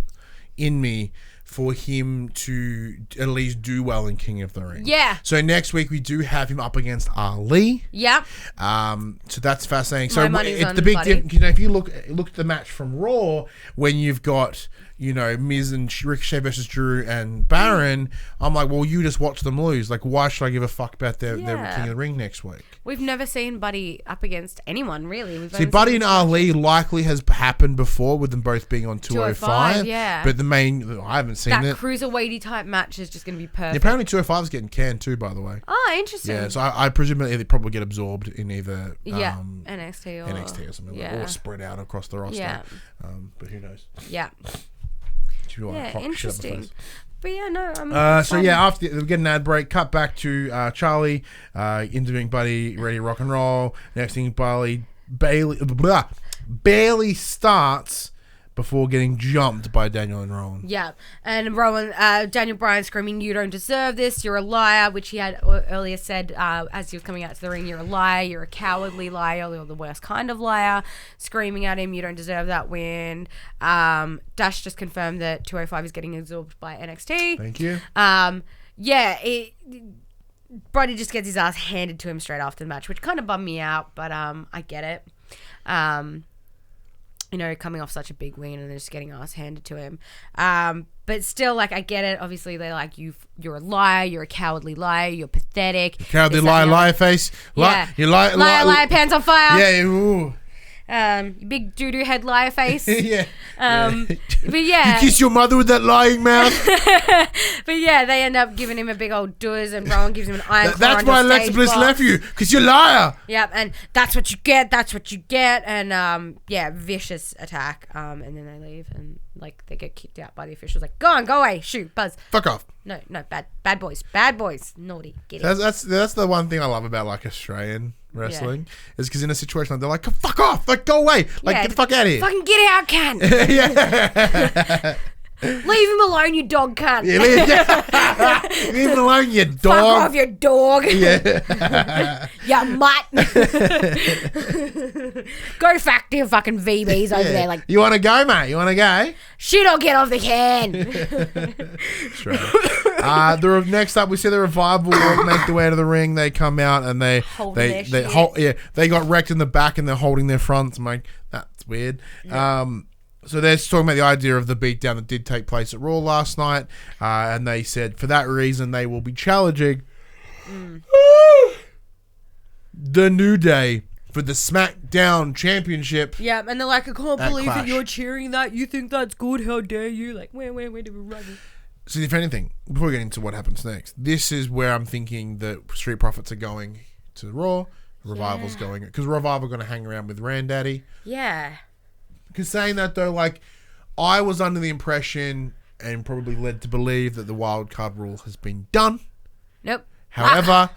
in me for him to at least do well in King of the Ring. Yeah. So next week we do have him up against Ali. Yep. So that's fascinating. So it's the big difference. If you look at the match from Raw when you've got Miz and Ricochet versus Drew and Baron, I'm like, well, you just watch them lose. Like, why should I give a fuck about their King of the Ring next week? We've never seen Buddy up against anyone, really. See, Buddy and Ali likely has happened before with them both being on 205. Yeah. But I haven't seen that cruiserweighty type match is just going to be perfect. Yeah, apparently 205 is getting canned too, by the way. Oh, interesting. Yeah, so I presume they probably get absorbed in either NXT or something, or spread out across the roster. Yeah. But who knows? Yeah. Interesting. But yeah, no, I'm after we get an ad break, cut back to Charlie interviewing Buddy, ready to rock and roll. Next thing, Bailey starts before getting jumped by Daniel and Rowan. Yeah, and Daniel Bryan screaming, "You don't deserve this, you're a liar," which he had earlier said as he was coming out to the ring, "You're a liar, you're a cowardly liar, you're the worst kind of liar," screaming at him, "You don't deserve that win." Dash just confirmed that 205 is getting absorbed by NXT. Thank you. Brody just gets his ass handed to him straight after the match, which kind of bummed me out, but I get it. Coming off such a big win and just getting ass handed to him. But still, like, I get it. Obviously, they're like, you're a liar, you're a cowardly liar, you're pathetic. Cowardly liar face. You liar, pants on fire. Yeah, ooh. Big doo-doo head liar face. Yeah. But yeah. You kiss your mother with that lying mouth. But yeah, they end up giving him a big old doos and Rowan gives him an iron claw. That's why Alexa Bliss left you, because you're a liar. Yep, and that's what you get, and vicious attack, and then they leave and like they get kicked out by the officials, like, go away, shoot, Buzz. Fuck off. No, bad boys, naughty, get it. That's the one thing I love about like Australian wrestling is because in a situation like they're like, fuck off, like go away, like get the fuck out of here, fucking get out, can. Leave him alone, you dog cunt. Yeah, leave him alone, you dog. Fuck off, you dog. Yeah. You mutt. Go back to your fucking VBs over there. Like, you want to go, mate? You want to go? shit, I'll get off the can. That's right. Next up, we see the Revival make their way to the ring. They come out and they got wrecked in the back and they're holding their fronts. I'm like, that's weird. Yeah. So they're talking about the idea of the beatdown that did take place at Raw last night, and they said for that reason they will be challenging the New Day for the SmackDown Championship. Yeah, and they're like, I can't believe Clash. that you're cheering that. You think that's good? How dare you? Like, where did we run? So if anything, before we get into what happens next, this is where I'm thinking that Street Profits are going to Raw, Revival's going, because Revival are going to hang around with Randaddy. Yeah. Because saying that though, like, I was under the impression and probably led to believe that the wild card rule has been done. Nope. However,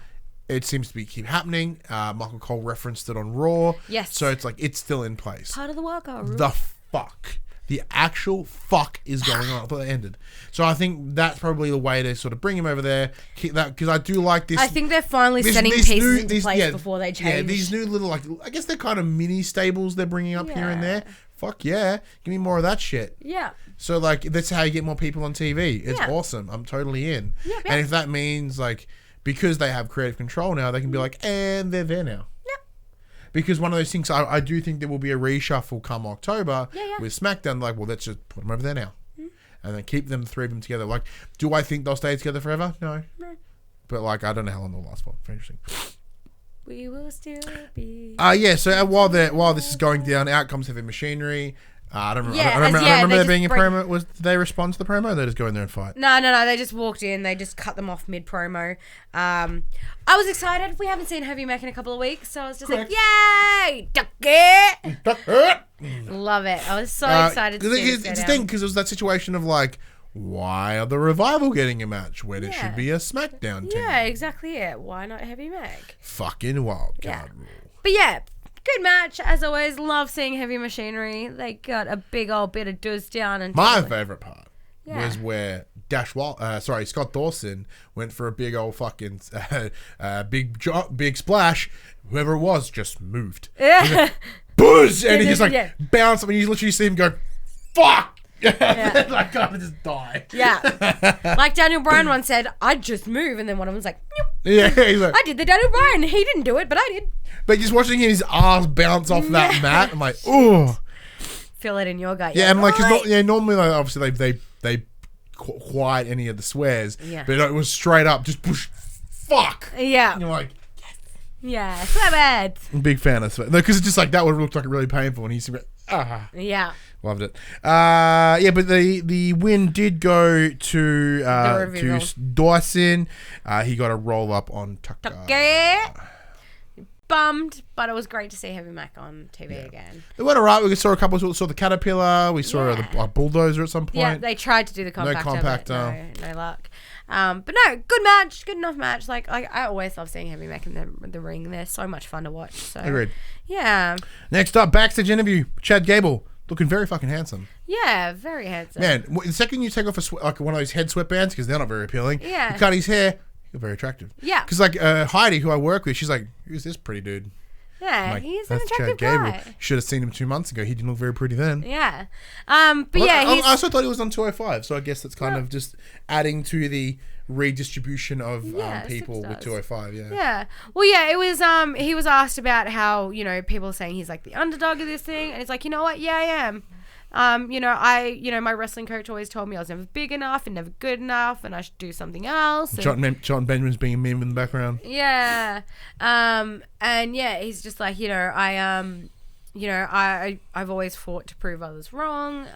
it seems to keep happening. Michael Cole referenced it on Raw. Yes. So it's like, it's still in place. Part of the wild card rule. The fuck. The actual fuck is going on. I thought it ended. So I think that's probably the way to sort of bring him over there. Keep that, because I do like this. I think they're finally setting pieces into place before they change. Yeah, these new little, like, I guess they're kind of mini stables they're bringing up here and there. Fuck yeah. Give me more of that shit. Yeah. So, like, that's how you get more people on TV. It's awesome. I'm totally in. Yep. And if that means, like, because they have creative control now, they can be like, and they're there now. Yep. Because one of those things, I do think there will be a reshuffle come October with SmackDown. Like, well, let's just put them over there now. And then keep them, three of them together. Like, do I think they'll stay together forever? No. But, like, I don't know how long they'll last for. Very interesting. We will still be. So while this is going down, out comes Heavy Machinery. I don't remember. I don't remember there being a promo. Did they respond to the promo? Or they just go in there and fight? No. They just walked in. They just cut them off mid promo. I was excited. We haven't seen Heavy Mac in a couple of weeks, so I was just like, "Yay, duck it!" Love it. I was so excited to see It's the thing, because it was that situation of like, why are the Revival getting a match when it should be a SmackDown team? Yeah, exactly it. Why not Heavy Mac? Fucking wild card rule. But yeah, good match as always. Love seeing Heavy Machinery. They got a big old bit of doos down. And my favourite part was where Scott Dawson went for a big old fucking big splash. Whoever it was just moved. Yeah. Buzz! And he just like bounced up, and you literally see him go, fuck! Yeah. Like, I would just die. Yeah. Like Daniel Bryan once said, I'd just move, and then one of them was like, nope. Yeah, he's like, I did the Daniel Bryan. He didn't do it, but I did. But just watching his ass bounce off that mat, I'm like, ooh. Feel it in your gut. Yeah, and like, normally, like, obviously, they quiet any of the swears, but it was straight up, just push, fuck. Yeah. And you're like, yeah, so bad. I'm a big fan of swear. Because it's just like, that would look like really painful, and he's yeah. Loved it. But the win did go to Dyson. He got a roll up on Tucker. Bummed, but it was great to see Heavy Mac on TV again. It went alright. We saw a couple. We saw the Caterpillar. We saw the bulldozer at some point. Yeah, they tried to do the compactor. No compactor. But no luck. But no, good match, good enough match. Like I always love seeing Heavy Mac in the ring. They're so much fun to watch. So agreed. Yeah. Next up, backstage interview. Chad Gable looking very fucking handsome. Yeah, very handsome. Man, the second you take off like one of those head sweatbands, because they're not very appealing. Yeah. You cut his hair. You're very attractive. Yeah. Because like Heidi, who I work with, she's like, who's this pretty dude? Yeah, like, he's an that's attractive Chad guy. Gable. You should have seen him 2 months ago. He didn't look very pretty then. Yeah. I also thought he was on 205, so I guess that's kind of just adding to the redistribution of people with 205. Yeah. Well, yeah, it was he was asked about how, people are saying he's like the underdog of this thing, and he's like, you know what? Yeah, I am. My wrestling coach always told me I was never big enough and never good enough, and I should do something else. John Benjamin's being a meme in the background. Yeah. And yeah, he's just like, I've always fought to prove others wrong,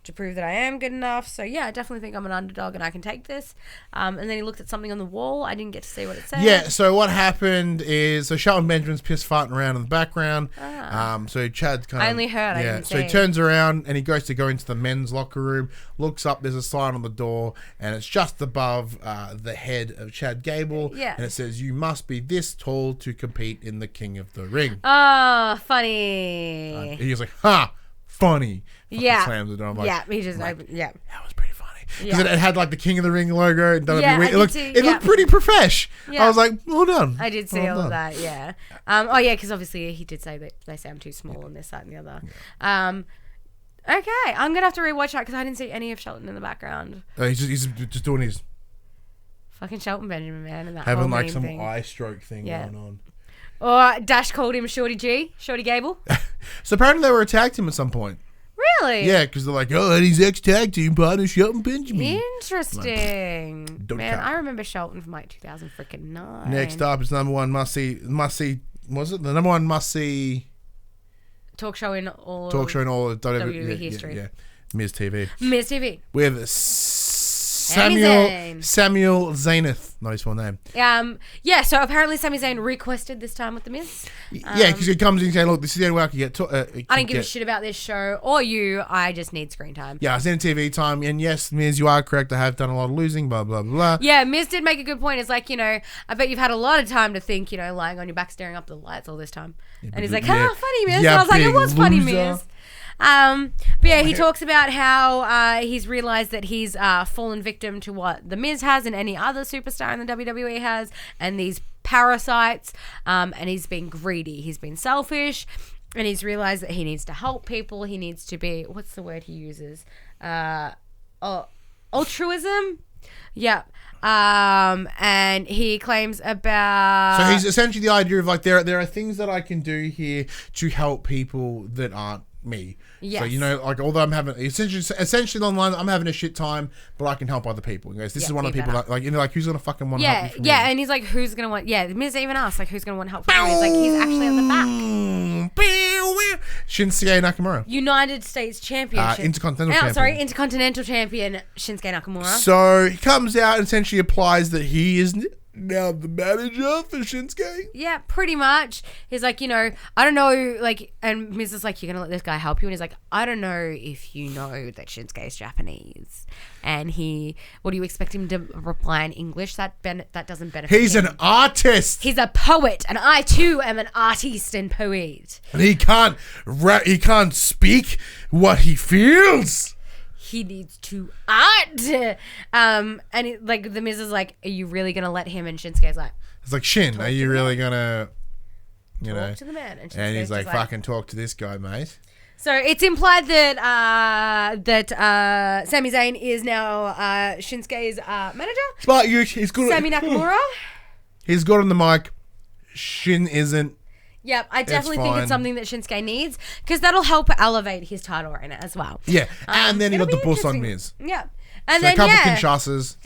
to prove that I am good enough. So yeah, I definitely think I'm an underdog and I can take this. And then he looked at something on the wall. I didn't get to see what it said. Yeah, so what happened is, Shelton Benjamin's piss farting around in the background. So Chad kind of... I only heard, I didn't see. So he turns around and he goes to go into the men's locker room, looks up, there's a sign on the door, and it's just above the head of Chad Gable. Yeah. And it says, you must be this tall to compete in the King of the Ring. Oh, funny. He was like, funny. Yeah. Slams the door. I'm like, Yeah, he just opened. Yeah. that was pretty funny. Because Yeah. it had like the King of the Ring logo. And WWE. Yeah, I it looked, did see- it looked pretty profesh. Yeah. I was like, well done. I did see Well all of done. that, yeah. Oh, yeah, because obviously he did say that they say I'm too small and this, that, and the other. Okay, I'm going to have to rewatch that because I didn't see any of Shelton in the background. He's just doing his Fucking Shelton Benjamin, man. And that having whole like meme some thing. eye stroke thing Yeah. going on. Or Dash called him Shorty Gable. So apparently they were a tag team at some point. Really? Yeah, because they're like, oh, and he's ex-tag team partner Shelton Benjamin. Interesting. Don't Man, count. I remember Shelton from like 2009. Next up is number one must-see, was it? The number one must-see Talk show in all talk show in all of WWE history. Yeah. Miz TV. Miz TV. With Sami Samuel Zayneth. Not his full name. Yeah, so apparently Sami Zayn requested this time with The Miz. Yeah, because he comes in saying, look, this is the only way I can get... I don't give a shit about this show or you. I just need screen time. Yeah, it's in TV time. And yes, Miz, you are correct. I have done a lot of losing, blah, blah, blah. Yeah, Miz did make a good point. It's like, you know, I bet you've had a lot of time to think, you know, lying on your back staring up the lights all this time. And he's like, funny, Miz. And I was like, it was funny, Miz. But yeah, he talks about how he's realized that he's fallen victim to what The Miz has and any other superstar in the WWE has, and these parasites, and he's been greedy, he's been selfish, and he's realized that he needs to help people. He needs to be, what's the word he uses? Altruism? Yeah. And he claims about... So he's essentially the idea of like, there are things that I can do here to help people that aren't me. Yes. So, you know, like, although I'm having essentially online, I'm having a shit time, but I can help other people. He goes, this is one of the people that, like, you know, like, who's gonna fucking want to help me from yeah, here? and he's like, who's gonna want? Yeah, Miz even asked, like, who's gonna want help from him? He's like, he's actually at the back. Shinsuke Nakamura. United States Champion. Intercontinental champion. Sorry, Intercontinental Champion Shinsuke Nakamura. So he comes out and essentially applies that he is now the manager for Shinsuke. Yeah, pretty much. He's like, you know, I don't know, like, and Miz is like, you're gonna let this guy help you? And he's like, I don't know if you know that Shinsuke is Japanese. And what do you expect him to reply in English? That doesn't benefit He's him. an artist. He's a poet, and I too am an artiste and poet. And he can't speak what he feels. He needs to art. And like the Miz is like, are you really gonna let him? And Shinsuke's like, It's like, Shin, are you really gonna, talk to the man? And he's like, fucking talk to this guy, mate. So it's implied that Sami Zayn is now Shinsuke's manager. But he's good. Sami Nakamura. He's good on the mic. Shin isn't. Yep, I definitely think fine. it's something that Shinsuke needs because that'll help elevate his title reign as well. Yeah, and then he got it'll the be bus on interesting. Miz. Yeah, and So then a couple Kinshasas.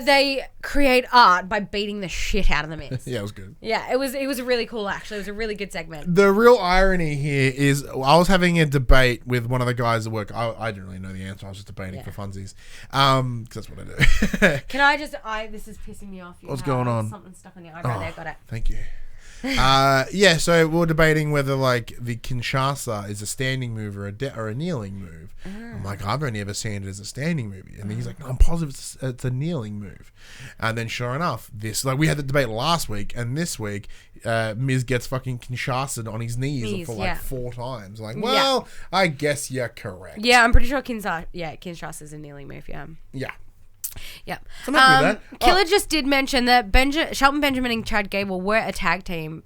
they create art by beating the shit out of the Miz. Yeah, it was good. Yeah, it was really cool actually. It was a really good segment. The real irony here is I was having a debate with one of the guys at work. I didn't really know the answer. I was just debating for funsies. Because that's what I do. Can I just... this is pissing me off. What's going on? Something stuck on the eyebrow there. Got it. Thank you. Yeah, so we were debating whether like the Kinshasa is a standing move or a kneeling move. I'm like, I've only ever seen it as a standing move, and then he's like, no, I'm positive it's a kneeling move. And then sure enough, we had the debate last week, and this week Miz gets fucking Kinshasa on his knees for like 4 times. Like, well, I guess you're correct. Yeah, I'm pretty sure Kinshasa is a kneeling move. Yeah. Yeah. I'm happy with that. Killer just did mention that Shelton Benjamin and Chad Gable were a tag team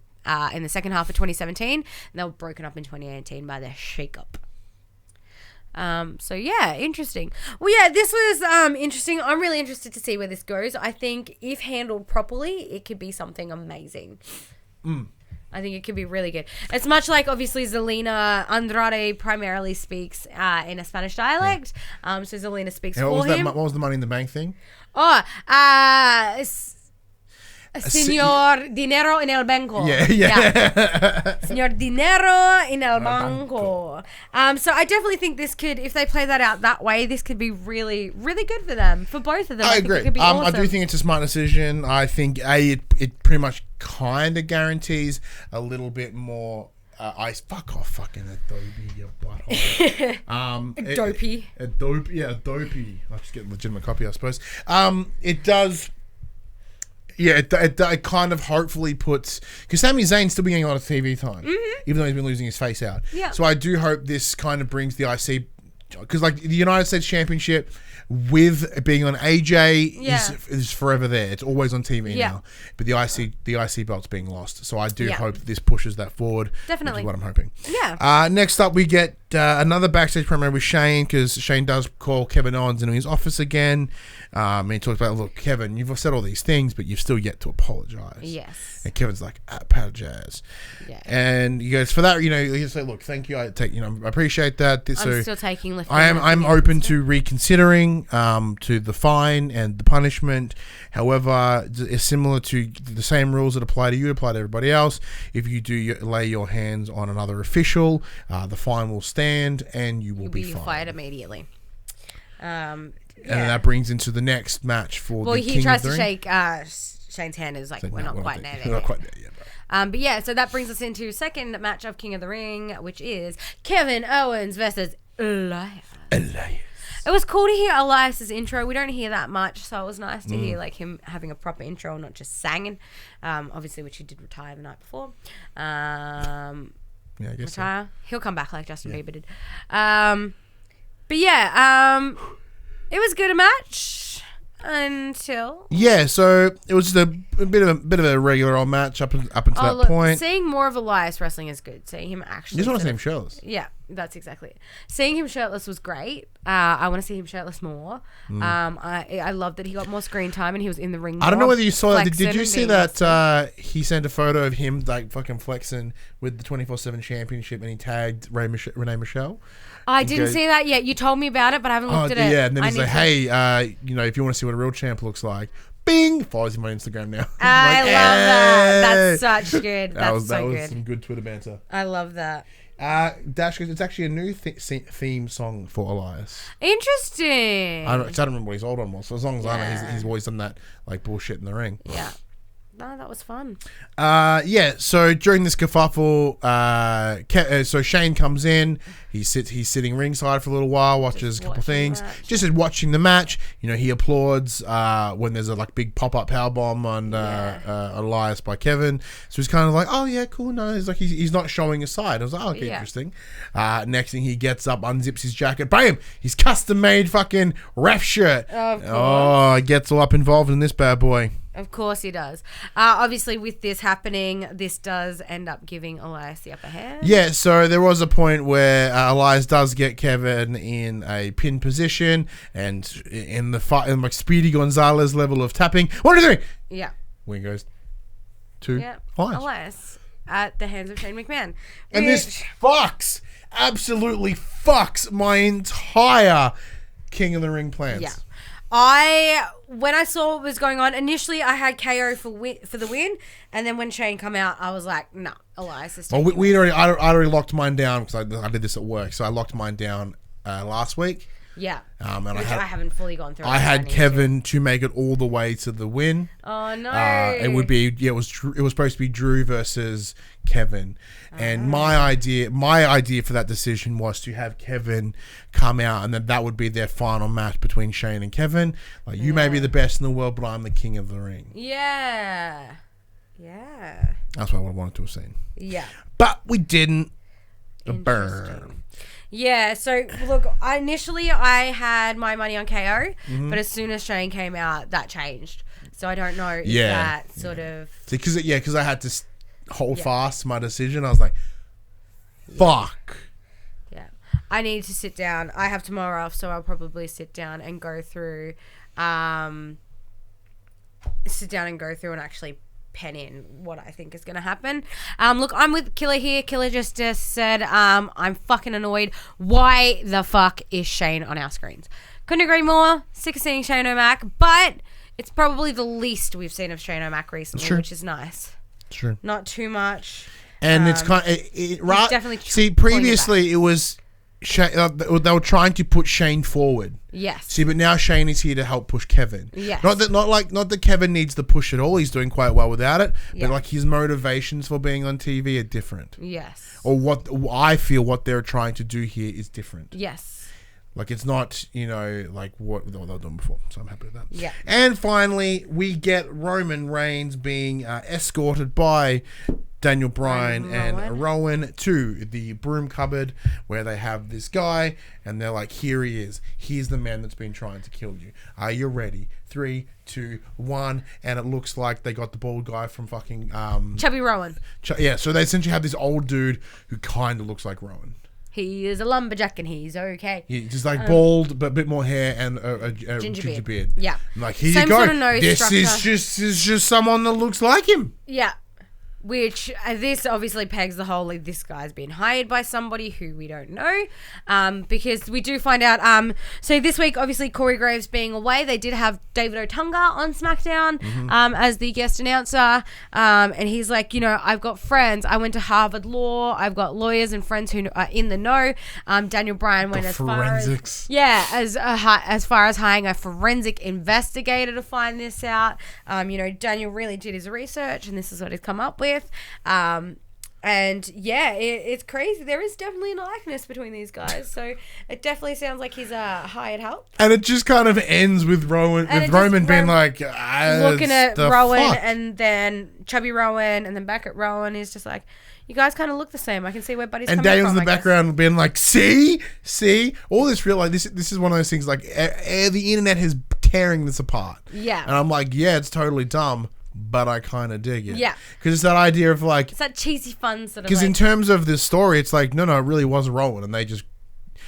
in the second half of 2017, and they were broken up in 2018 by their shake-up. So yeah, interesting. Well, yeah, this was interesting. I'm really interested to see where this goes. I think if handled properly, it could be something amazing. I think it could be really good. It's much like, obviously, Zelina Andrade primarily speaks in a Spanish dialect. So Zelina speaks for him. What was the Money in the Bank thing? Señor Dinero en el Banco. Yeah. Señor Dinero en el Banco. So I definitely think this could, if they play that out that way, this could be really, really good for them, for both of them. I agree. It could be awesome. I do think it's a smart decision. I think it pretty much kind of guarantees a little bit more ice. Fuck off, fucking Adobe, you butthole. Dopey. Adobe. I'll just get a legitimate copy, I suppose. It does. Yeah, it kind of hopefully puts... Because Sami Zayn's still been getting a lot of TV time, even though he's been losing his face out. Yeah. So I do hope this kind of brings the IC... Because like the United States Championship with being on AJ is forever there. It's always on TV now. But the IC belt's being lost. So I do hope this pushes that forward. Definitely. Which is what I'm hoping. Yeah. Next up, we get another backstage promo with Shane, because Shane does call Kevin Owens into his office again. And he talks about, look, Kevin, you've said all these things, but you've still yet to apologize. Yes. And Kevin's like, apologize. Yeah. And he goes, for that, he say, look, thank you. I appreciate that. I'm still taking lifting. I'm open to reconsidering to the fine and the punishment. However, it's similar to the same rules that apply to you, apply to everybody else. If you do lay your hands on another official, the fine will stand and you will be fired immediately. And then that brings into the next match for the King of the Ring. Well, he tries to shake Shane's hand. Is like, we're not quite there. We're not quite there yet. But yeah, so that brings us into second match of King of the Ring, which is Kevin Owens versus Elias. It was cool to hear Elias's intro. We don't hear that much, so it was nice to hear like him having a proper intro, not just singing. Obviously, which he did retire the night before. I guess retire. So. He'll come back like Justin Bieber did. But yeah, it was good a match until so it was just a bit of a regular old match up until that point. Seeing more of Elias wrestling is good. Seeing him actually. You just want to see him shirtless. Yeah, that's exactly it. Seeing him shirtless was great. I want to see him shirtless more. I love that he got more screen time and he was in the ring more. I don't know whether you saw that. Did you see that he sent a photo of him like fucking flexing with the 24/7 championship and he tagged Renee Michelle? I didn't see that yet. You told me about it, but I haven't looked at it. Yeah, and then he's like, hey, if you want to see what a real champ looks like, bing, follows him on Instagram now. I love that. That's such good. That was some good Twitter banter. I love that. Dash, it's actually a new theme song for Elias. Interesting. I don't remember what his old one was. So as long as I know, he's always done that like bullshit in the ring. Yeah. No, that was fun. So during this kerfuffle, so Shane comes in. He's sitting ringside for a little while, watches a couple things. Just as watching the match, he applauds when there's a like big pop-up powerbomb on Elias by Kevin. So he's kind of like, oh yeah, cool. No, he's like he's not showing his side. I was like, oh, okay, interesting. Next thing, he gets up, unzips his jacket, bam, his custom-made fucking ref shirt. He gets all up involved in this bad boy. Of course he does. Obviously, with this happening, this does end up giving Elias the upper hand. Yeah, so there was a point where Elias does get Kevin in a pin position, and in the fight, in like Speedy Gonzalez level of tapping. 1, 2, 3. Yeah. Win goes to Elias at the hands of Shane McMahon. And this absolutely fucks my entire King of the Ring plans. Yeah. When I saw what was going on, initially I had KO for the win, and then when Shane come out, I was like, no, Elias is taking I already locked mine down because I did this at work, so I locked mine down last week. Yeah. And I haven't fully gone through. I had Kevin to make it all the way to the win. Oh no! It would be it was supposed to be Drew versus Kevin, and my idea for that decision was to have Kevin come out, and then that would be their final match between Shane and Kevin. Like, you may be the best in the world, but I'm the king of the ring. Yeah. Yeah. That's what I wanted to have seen. Yeah. But we didn't. Burn. Yeah, so look, I had my money on KO, but as soon as Shane came out, that changed. So I don't know if that sort of... Because I had to hold fast my decision. I was like, fuck. Yeah. I need to sit down. I have tomorrow off, so I'll probably sit down and go through and actually pen in what I think is going to happen. Look, I'm with Killer here. Killer just said, I'm fucking annoyed. Why the fuck is Shane on our screens? Couldn't agree more. Sick of seeing Shane O'Mac, but it's probably the least we've seen of Shane O'Mac recently, which is nice. True. Not too much. And it's kind of... definitely see, previously it was... they were trying to put Shane forward. Yes. See, but now Shane is here to help push Kevin. Yes. Not that Kevin needs the push at all. He's doing quite well without it. But like his motivations for being on TV are different. Yes. Or what I feel what they're trying to do here is different. Yes. Like, it's not, like what they were doing before. So I'm happy with that. Yeah. And finally, we get Roman Reigns being escorted by Daniel Bryan and Rowan to the broom cupboard where they have this guy, and they're like, here he is. He's the man that's been trying to kill you. Are you ready? 3, 2, 1. And it looks like they got the bald guy from fucking... Chubby Rowan. Yeah, so they essentially have this old dude who kind of looks like Rowan. He is a lumberjack and he's okay. He's just like bald, but a bit more hair and a ginger beard. Yeah. I'm like, here Same you go. sort of nose This structure. is just someone that looks like him. Yeah. Which this obviously pegs the whole, like, this guy's been hired by somebody who we don't know, because we do find out. So this week, obviously, Corey Graves being away, they did have David Otunga on SmackDown as the guest announcer, and he's like, I've got friends. I went to Harvard Law. I've got lawyers and friends who are in the know. Daniel Bryan went as forensics. as far as hiring a forensic investigator to find this out. Daniel really did his research, and this is what he's come up with. And yeah, it's crazy. There is definitely a likeness between these guys, so it definitely sounds like he's hired help. And it just kind of ends with Roman being like, looking at Rowan, fuck? and then chubby Rowan, and then back at Rowan. He's just like, you guys kind of look the same. I can see where Buddy's coming from. And Daniel's in the background being like, see all this real, like, this is one of those things, like, the internet is tearing this apart. Yeah. And I'm like, yeah, it's totally dumb, but I kind of dig it. Yeah. Because it's that idea of, like... It's that cheesy fun sort of, because in terms of this story, it's like, no, it really was Rowan. And they just...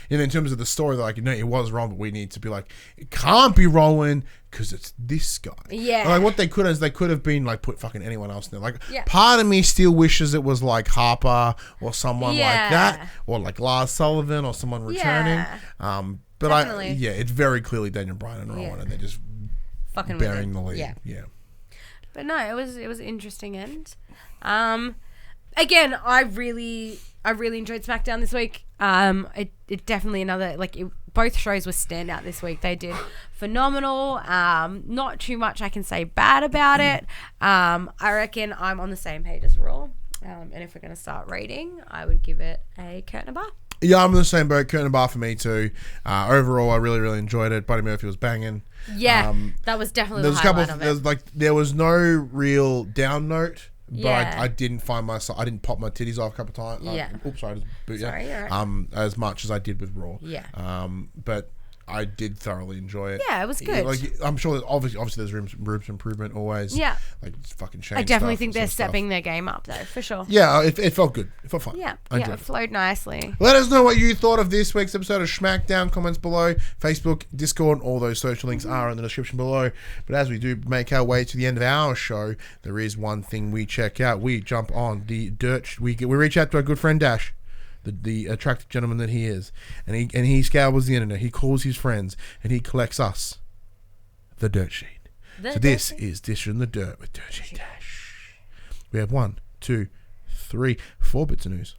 in terms of the story, they're like, no, it was Rowan, but we need to be like, it can't be Rowan because it's this guy. Yeah. Like, what they could have been, like, put fucking anyone else in there. Like, yeah. Part of me still wishes it was, like, Harper or someone like that. Or, like, Lars Sullivan or someone returning. Yeah. But definitely. It's very clearly Daniel Bryan and Rowan, and they're just fucking bearing the lead. Yeah. But no, it was an interesting end. Again, I really enjoyed SmackDown this week. It definitely both shows were standout this week. They did phenomenal. Not too much I can say bad about it. I reckon I'm on the same page as Raw. And if we're going to start rating, I would give it a curtain bar. Yeah, I'm in the same boat. Curtain bar for me too. Overall, I really, really enjoyed it. Buddy Murphy was banging. Yeah, that was definitely the highlight of it. There was no real down note, but Yeah. I didn't find myself. I didn't pop my titties off a couple of times. Yeah. Oops, sorry. Sorry, you're right. As much as I did with Raw. Yeah. But I did thoroughly enjoy it. Yeah, it was good. Like, I'm sure that obviously there's room for improvement always. Yeah. Like, it's fucking shame. I definitely think they're stepping their game up, though, for sure. Yeah, it felt good. It felt fun. Yeah, I enjoyed it flowed nicely. Let us know what you thought of this week's episode of SmackDown. Comments below. Facebook, Discord, all those social links are in the description below. But as we do make our way to the end of our show, there is one thing we check out. We jump on the dirt. We reach out to our good friend Dash, the attractive gentleman that he is, and he scours the internet. He calls his friends, and he collects us, the dirt sheet. This is Dish in the Dirt with Dirt Sheet Dash. We have 1, 2, 3, 4 bits of news.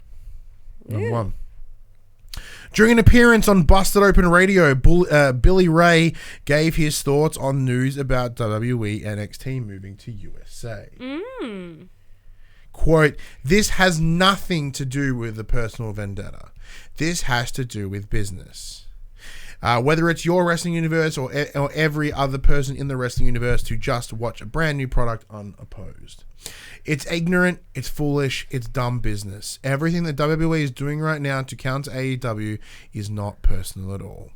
Number 1. During an appearance on Busted Open Radio, Billy Ray gave his thoughts on news about WWE NXT moving to USA. Quote, "This has nothing to do with a personal vendetta. This has to do with business. Whether it's your wrestling universe or every other person in the wrestling universe to just watch a brand new product unopposed. It's ignorant, it's foolish, it's dumb business. Everything that WWE is doing right now to counter AEW is not personal at all.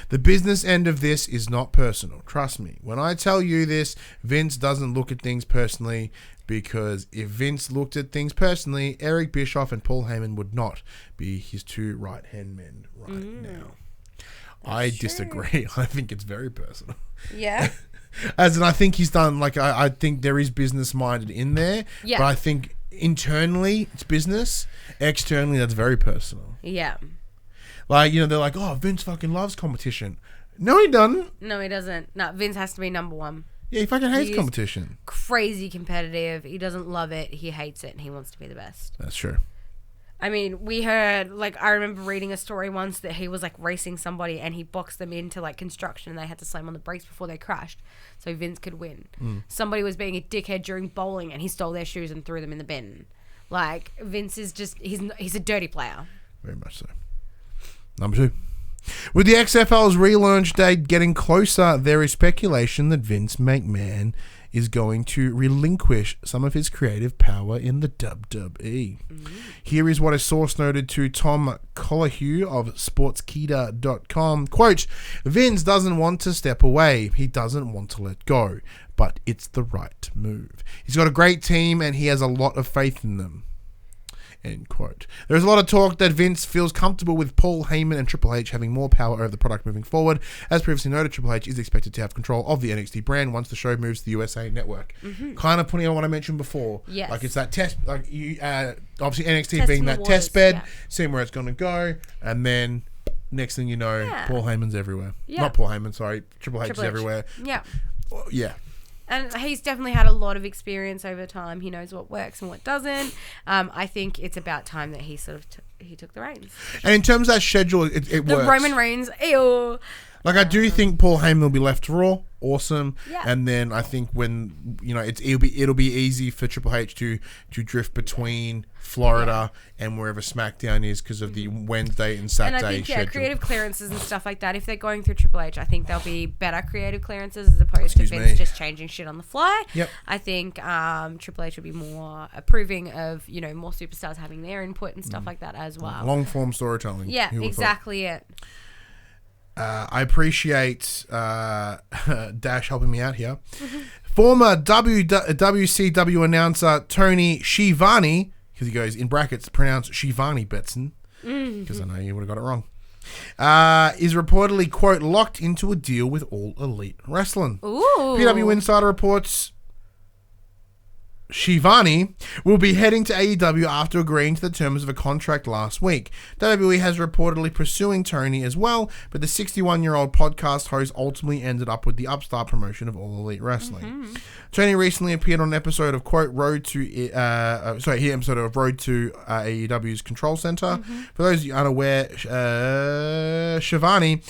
The business end of this is not personal. Trust me. When I tell you this, Vince doesn't look at things personally, because if Vince looked at things personally, Eric Bischoff and Paul Heyman would not be his two right-hand men now." I disagree. I think it's very personal. Yeah. As in, I think he's done, like, I think there is business-minded in there, Yeah. but I think internally it's business, externally that's very personal. Yeah. Like, they're like, oh, Vince fucking loves competition. No, he doesn't. No, he doesn't. No, Vince has to be number one. Yeah, he fucking hates He's competition. Crazy competitive. He doesn't love it. He hates it, and he wants to be the best. That's true. I mean, we heard, like, I remember reading a story once that he was, like, racing somebody, and he boxed them into, like, construction, and they had to slam on the brakes before they crashed, so Vince could win. Somebody was being a dickhead during bowling, and he stole their shoes and threw them in the bin. Like, Vince is just, he's a dirty player. Very much so. Number 2. With the XFL's relaunch date getting closer, there is speculation that Vince McMahon is going to relinquish some of his creative power in the WWE. Here is what a source noted to Tom Colohue of Sportskeeda.com. Quote, Vince doesn't want to step away. He doesn't want to let go, but it's the right move. He's got a great team and he has a lot of faith in them. End quote. There's a lot of talk that Vince feels comfortable with Paul Heyman and Triple H having more power over the product moving forward. As previously noted, Triple H is expected to have control of the NXT brand once the show moves to the USA Network. Kind of putting on what I mentioned bore. Yes. Like it's that test, like you, obviously NXT Testing being that waters, test bed, yeah. seeing where it's going to go, and then next thing you know, Paul Heyman's everywhere. Yeah. Not Paul Heyman, sorry. Triple H is everywhere. Yeah. Well, yeah. And he's definitely had a lot of experience over time. He knows what works and what doesn't. I think it's about time that he sort of he took the reins. And in terms of that schedule, it The works. Roman Reigns, ew. Like I do think Paul Heyman will be left to Raw, awesome. Yeah. And then I think when it'll be easy for Triple H to drift between Florida and wherever SmackDown is because of the Wednesday and Saturday And I think schedule. creative clearances and stuff like that. If they're going through Triple H, I think there'll be better creative clearances as opposed to Vince just changing shit on the fly. Yep. I think Triple H will be more approving of more superstars having their input and stuff like that as well. Long form storytelling. Yeah, exactly it. I appreciate Dash helping me out here. Former WCW announcer Tony Schiavone, because he goes in brackets, pronounced Shivani Betson, because I know you would have got it wrong, is reportedly, quote, locked into a deal with All Elite Wrestling. Ooh. PW Insider reports Shivani will be heading to AEW after agreeing to the terms of a contract last week. WWE has reportedly pursuing Tony as well, but the 61-year-old podcast host ultimately ended up with the upstart promotion of All Elite Wrestling. Tony recently appeared on an episode of quote Road to AEW's Control Center. For those of you unaware, Shivani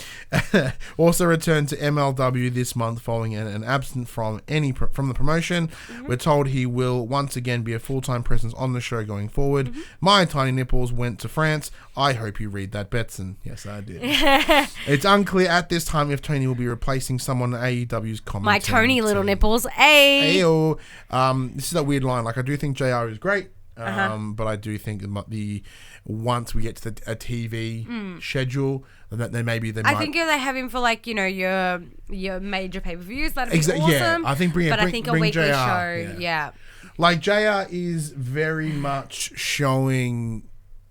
also returned to MLW this month following an absence from the promotion. We're told he will once again be a full-time presence on the show going forward. My tiny nipples went to France. I hope you read that, Betson. Yes, I did. It's unclear at this time if Tony will be replacing someone on AEW's commentary. My Tony little nipples. Hey. Ayo. This is a weird line. Like, I do think JR is great, but I do think once we get to a TV schedule, that then maybe they might. I think if they have him for your major pay-per-views, that'd be awesome. Yeah, I think bring a weekly JR, show, yeah. Like JR is very much showing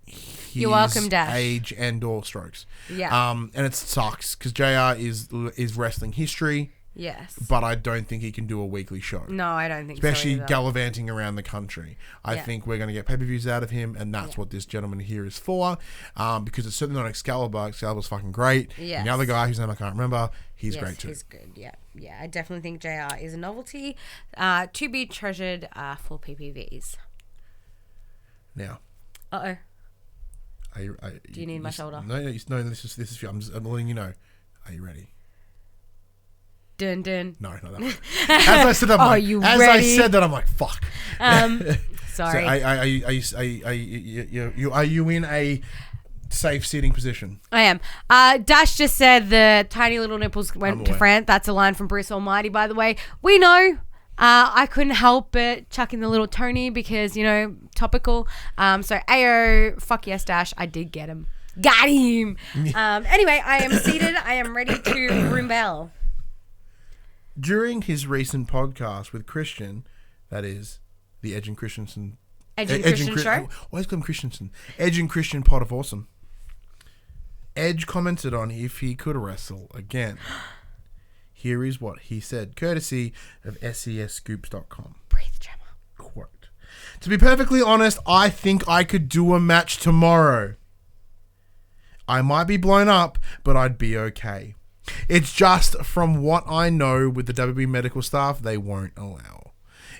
his You're welcome, Dash. age and or strokes. Yeah. And it sucks because JR is wrestling history. Yes. But I don't think he can do a weekly show. No, I don't think Especially so. gallivanting around the country. I think we're going to get pay-per-views out of him, and that's what this gentleman here is for. Because it's certainly not Excalibur. Excalibur's fucking great. Yes. And the other guy whose name I can't remember, he's great too. He's good, yeah. Yeah, I definitely think JR is a novelty to be treasured for PPVs. Now. Uh-oh. Do Do you need my shoulder? No, this is I'm letting you know. Are you ready? Dun dun. No, not that one. As I said that, I said that, I'm like, fuck. Sorry. So are you in a safe sitting position? I am. Dash just said the tiny little nipples went to France. That's a line from Bruce Almighty, by the way. We know. I couldn't help but chuck in the little Tony because, topical. So, ayo, fuck yes, Dash. I did get him. Got him. Anyway, I am seated. I am ready to rebel. During his recent podcast with Christian, that is, the Edge and Christensen... Edge and Christian show? Why is it called Christensen? Edge and Christian Pot of Awesome. Edge commented on if he could wrestle again. Here is what he said, courtesy of SESscoops.com. Breathe, Gemma. Quote, to be perfectly honest, I think I could do a match tomorrow. I might be blown up, but I'd be okay. It's just from what I know with the WWE medical staff, they won't allow.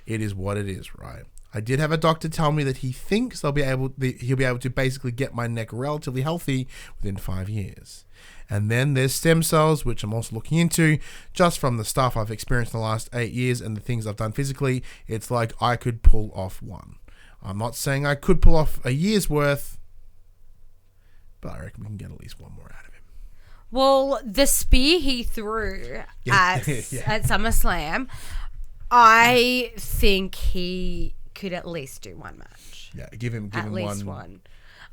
It is what it is, right? I did have a doctor tell me that he thinks he'll be able to basically get my neck relatively healthy within 5 years. And then there's stem cells, which I'm also looking into. Just from the stuff I've experienced in the last 8 years and the things I've done physically, it's like I could pull off one. I'm not saying I could pull off a year's worth, but I reckon we can get at least one more out of him. Well, the spear he threw at SummerSlam, I think he could at least do one match. Yeah, give him at least one. Yeah.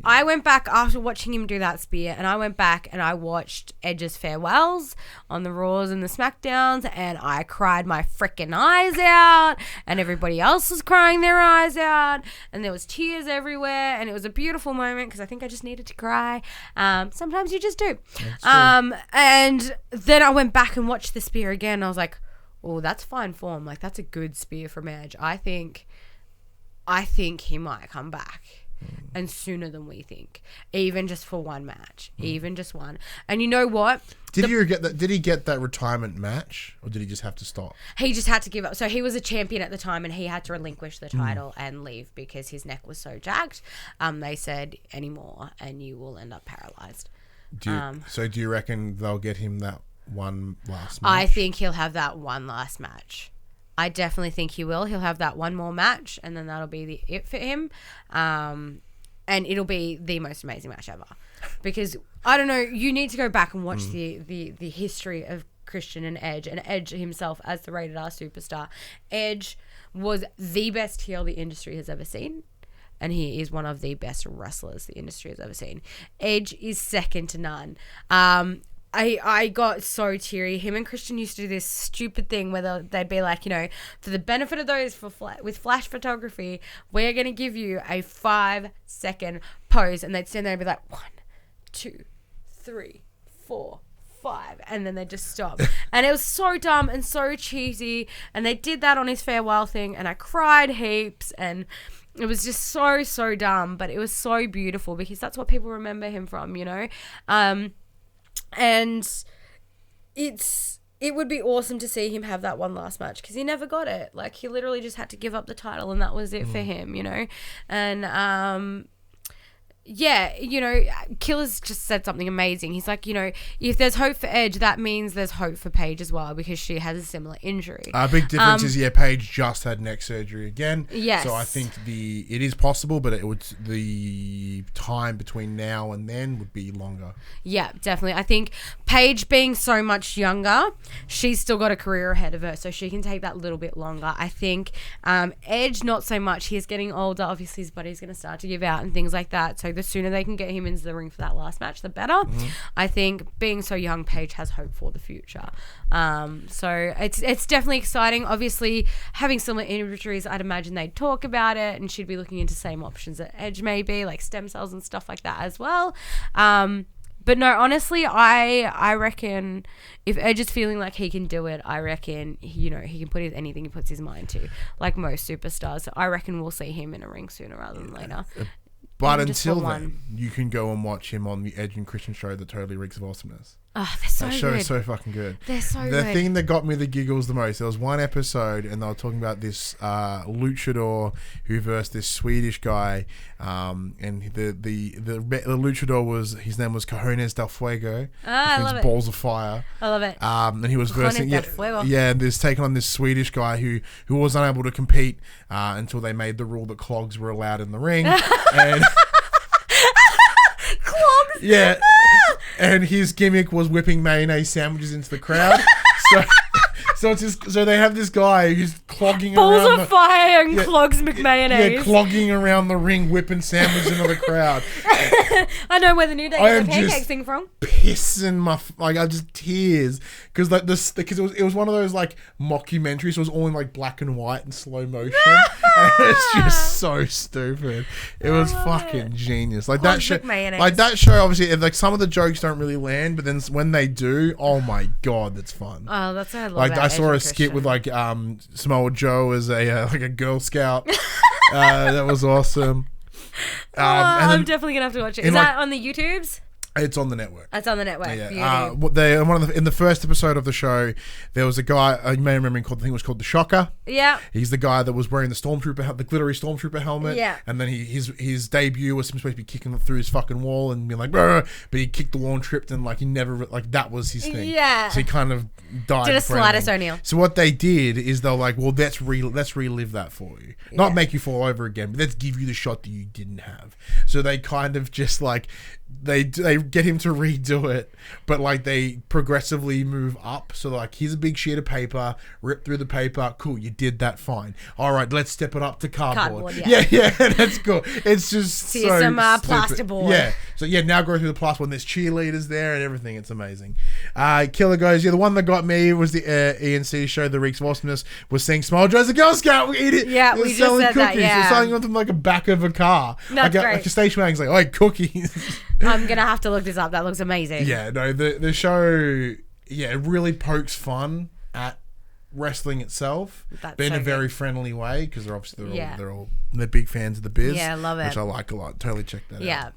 I went back after watching him do that spear, and I went back and I watched Edge's farewells on the Raws and the SmackDowns, and I cried my freaking eyes out, and everybody else was crying their eyes out, and there was tears everywhere, and it was a beautiful moment because I think I just needed to cry. Sometimes you just do. And then I went back and watched the spear again, and I was like, oh, that's fine form. Like, that's a good spear from Edge. I think he might come back. And sooner than we think, even just for one match, even just one. And you know what? Did he get that retirement match, or did he just have to stop? He just had to give up. So he was a champion at the time, and he had to relinquish the title and leave because his neck was so jacked. They said anymore, and you will end up paralyzed. So do you reckon they'll get him that one last match? I think he'll have that one last match. I definitely think he will. He'll have that one more match, and then that'll be it for him. And it'll be the most amazing match ever. Because, I don't know, you need to go back and watch the history of Christian and Edge himself as the Rated R superstar. Edge was the best heel the industry has ever seen. And he is one of the best wrestlers the industry has ever seen. Edge is second to none. I got so teary. Him and Christian used to do this stupid thing where they'd be like, for the benefit of those with flash photography, we're going to give you a 5-second pose. And they'd stand there and be like, 1, 2, 3, 4, 5. And then they'd just stop. And it was so dumb and so cheesy. And they did that on his farewell thing. And I cried heaps. And it was just so, so dumb. But it was so beautiful because that's what people remember him from, And it would be awesome to see him have that one last match because he never got it. Like, he literally just had to give up the title and that was it for him, And, Killer's just said something amazing. He's like, if there's hope for Edge, that means there's hope for Paige as well because she has a similar injury. Big difference is, Paige just had neck surgery again. Yes. So I think it is possible, but the time between now and then would be longer. Yeah, definitely. I think Paige being so much younger, she's still got a career ahead of her, so she can take that little bit longer. I think Edge, not so much. He's getting older. Obviously, his body's going to start to give out and things like that. So the sooner they can get him into the ring for that last match, the better. I think being so young, Paige has hope for the future. So it's definitely exciting. Obviously, having similar injuries, I'd imagine they'd talk about it, and she'd be looking into same options that Edge maybe, like stem cells and stuff like that as well. But no, honestly, I reckon if Edge is feeling like he can do it, I reckon, he can put anything he puts his mind to, like most superstars. So I reckon we'll see him in a ring sooner rather than later. But until then, you can go and watch him on the Edge and Christian show that totally reeks of awesomeness. Oh, they're so good. That show is so fucking good. They're so good. The thing that got me the giggles the most, there was one episode and they were talking about this luchador who versed this Swedish guy, and the luchador his name was Cojones del Fuego, which means balls of fire. I love it. And he was versing, and there's taken on this Swedish guy who was unable to compete until they made the rule that clogs were allowed in the ring. And clogs. Yeah. And his gimmick was whipping mayonnaise sandwiches into the crowd. So they have this guy who's clogging balls around of fire and clogs McMayonnaise. Yeah, clogging around the ring, whipping sandwiches into the crowd. I know where the New Day got the pancakes thing from. Pissing I just tears because it was one of those like mockumentaries. So it was all in like black and white and slow motion. And it's just so stupid. It was fucking genius. Like that show. Like that show. Obviously, like some of the jokes don't really land, but then when they do, oh my god, that's fun. Oh, that's what I love. Like I saw a skit with like Samoa Joe as a Girl Scout. That was awesome. I'm definitely gonna have to watch it. Is that on the YouTubes? It's on the network. It's on the network. Yeah. In the first episode of the show, there was a guy you may remember him called. I think it was called the Shocker. Yeah. He's the guy that was wearing the glittery Stormtrooper helmet. Yeah. And then his debut was supposed to be kicking through his fucking wall and being like, "Brr," but he kicked the wall and tripped and like he never that was his thing. Yeah. So he kind of died. Did a Slitus O'Neil. So what they did is they're like, well, let's relive that for you, not make you fall over again, but let's give you the shot that you didn't have. So they kind of just like. They get him to redo it, but like they progressively move up. So like, here's a big sheet of paper, rip through the paper. Cool, you did that fine. All right, let's step it up to cardboard. Yeah, that's cool. It's just see some plasterboard. Yeah. So yeah, now go through the plasterboard. And there's cheerleaders there and everything. It's amazing. Killer goes, yeah, the one that got me was the ENC show, the Reeks of Awesomeness, was saying Samoa Joe's a Girl Scout. We eat it. Yeah, we just said that. Yeah, so selling them like a back of a car. That's great. Like a station wagon's like, oh, cookies. I'm gonna have to look this up. That looks amazing. Yeah, no, the show, yeah, it really pokes fun at wrestling itself, but in a very friendly way, because they're big fans of the biz. Yeah, love it, which I like a lot. Totally check that out. Yeah,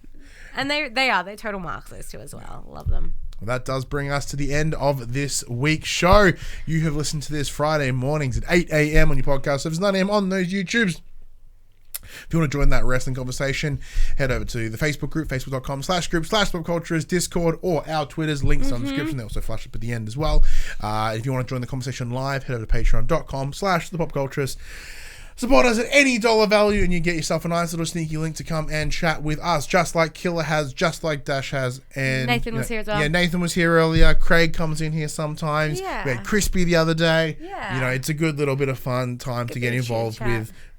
and they're total marks too as well. Love them. Well, that does bring us to the end of this week's show. You have listened to this Friday mornings at 8 a.m. on your podcast service, 9 a.m. on those YouTubes. If you want to join that wrestling conversation, head over to the Facebook group, facebook.com/group/popculturist, Discord, or our Twitters. Links on the description. They also flash up at the end as well. If you want to join the conversation live, head over to patreon.com/thepopculturist. Support us at any dollar value and you get yourself a nice little sneaky link to come and chat with us, just like Killer has, just like Dash has. And Nathan was here as well. Yeah, Nathan was here earlier. Craig comes in here sometimes. Yeah. We had Crispy the other day. Yeah. It's a good little bit of fun time to get involved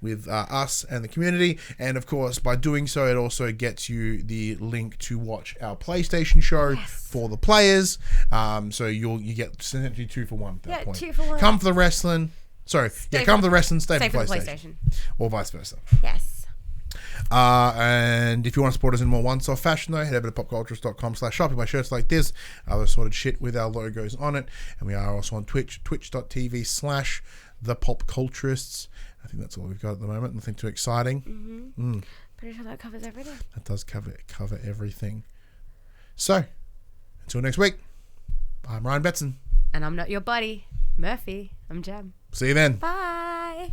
with us and the community. And of course, by doing so, it also gets you the link to watch our PlayStation show for the players. So you get essentially 2 for 1 at that point. 2 for 1. Come for the wrestling. Come for the wrestling, stay for PlayStation. Or vice versa. Yes. And if you want to support us in a more one-off fashion, though, head over to popculturist.com/shop. You buy shirts like this, other sorted shit with our logos on it. And we are also on Twitch, twitch.tv/thepopculturists. I think that's all we've got at the moment. Nothing too exciting. Pretty sure that covers everything. That does cover everything. So, until next week, I'm Ryan Betson. And I'm not your buddy, Murphy. I'm Jem. See you then. Bye.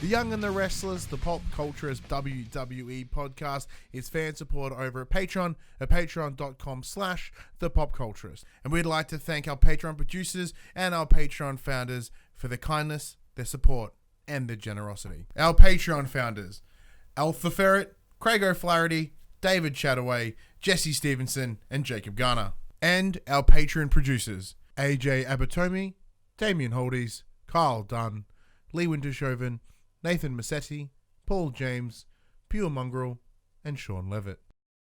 The Young and the Restless, the Pop Culturist WWE podcast, is fan support over at Patreon at patreon.com/thepopculturist. And we'd like to thank our Patreon producers and our Patreon founders for their kindness, their support, and their generosity. Our Patreon founders: Alpha Ferret, Craig O'Flaherty, David Chataway, Jesse Stevenson, and Jacob Garner. And our Patreon producers: AJ Abatomi, Damien Holdies, Kyle Dunn, Lee Wintershoven, Nathan Massetti, Paul James, Pure Mongrel, and Sean Levitt.